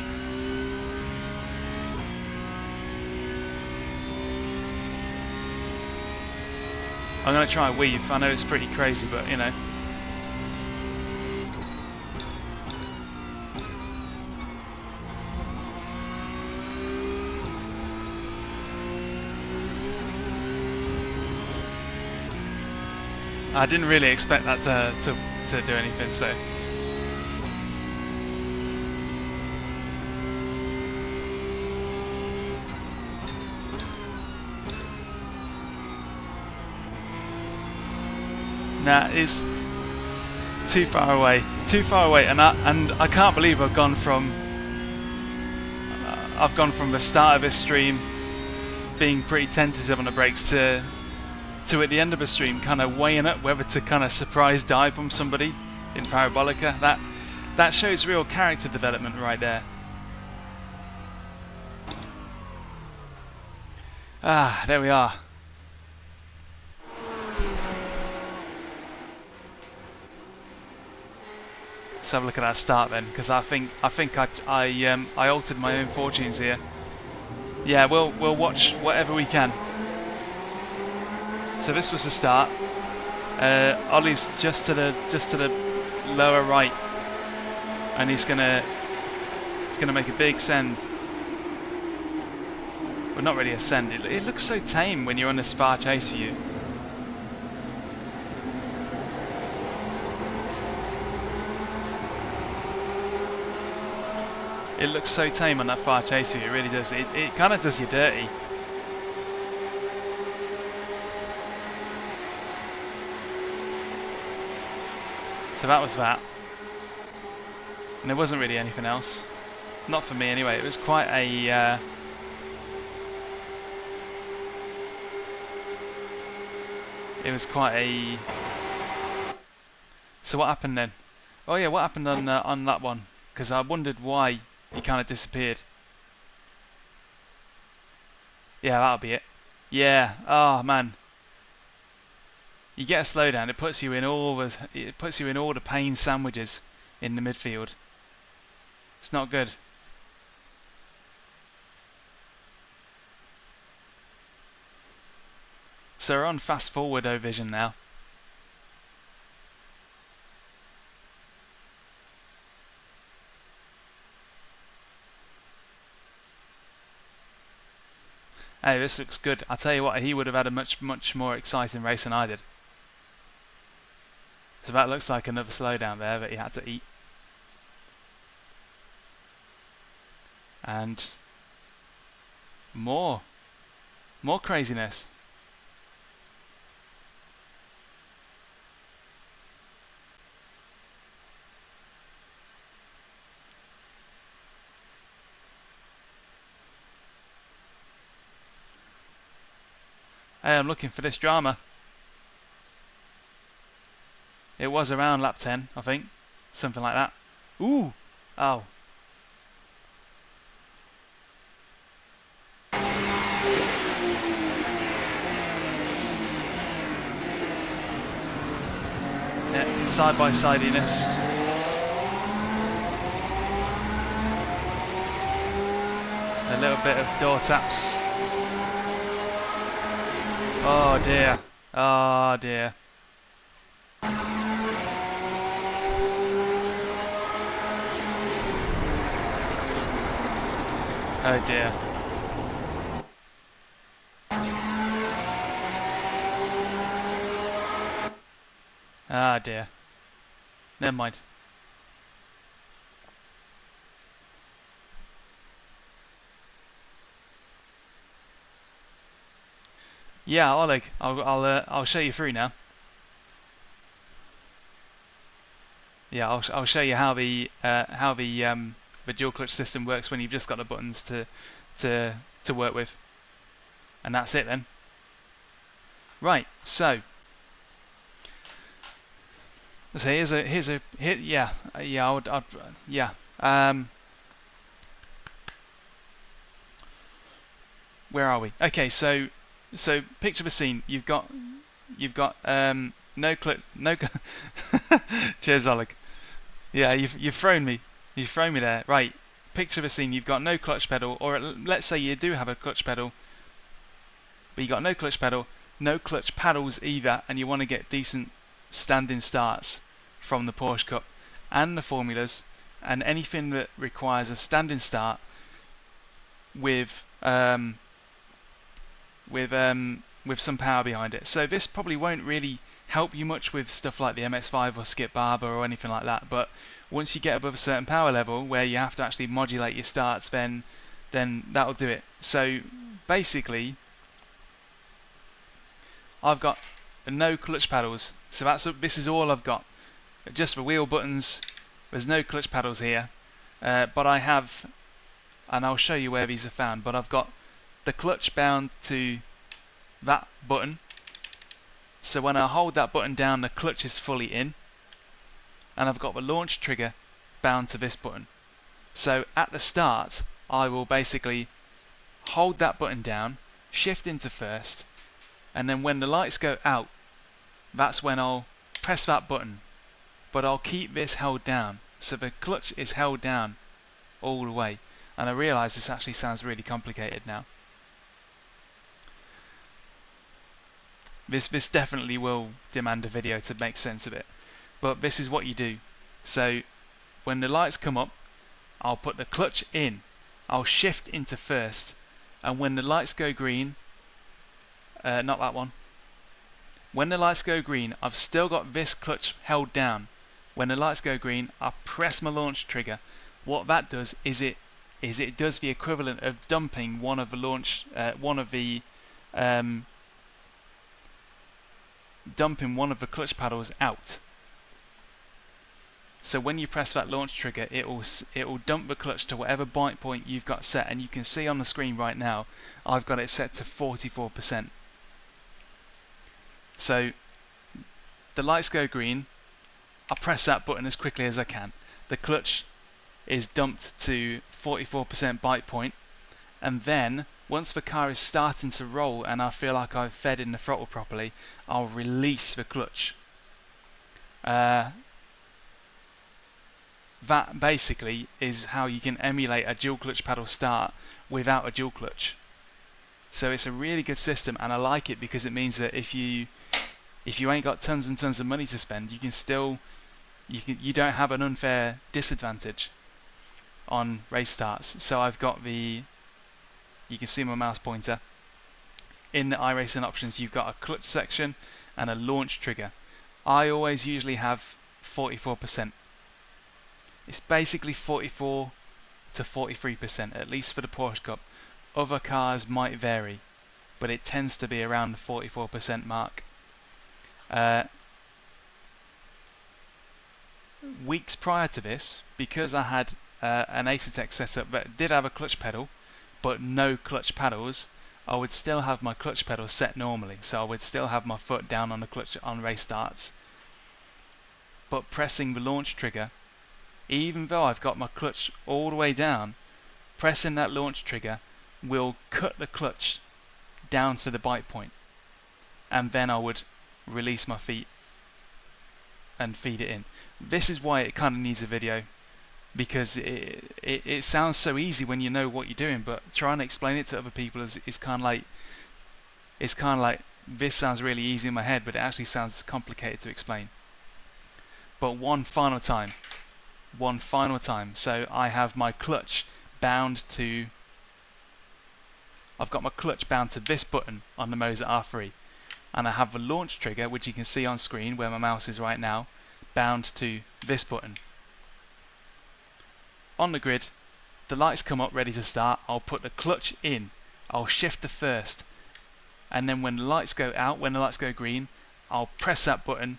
I'm going to try a weave. I know it's pretty crazy, but you know. I didn't really expect that to do anything, so. Nah, it's too far away, and I can't believe I've gone from the start of this stream being pretty tentative on the brakes to at the end of the stream kind of weighing up whether to kind of surprise dive from somebody in Parabolica. That shows real character development right there. Ah, there we are. Let's have a look at that start then, because I think I altered my own fortunes here. Yeah, we'll watch whatever we can. So this was the start. Ollie's just to the lower right, and he's gonna make a big send. Well, not really a send. It looks so tame when you're on a far chase view. It looks so tame on that far chase view. It really does. It kind of does you dirty. So that was that. And there wasn't really anything else. Not for me anyway. It was quite a... it was quite a... So what happened then? Oh yeah, what happened on that one? Because I wondered why he kind of disappeared. Yeah, that'll be it. Yeah. Oh man. You get a slowdown. It puts you in all the pain sandwiches in the midfield. It's not good. So we're on fast forward vision now. Hey, this looks good. I'll tell you what, he would have had a much more exciting race than I did. So that looks like another slowdown there that he had to eat. And more craziness. Hey, I'm looking for this drama. It was around lap 10, I think. Something like that. Ooh! Oh. Yeah, side-by-sidiness. A little bit of door taps. Oh dear. Oh dear. Oh dear. Ah dear. Never mind. Yeah, Oleg, I'll show you through now. Yeah, I'll show you how the dual clutch system works when you've just got the buttons to work with, and that's it then. Right, so where are we? Okay, so picture the scene. You've got no cheers, Oleg. Yeah, you've thrown me there. Right, picture the scene. You've got no clutch pedal, or let's say you do have a clutch pedal, but you got no clutch pedal, no clutch paddles either, and you want to get decent standing starts from the Porsche Cup and the formulas and anything that requires a standing start with some power behind it. So this probably won't really help you much with stuff like the MX-5 or Skip Barber or anything like that, but once you get above a certain power level where you have to actually modulate your starts, then that'll do it. So basically I've got no clutch paddles, so this is all I've got, just the wheel buttons. There's no clutch paddles here, but I have, and I'll show you where these are found, but I've got the clutch bound to that button, so when I hold that button down the clutch is fully in, and I've got the launch trigger bound to this button. So at the start I will basically hold that button down, shift into first, and then when the lights go out, that's when I'll press that button, but I'll keep this held down, so the clutch is held down all the way. And I realise this actually sounds really complicated now. This definitely will demand a video to make sense of it. But this is what you do. So when the lights come up, I'll put the clutch in. I'll shift into first. And when the lights go green, not that one. When the lights go green, I've still got this clutch held down. When the lights go green, I press my launch trigger. What that does is it does the equivalent of dumping one of the clutch paddles out. So when you press that launch trigger, it will dump the clutch to whatever bite point you've got set, and you can see on the screen right now I've got it set to 44%. So the lights go green, I press that button as quickly as I can. The clutch is dumped to 44% bite point, and then once the car is starting to roll and I feel like I've fed in the throttle properly, I'll release the clutch. That basically is how you can emulate a dual clutch paddle start without a dual clutch. So it's a really good system, and I like it because it means that if you ain't got tons and tons of money to spend, you don't have an unfair disadvantage on race starts. So I've got you can see my mouse pointer. In the iRacing options, you've got a clutch section and a launch trigger. I always usually have 44%. It's basically 44 to 43%, at least for the Porsche Cup. Other cars might vary, but it tends to be around the 44% mark. Weeks prior to this, because I had an Acertech setup that did have a clutch pedal, but no clutch paddles, I would still have my clutch pedal set normally. So I would still have my foot down on the clutch on race starts. But pressing the launch trigger, even though I've got my clutch all the way down, pressing that launch trigger will cut the clutch down to the bite point, and then I would release my feet and feed it in. This is why it kind of needs a video, because it sounds so easy when you know what you're doing, but trying to explain it to other people is kind of like this sounds really easy in my head, but it actually sounds complicated to explain. But one final time. So I have my clutch bound to. I've got my clutch bound to this button on the Moza R3, and I have the launch trigger, which you can see on screen where my mouse is right now, bound to this button. On the grid, the lights come up ready to start. I'll put the clutch in. I'll shift to first, and then when the lights go out, when the lights go green, I'll press that button.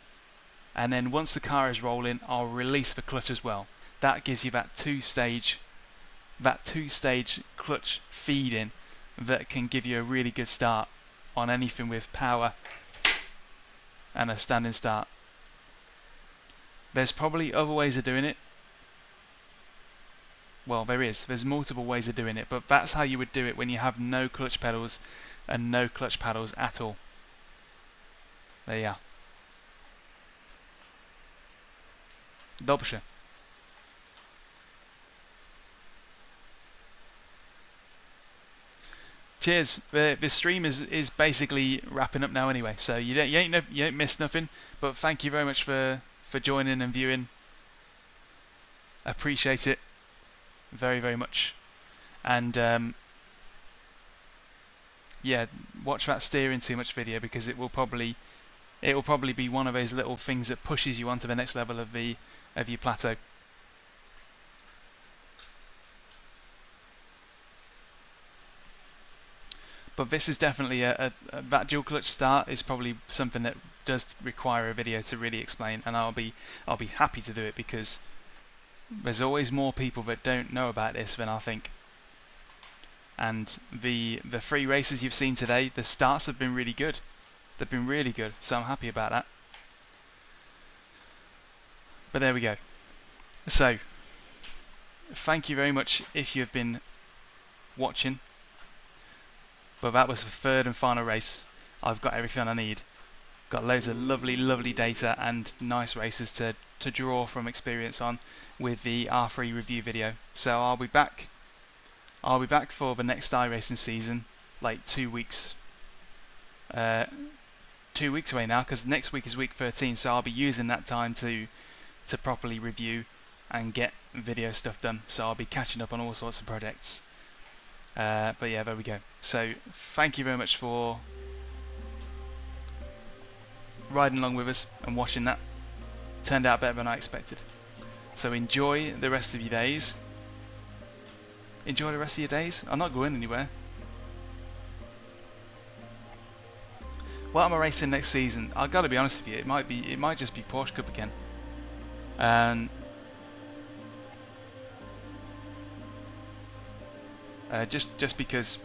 And then once the car is rolling, I'll release the clutch as well. That gives you that two-stage clutch feed-in that can give you a really good start on anything with power and a standing start. There's probably other ways of doing it. Well, there's multiple ways of doing it, but that's how you would do it when you have no clutch pedals and no clutch paddles at all. There you are. Dobrze. Cheers. The stream is basically wrapping up now anyway, so you ain't missed nothing. But thank you very much for joining and viewing. Appreciate it very, very much. And yeah, watch that steering too much video, because it will probably be one of those little things that pushes you onto the next level of your plateau. But this is definitely that dual clutch start is probably something that does require a video to really explain, and I'll be happy to do it, because there's always more people that don't know about this than I think. And the 3 races you've seen today, the starts have been really good. They've been really good, so I'm happy about that. But there we go. So, thank you very much if you've been watching. But that was the 3rd and final race. I've got everything I need. Got loads of lovely data and nice races to draw from experience on with the R3 review video. So I'll be back for the next iRacing season, like 2 weeks. 2 weeks away now, because next week is week 13, so I'll be using that time to properly review and get video stuff done. So I'll be catching up on all sorts of projects. But yeah, there we go. So thank you very much for riding along with us and watching that. Turned out better than I expected. So enjoy the rest of your days. Enjoy the rest of your days. I'm not going anywhere. What am I racing next season? I've got to be honest with you. It might just be Porsche Cup again. And just because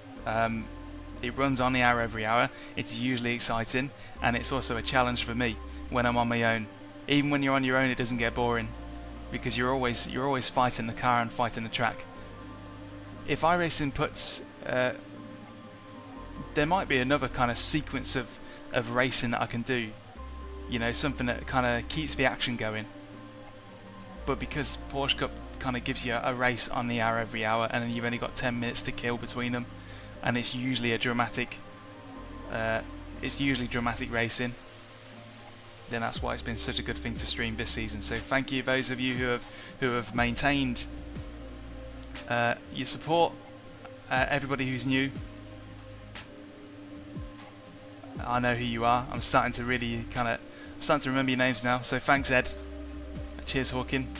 it runs on the hour every hour, it's usually exciting, and it's also a challenge for me when I'm on my own. Even when you're on your own, it doesn't get boring because you're always fighting the car and fighting the track. If iRacing puts, there might be another kind of sequence of racing that I can do, you know, something that kind of keeps the action going. But because Porsche Cup kind of gives you a race on the hour every hour, and then you've only got 10 minutes to kill between them, and it's usually a dramatic, racing, then that's why it's been such a good thing to stream this season. So thank you those of you who have maintained your support. Everybody who's new, I know who you are. I'm starting to really starting to remember your names now. So thanks, Ed. Cheers, Hawking.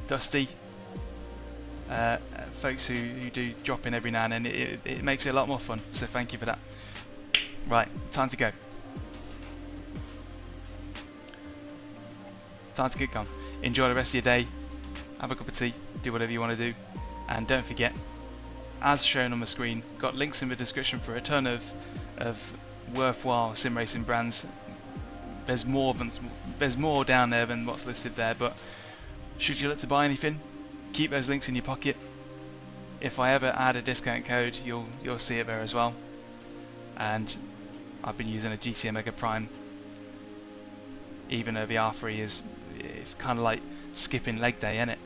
Dusty. Folks who do drop in every now and then. It makes it a lot more fun. So thank you for that. Right, time to go. Time to get gone. Enjoy the rest of your day. Have a cup of tea. Do whatever you want to do. And don't forget, as shown on the screen, got links in the description for a ton of worthwhile sim racing brands. There's more down there than what's listed there, but should you look to buy anything, keep those links in your pocket. If I ever add a discount code, you'll see it there as well. And I've been using a GT Omega Prime, even though the R3 it's kind of like skipping leg day, isn't it?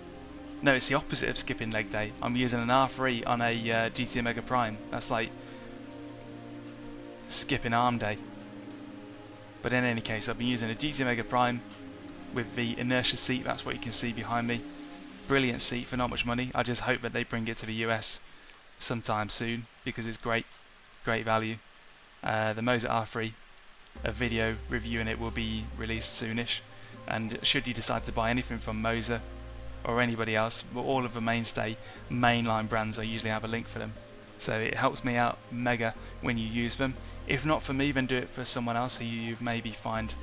No, it's the opposite of skipping leg day. I'm using an R3 on a GT Omega Prime. That's like skipping arm day. But in any case, I've been using a GT Omega Prime with the Inertia Seat. That's what you can see behind me. Brilliant seat for not much money. I just hope that they bring it to the US sometime soon, because it's great value. The Moza R3, a video reviewing it will be released soonish. And should you decide to buy anything from Moza or anybody else, all of the mainline brands, I usually have a link for them. So it helps me out mega when you use them. If not for me, then do it for someone else who you maybe find,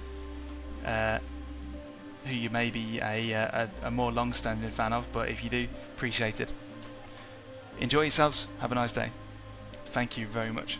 who you may be a more long-standing fan of. But if you do, appreciate it. Enjoy yourselves. Have a nice day. Thank you very much.